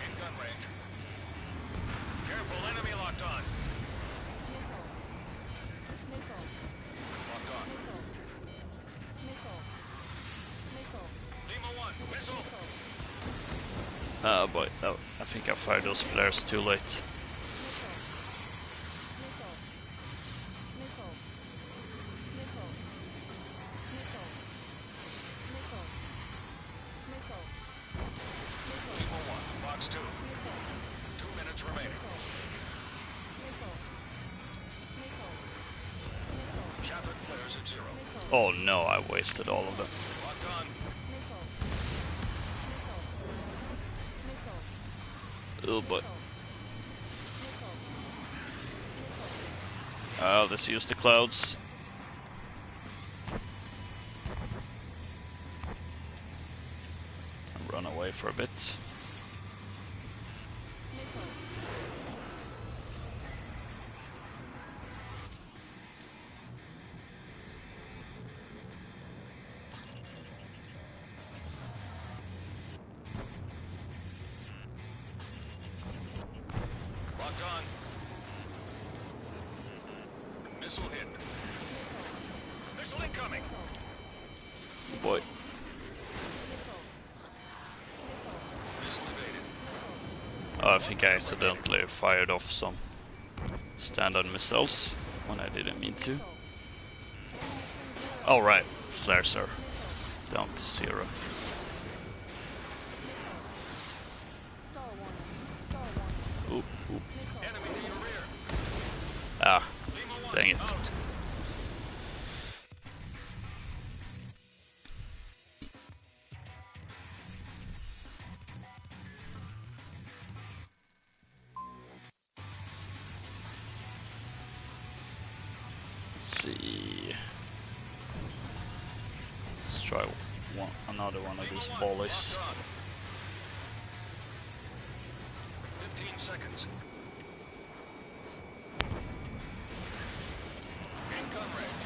In gun range. Careful, enemy locked on. Locked on. Lima 1, missile. Oh boy, oh, I think I fired those flares too late. is at 0. Oh no, I wasted all of them. Locked on. Oh boy. Oh, let's use the clouds. And run away for a bit. Locked on. Missile hit. Missile incoming. Boy. Missile evaded. Oh, I think I accidentally fired off some standard missiles when I didn't mean to. Oh right, flares are down to 0. Ooh, ooh. Enemy to your rear. Ah, Lima 1 dang it. out. Let's see. Let's try another one of these volleys. Locked on. 15 seconds. In gun range.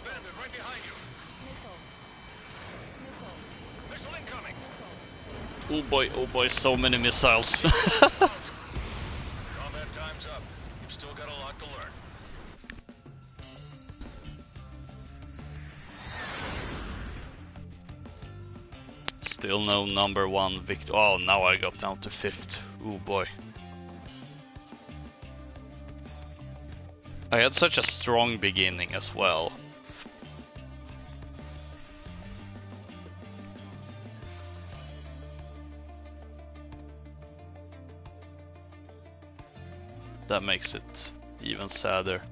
Bandit right behind you. Missile incoming. Oh boy, so many missiles. Combat time's up. You've still got a lot to learn. Still no number 1 victor. Oh, now I got down to 5th. Oh boy. I had such a strong beginning as well. That makes it even sadder.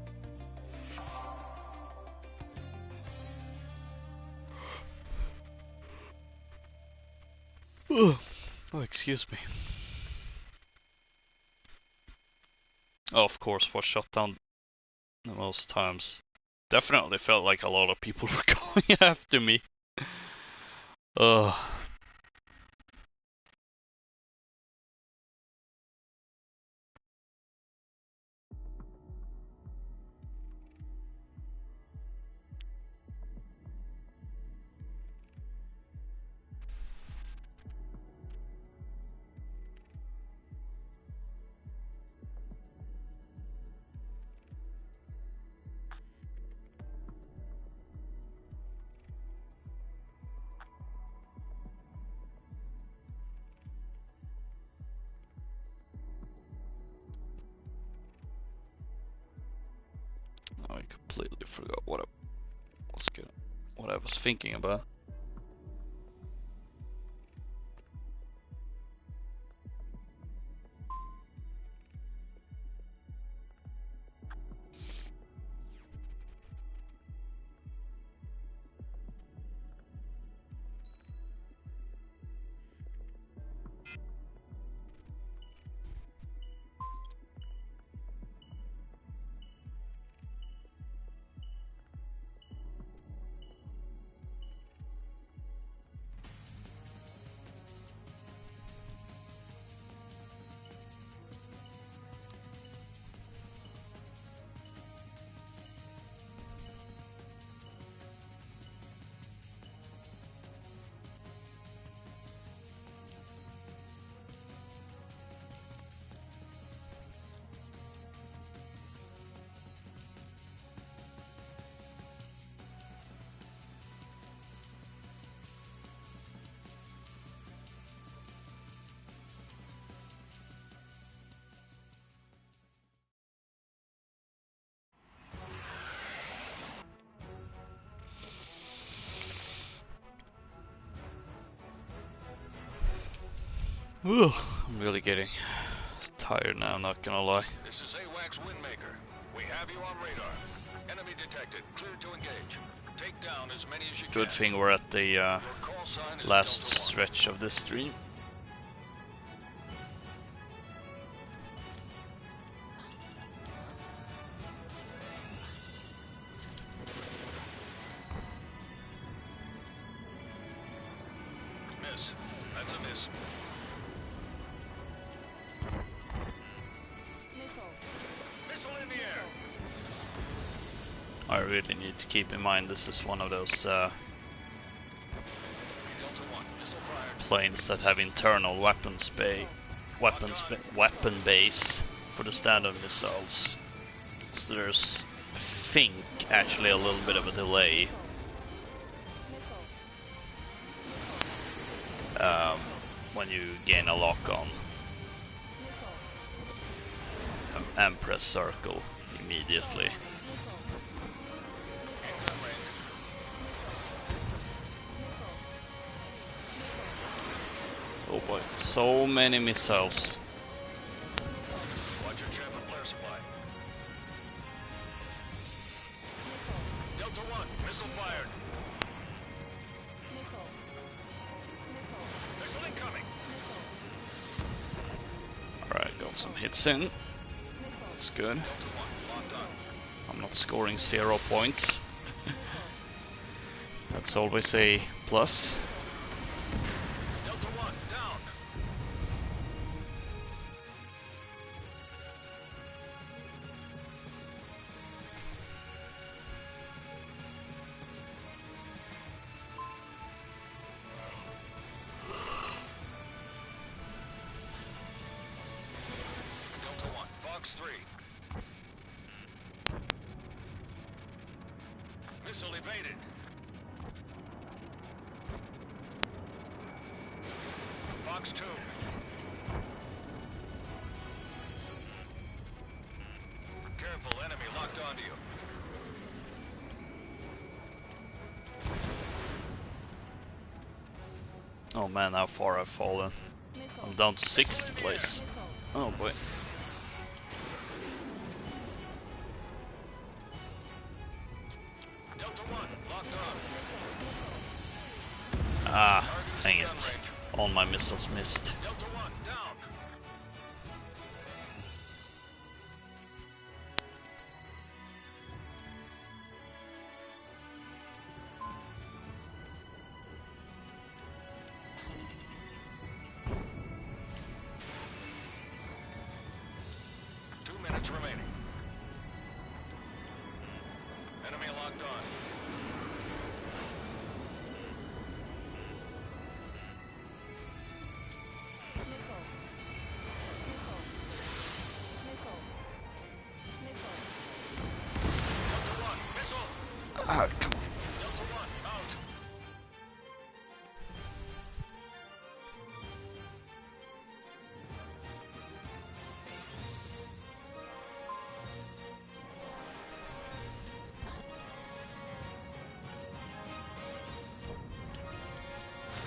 Oh, excuse me. Oh, of course, was shot down the most times. Definitely felt like a lot of people were going after me. Ugh. I completely forgot what I was thinking about. Ugh, I'm really getting tired now, not gonna lie. This is AWACS Windmaker. We have you on radar. Enemy detected. Clear engage. Take down as many as you Good can. thing we're at the Your call sign is last Delta 1. stretch of this stream. Miss. That's a miss. Missile. Missile in the air. I really need to keep in mind this is one of those Delta 1. Missile fired. planes that have internal weapon base for the standard missiles. So there's, I think, actually a little bit of a delay when you gain a lock on and press circle immediately. In gun range. Oh boy, so many missiles. Watch your chaff and flare supply. Delta 1. Missile fired. Missile incoming. Alright, got some hits in. That's good. Delta 1. Locked on. I'm not scoring 0 points. That's always a plus. Delta 1. Down. Delta 1. Fox 3. Missile evaded. Fox 2. Careful, enemy locked onto you. Oh man, how far I've fallen. I'm down to 6th place. Oh boy. Delta 1. Locked on. Ah, Target is dang in it. gun range. All my missiles missed. Delta 1. Down. Minutes remaining. Enemy locked on. Delta 1, missile. Ah, come on. Delta 1, out.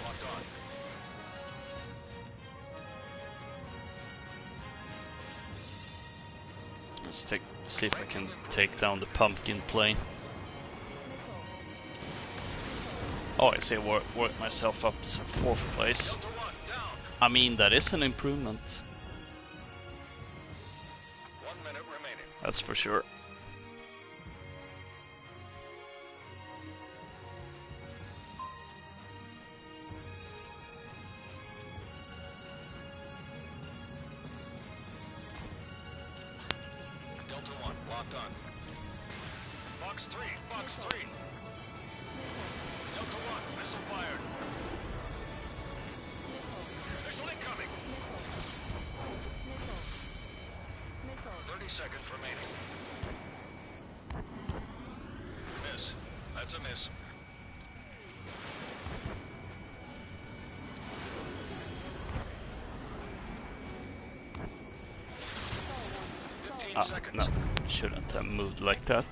Locked on. See if I can take down the pumpkin plane. Oh, I say work myself up to 4th place. Delta 1, down. I mean, that is an improvement. 1 minute remaining. That's for sure. Delta 1, locked on. Fox 3, Fox 3. Delta 1, missile fired. Missile incoming. 30 seconds remaining. Miss. That's a miss. Ah, Seconds. no, shouldn't have moved like that.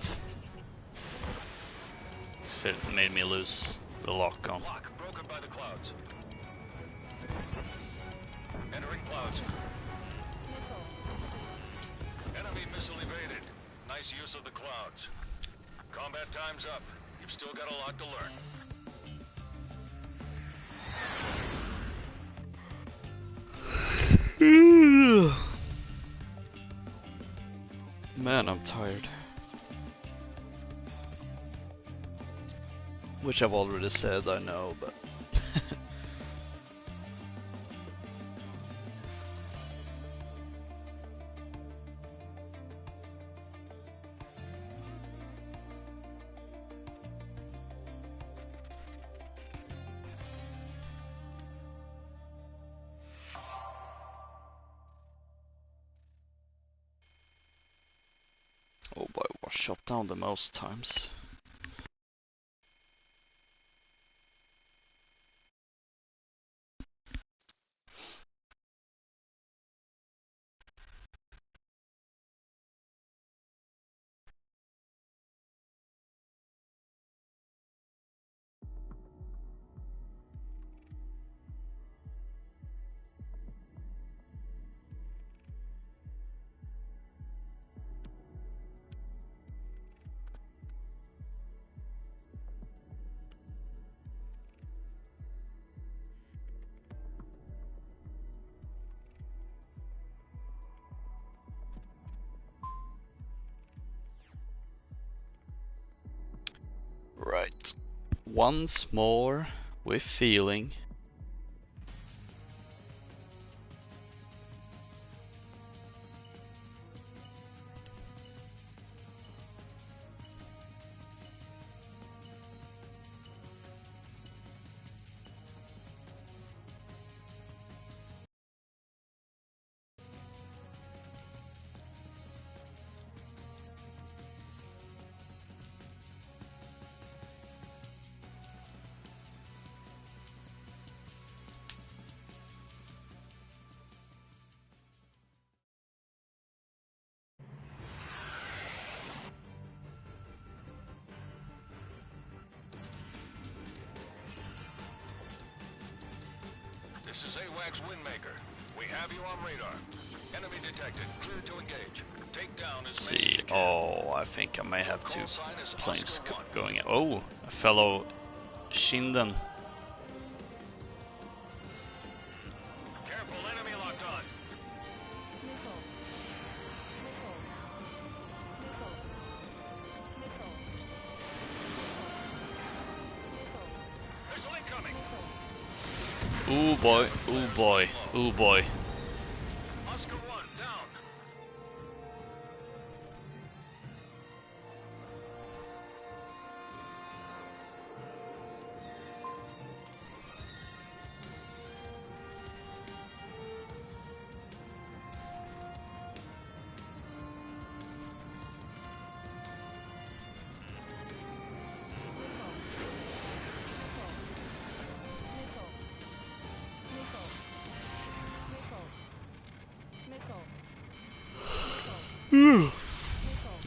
It made me lose the lock on. Lock broken by the clouds. Entering clouds. Enemy missile evaded. Nice use of the clouds. Combat time's up. You've still got a lot to learn. Man, I'm tired. Which I've already said, I know, but... Oh boy, I was shot down the most times. Right. Once more with feeling. This is AWACS Windmaker. We have you on radar. Enemy detected. Clear to engage. Take down as many as See, you can. oh, I think I may have two Call sign is planes Oscar 1. going. Oh, a fellow Shinden. Careful, enemy locked on. Missile. Missile. Missile. Missile. Missile. Missile incoming. Ooh boy, ooh boy, ooh boy. Oscar 1 down.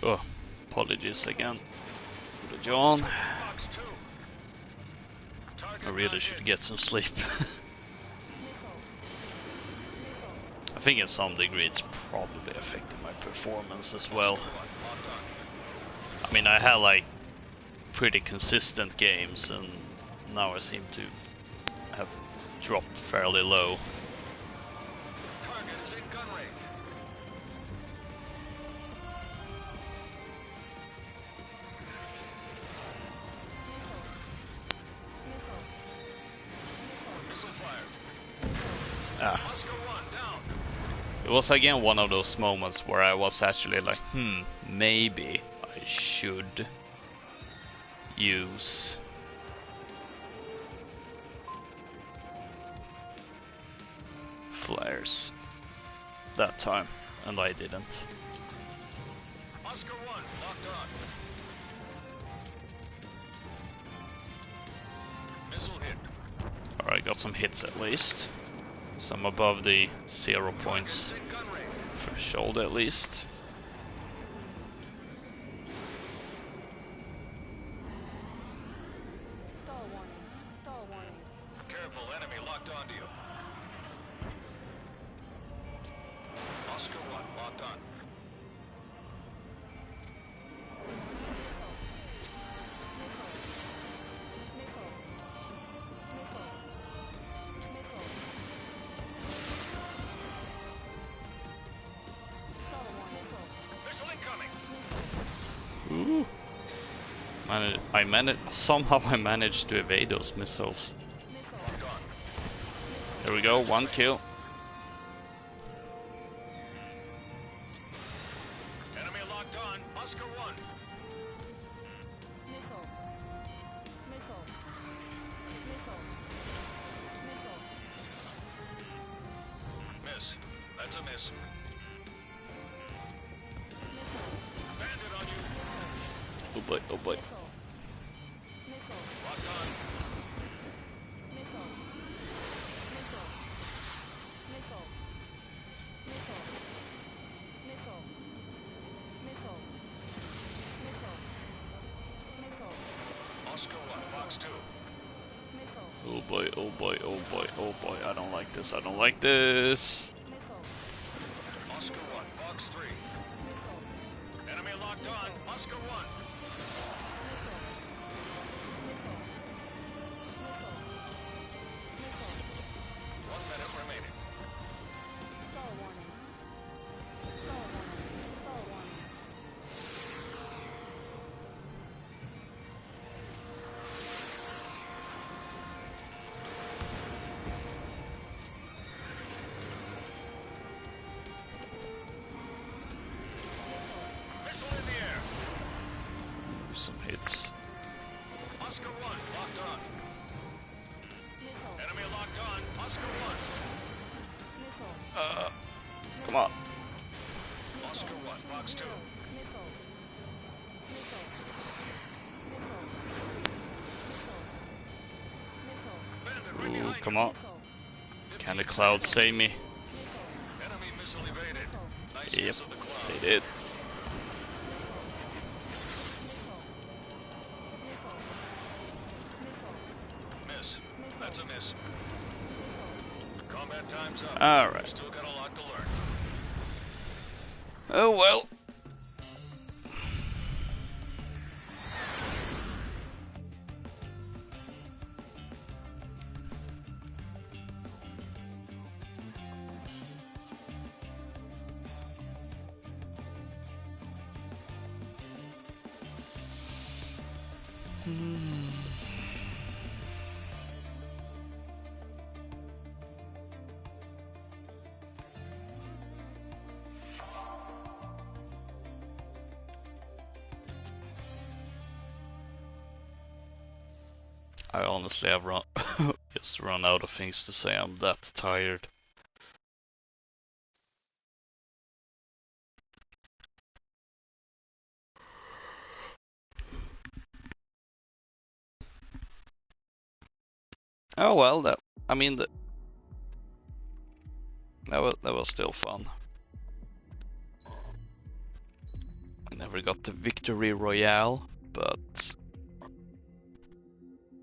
Oh, apologies again to John. Fox 2. I really should get some sleep. I think in some degree it's probably affecting my performance as well. I mean, I had like pretty consistent games and now I seem to have dropped fairly low. Target is in gun range. Missile fired. Ah. Oscar 1 down. It was again one of those moments where I was actually like, maybe I should use flares that time, and I didn't. Oscar 1 locked on. Missile hit. Alright, got some hits at least. Some above the 0 points Target's in gun range. threshold at least. Stall warning. Stall warning. Careful, enemy locked onto you. Oscar 1 locked on. Somehow I managed to evade those missiles. Locked on. There we go, one kill. Enemy locked on. Oscar 1. Missile. Missile. Missile. Missile. Miss. That's a miss. Missile. Bandit on you. Oh boy, oh boy. Missile. Missile. Locked on. Missile. Missile. Missile. Missile. Missile. Missile. Missile. Missile. Oscar 1. Fox 2. Missile. Oh boy, oh boy, oh boy, oh boy. I don't like this, I don't like this. Missile. Oscar 1. Fox 3. Missile. Enemy locked on. Oscar 1. Missile. Missile. Missile. Missile. 1 minute remaining. Star warning. Star warning. Star warning. Missile in the air. Some hits. Oscar 1. Locked on. Missile. Enemy locked on. Oscar 1. Missile. Come on. Oscar 1. Fox 2. Missile. Missile. Missile. Missile. Bandit right Ooh, behind come you. on. Missile. Can the clouds save me? Missile. Enemy missile evaded. Nice Yep, use of the clouds. they did. Miss. That's a miss. Combat time's up. Alright. You've still got a lot to learn. Oh well. I honestly have just run out of things to say. I'm that tired. Oh well, that was still fun. I never got the victory royale, but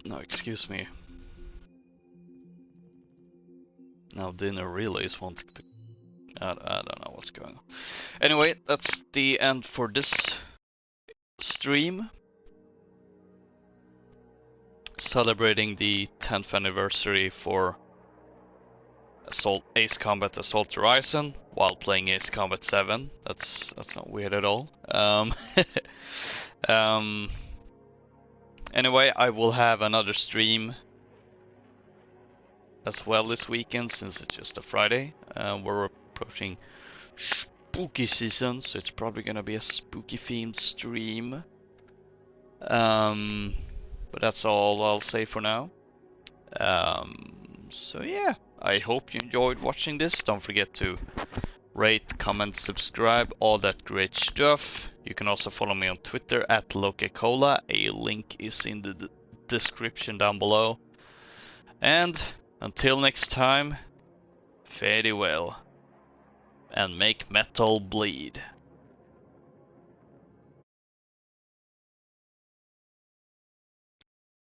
no, excuse me. Now dinner really is wanting to. I don't know what's going on. Anyway, that's the end for this stream. Celebrating the 10th anniversary for Ace Combat Assault Horizon while playing Ace Combat 7. That's not weird at all. Anyway, I will have another stream as well this weekend since it's just a Friday. We're approaching spooky season, so it's probably gonna be a spooky themed stream. But that's all I'll say for now. So yeah, I hope you enjoyed watching this. Don't forget to rate, comment, subscribe, all that great stuff. You can also follow me on Twitter at LokaCola. A link is in the description down below. And until next time, fare thee well, and make metal bleed.